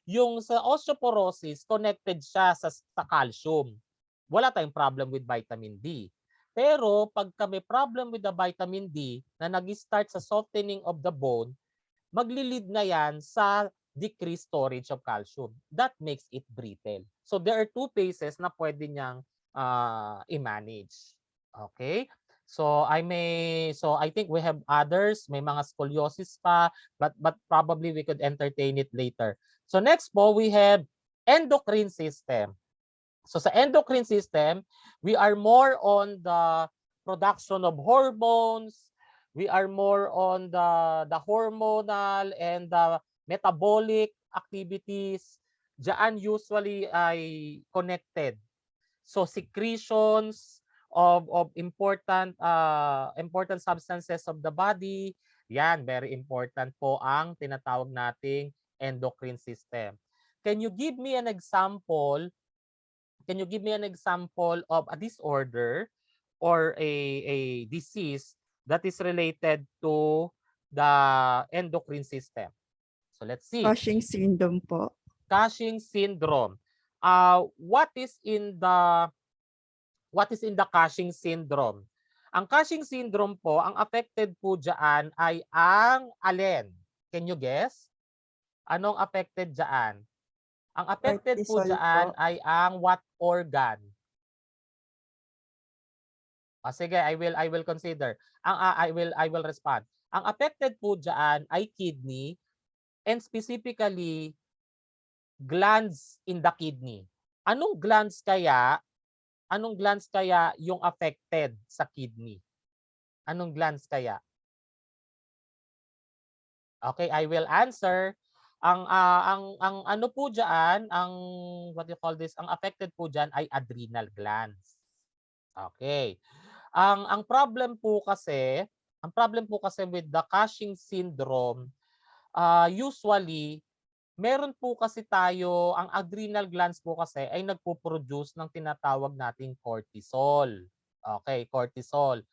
Yung sa osteoporosis, connected siya sa calcium. Wala tayong problem with vitamin D. Pero pagka may problem with the vitamin D na nag-start sa softening of the bone, magli-lead na yan sa decreased storage of calcium. That makes it brittle. So there are two phases na pwede niyang i-manage. Okay? So I think we have others, may mga scoliosis pa, but probably we could entertain it later. So next po, we have endocrine system. So sa endocrine system, we are more on the production of hormones. We are more on the hormonal and the metabolic activities. Diyan usually ay connected. So secretions of important important substances of the body, yan, very important po ang tinatawag nating endocrine system. Can you give me an example? Can you give me an example of a disorder or a disease that is related to the endocrine system? So let's see. Cushing syndrome po. Cushing syndrome. What is in the Cushing syndrome? Ang Cushing syndrome po, ang affected po diyan ay ang alin? Can you guess? Anong affected diyan? Ang affected po Cortisol diyan po. ay ang what organ? Sige, I will consider. I will respond. Ang affected po diyan ay kidney and specifically glands in the kidney. Anong glands kaya? Anong glands kaya yung affected sa kidney? Anong glands kaya? Okay, I will answer. Ang ano po diyan, ang what you call this, ang affected po diyan ay adrenal glands. Okay. Ang problem po kasi, with the Cushing syndrome, usually meron po kasi tayo, ang adrenal glands po kasi ay nagpo-produce ng tinatawag nating cortisol. Okay, cortisol.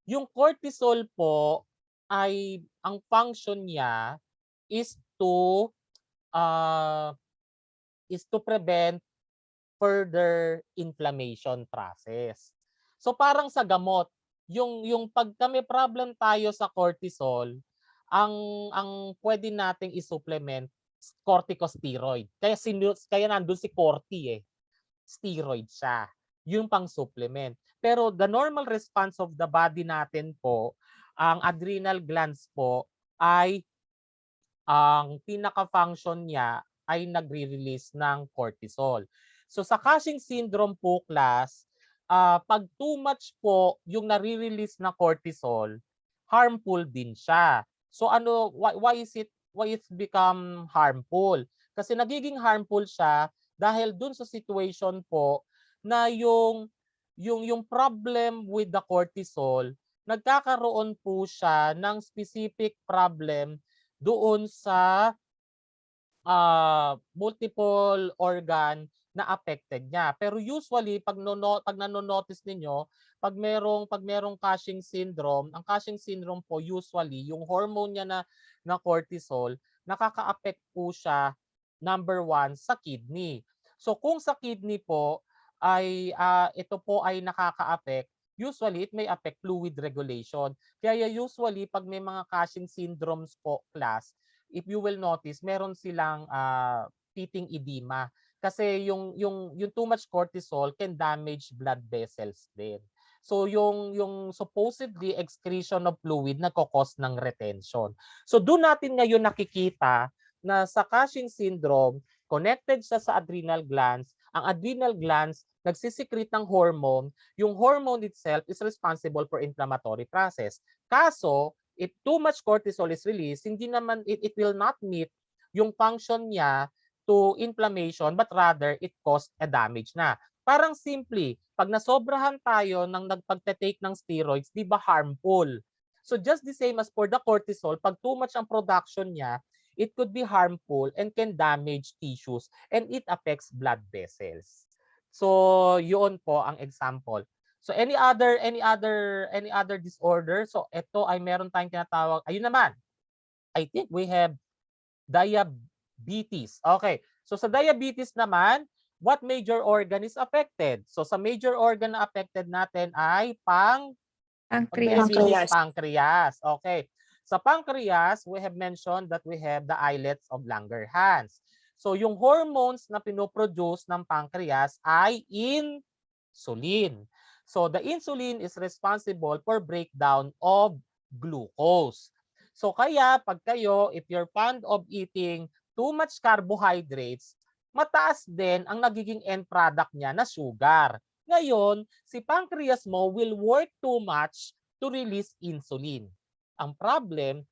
Yung cortisol po ay ang function niya is to prevent further inflammation process. So parang sa gamot, yung pagka may problem tayo sa cortisol, ang pwede nating i-supplement corticosteroid. Kaya nandun si corti eh. Steroid siya. Yung pang-supplement. Pero the normal response of the body natin po, ang adrenal glands po ay ang pinaka-function niya ay nagre-release ng cortisol. So sa Cushing syndrome po, class, pag too much po yung nare-release na cortisol, harmful din siya. So ano, why it's become harmful? Kasi nagiging harmful siya dahil dun sa situation po na yung problem with the cortisol, nagkakaroon po siya ng specific problem doon sa multiple organ na affected niya. Pero usually pag nano-notice ninyo, pag merong Cushing syndrome, ang Cushing syndrome po usually yung hormone niya na cortisol, nakaka-affect po siya number 1 sa kidney. So kung sa kidney po ay ito po ay nakaka-affect, usually it may affect fluid regulation. Kaya usually pag may mga Cushing syndromes po, class, if you will notice, meron silang pitting edema. Kasi yung too much cortisol can damage blood vessels din. So yung supposedly excretion of fluid nagko-cause ng retention. So doon natin ngayon nakikita na sa Cushing syndrome, connected siya sa adrenal glands. Ang adrenal glands nagsisecrete ng hormone. Yung hormone itself is responsible for inflammatory process. Kaso, if too much cortisol is released, hindi naman it will not meet yung function niya to inflammation, but rather it caused a damage na. Parang simply, pag nasobrahan tayo ng nagpagte-take ng steroids, di ba harmful? So just the same as for the cortisol, pag too much ang production niya, it could be harmful and can damage tissues and it affects blood vessels. So, yun po ang example. So, any other disorder? So, ito ay meron tayong tinatawag, ayun naman. I think we have diabetes. Okay. So, sa diabetes naman, what major organ is affected? So, sa major organ na affected natin ay Pancreas. pancreas. Okay. Sa pancreas, we have mentioned that we have the islets of Langerhans. So, yung hormones na pinoproduce ng pancreas ay insulin. So, the insulin is responsible for breakdown of glucose. So, kaya pag kayo, if you're fond of eating too much carbohydrates, mataas din ang nagiging end product niya na sugar. Ngayon, si pancreas mo will work too much to release insulin. Ang problem,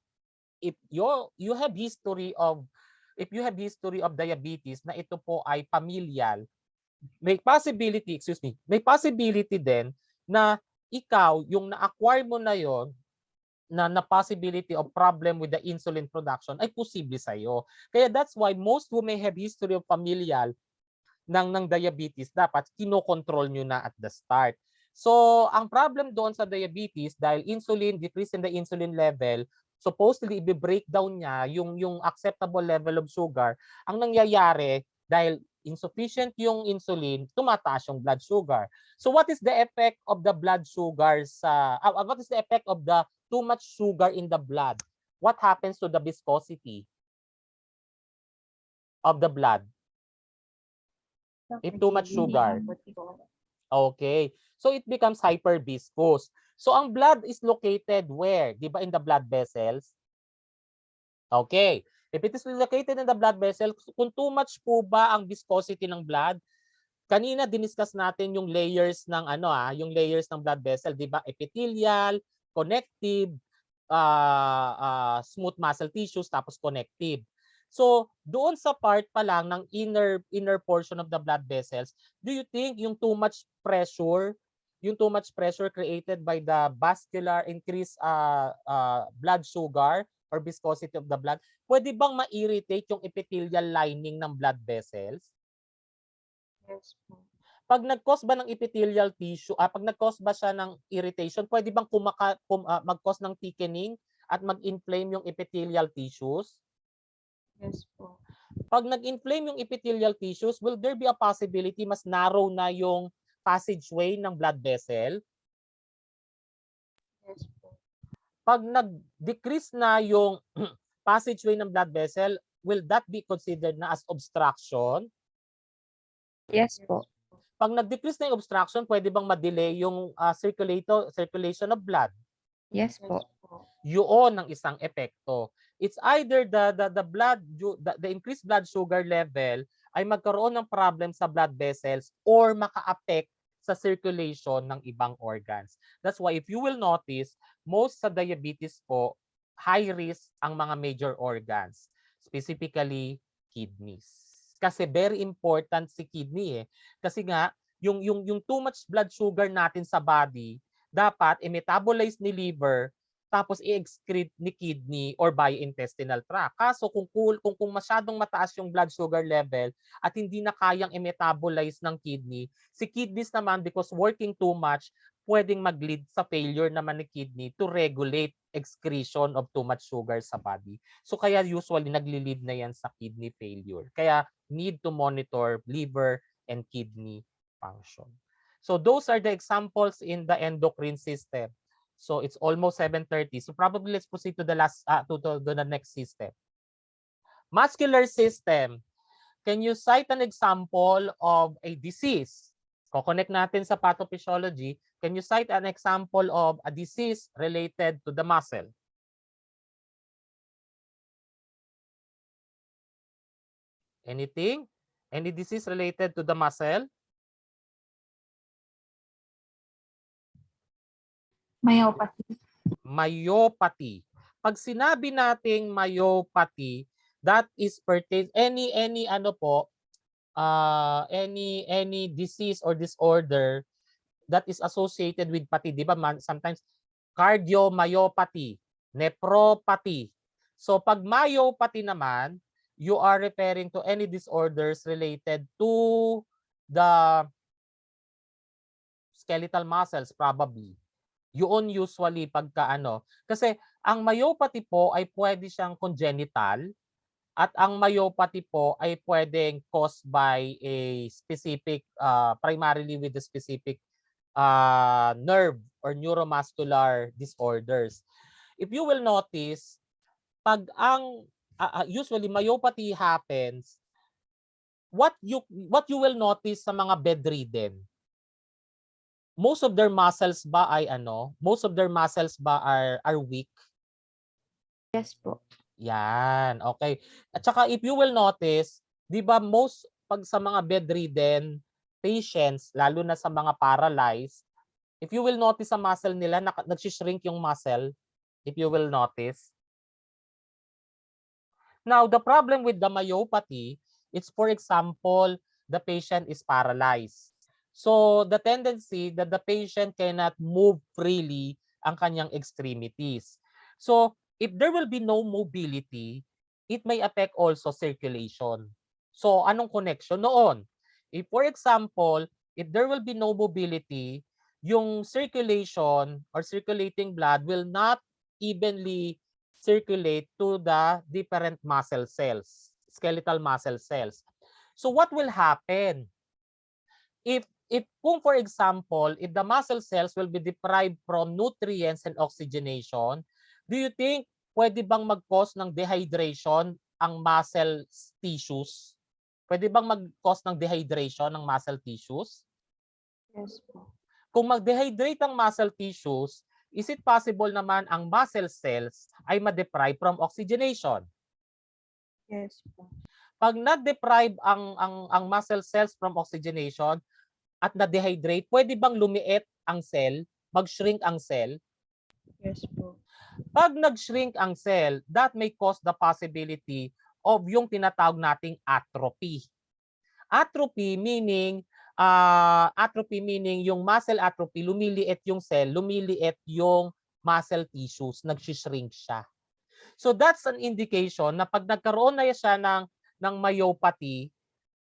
if you have history of diabetes na ito po ay familial, may possibility din na ikaw yung na-acquire mo na yon na possibility of problem with the insulin production ay posible sa iyo. Kaya that's why most who may have history of familial ng diabetes, dapat kinokontrol nyo na at the start. So, ang problem doon sa diabetes, dahil decrease in the insulin level, supposedly i-breakdown niya yung acceptable level of sugar. Ang nangyayari, dahil insufficient yung insulin, tumataas yung blood sugar. So, what is the effect of the blood sugar what is the effect of the too much sugar in the blood? What happens to the viscosity of the blood? If too much sugar. Okay. So it becomes hyperviscous. So ang blood is located where? Di ba in the blood vessels? Okay. If it is located in the blood vessels, kung too much po ba ang viscosity ng blood? Kanina diniscuss natin yung layers ng yung layers ng blood vessel, di ba? Epithelial, connective, smooth muscle tissues, tapos connective. So, doon sa part pa lang ng inner portion of the blood vessels, do you think yung too much pressure created by the vascular increased blood sugar or viscosity of the blood, pwede bang ma-irritate yung epithelial lining ng blood vessels? Yes po. Pag nag-cause ba ng epithelial tissue, pag nag-cause ba siya ng irritation, pwede bang mag-cause ng thickening at mag-inflame yung epithelial tissues? Yes po. Pag nag-inflame yung epithelial tissues, will there be a possibility mas narrow na yung passageway ng blood vessel? Yes po. Pag nag-decrease na yung passageway ng blood vessel, will that be considered na as obstruction? Yes po. Pag nag-decrease na yung obstruction, pwede bang ma-delay yung circulation of blood? Yes po. Yun ang isang epekto. It's either the increased blood sugar level ay magkaroon ng problem sa blood vessels or maka-affect sa circulation ng ibang organs. That's why if you will notice, most sa diabetes po, high risk ang mga major organs, specifically kidneys. Kasi very important si kidney eh. Kasi nga yung too much blood sugar natin sa body dapat i-metabolize ni liver tapos i-excrete ni kidney or biointestinal tract. Kaso kung masyadong mataas yung blood sugar level at hindi na kayang i-metabolize ng kidney, si kidneys naman because working too much, pwedeng mag-lead sa failure naman ni kidney to regulate excretion of too much sugar sa body. So kaya usually nagli-lead na yan sa kidney failure. Kaya need to monitor liver and kidney function. So those are the examples in the endocrine system. So it's almost 7:30. So probably let's proceed to the the next system. Muscular system. Can you cite an example of a disease? Ko-connect natin sa pathophysiology. Can you cite an example of a disease related to the muscle? Anything? Any disease related to the muscle? Myopathy. Myopathy. Pag sinabi nating myopathy, that is pertain any disease or disorder that is associated with pati, di ba? Sometimes cardiomyopathy, nephropathy. So pag myopathy naman, you are referring to any disorders related to the skeletal muscles probably. Yun usually pagka ano. Kasi ang myopathy po ay pwede siyang congenital at ang myopathy po ay pwedeng caused by a specific, primarily with the specific nerve or neuromuscular disorders. If you will notice, pag ang usually myopathy happens, what you will notice sa mga bedridden, most of their muscles ba ay are weak? Yes po. Yan, okay. At saka if you will notice, 'di ba pag sa mga bedridden patients, lalo na sa mga paralyzed, if you will notice sa muscle nila, nag-shrink yung muscle, if you will notice. Now, the problem with the myopathy, it's for example, the patient is paralyzed. So, the tendency that the patient cannot move freely ang kanyang extremities. So, if there will be no mobility, it may affect also circulation. So, anong connection noon? If for example, if there will be no mobility, yung circulation or circulating blood will not evenly circulate to the different muscle cells, skeletal muscle cells. So what will happen? If kung for example, if the muscle cells will be deprived from nutrients and oxygenation, do you think pwede bang mag-cause ng dehydration ang muscle tissues? Pwede bang mag-cause ng dehydration ng muscle tissues? Yes po. Kung mag-dehydrate ang muscle tissues, is it possible naman ang muscle cells ay ma-deprive from oxygenation? Yes po. Pag na-deprive ang muscle cells from oxygenation at na-dehydrate, pwede bang lumiit ang cell, mag-shrink ang cell? Yes po. Pag nag-shrink ang cell, that may cause the possibility of yung tinatawag nating atrophy. Atrophy meaning yung muscle atrophy, lumiliit yung cell, lumiliit yung muscle tissues, nag-shrink siya. So that's an indication na pag nagkaroon na siya ng myopathy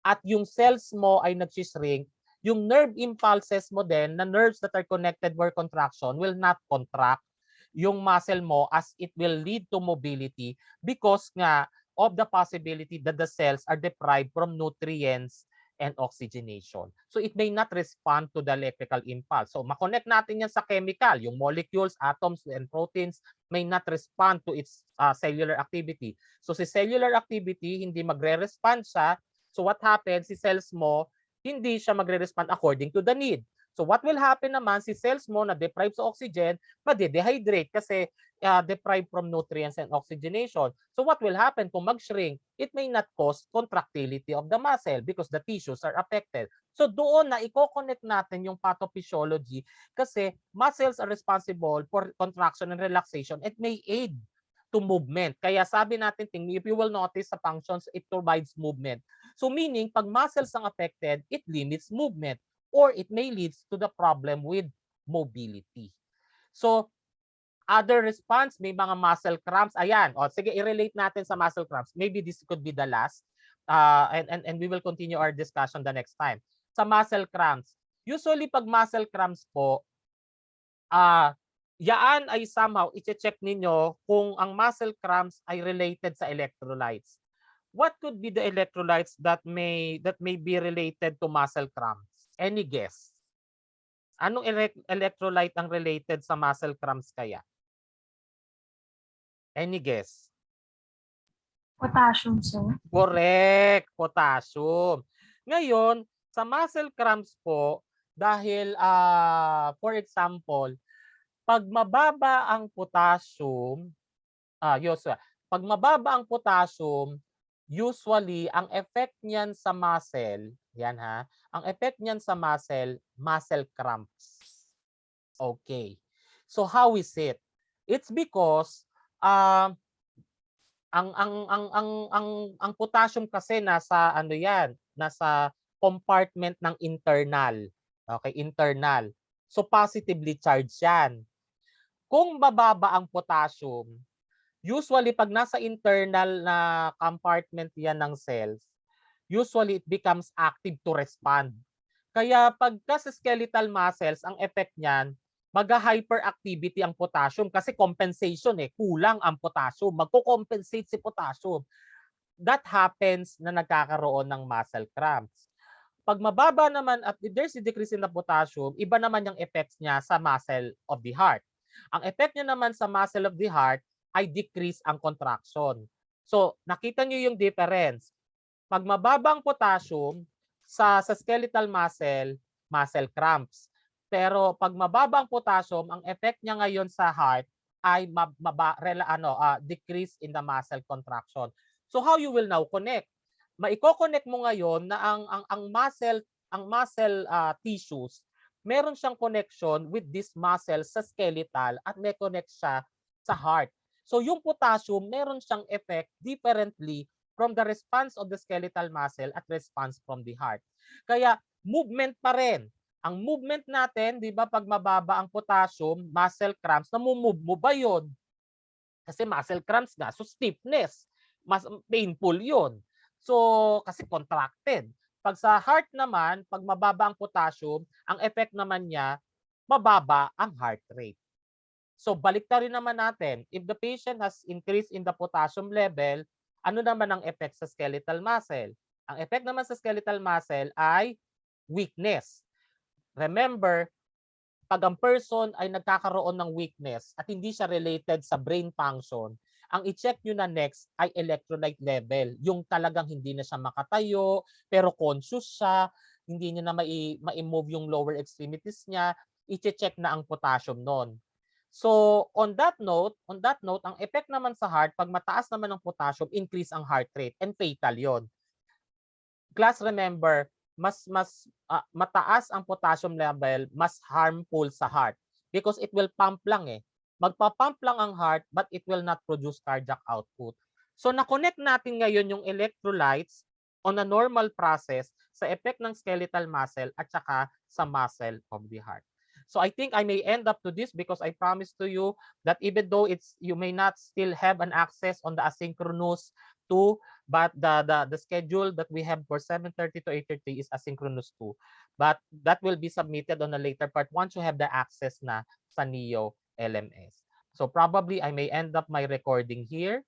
at yung cells mo ay nag-shrink, yung nerve impulses mo din, na nerves that are connected where contraction will not contract yung muscle mo as it will lead to mobility because nga of the possibility that the cells are deprived from nutrients and oxygenation. So it may not respond to the electrical impulse. So makonect natin yan sa chemical. Yung molecules, atoms, and proteins may not respond to its cellular activity. So si cellular activity, hindi magre-respond siya. So what happens, si cells mo, hindi siya magre-respond according to the need. So what will happen naman, si cells mo na deprived sa oxygen, made-dehydrate kasi deprived from nutrients and oxygenation. So what will happen kung mag-shrink? It may not cause contractility of the muscle because the tissues are affected. So doon na i-connect natin yung pathophysiology kasi muscles are responsible for contraction and relaxation. It may aid to movement. Kaya sabi natin, if you will notice sa functions, it provides movement. So meaning, pag muscles ang affected, it limits movement or it may lead to the problem with mobility. So, other response, may mga muscle cramps. Ayan. O, sige, i-relate natin sa muscle cramps. Maybe this could be the last. And we will continue our discussion the next time. Sa muscle cramps. Usually, pag muscle cramps po, yaan ay somehow, i-check ninyo kung ang muscle cramps ay related sa electrolytes. What could be the electrolytes that may be related to muscle cramps? Any guess? Anong electrolyte ang related sa muscle cramps kaya? Any guess? Potassium, sir. Correct, potassium. Ngayon, sa muscle cramps po, dahil for example, pag mababa ang potassium, pag mababa ang potassium, usually ang effect niyan sa muscle, yan ha, ang effect niyan sa muscle cramps. Okay. So how is it? It's because ang potassium kasi nasa ano yan, nasa compartment ng internal. Okay, internal. So positively charged yan. Kung bababa ang potassium, Usually, pag nasa internal na compartment yan ng cells, usually it becomes active to respond. Kaya pagka sa skeletal muscles, ang effect niyan, mag-hyperactivity ang potassium kasi compensation kulang ang potassium. Magko-compensate si potassium. That happens na nagkakaroon ng muscle cramps. Pag mababa naman at there's a decrease in the potassium, iba naman yung effects niya sa muscle of the heart. Ang effect niya naman sa muscle of the heart ay decrease ang contraction. So, nakita niyo yung difference. Pag mababa ang potassium sa skeletal muscle, muscle cramps. Pero pag mababa ang potassium, ang effect niya ngayon sa heart ay decrease in the muscle contraction. So how you will now connect? Maiko-connect mo ngayon na ang muscle tissues, meron siyang connection with this muscle sa skeletal at may connect siya sa heart. So yung potassium, meron siyang effect differently from the response of the skeletal muscle at response from the heart. Kaya movement pa rin. Ang movement natin, di ba, pag mababa ang potassium, muscle cramps, namumove mo ba yun? Kasi muscle cramps nga, so stiffness, mas painful yun. So, kasi contracted. Pag sa heart naman, pag mababa ang potassium, ang effect naman niya, mababa ang heart rate. So baliktarin naman natin, if the patient has increase in the potassium level, ano naman ang effect sa skeletal muscle? Ang effect naman sa skeletal muscle ay weakness. Remember, pag ang person ay nagkakaroon ng weakness at hindi siya related sa brain function, ang i-check nyo na next ay electrolyte level. Yung talagang hindi na siya makatayo, pero conscious siya, hindi niya na ma-move yung lower extremities niya, i-check na ang potassium nun. So, on that note, ang effect naman sa heart, pag mataas naman ang potassium, increase ang heart rate and fatal yon. Class, remember, mas mataas ang potassium level, mas harmful sa heart because it will pump lang Magpa-pump lang ang heart but it will not produce cardiac output. So, na-connect natin ngayon yung electrolytes on a normal process sa effect ng skeletal muscle at saka sa muscle of the heart. So I think I may end up to this because I promised to you that even though you may not still have an access on the asynchronous 2, but the schedule that we have for 7:30 to 8:30 is asynchronous 2. But that will be submitted on a later part once you have the access na sa NEO LMS. So probably I may end up my recording here.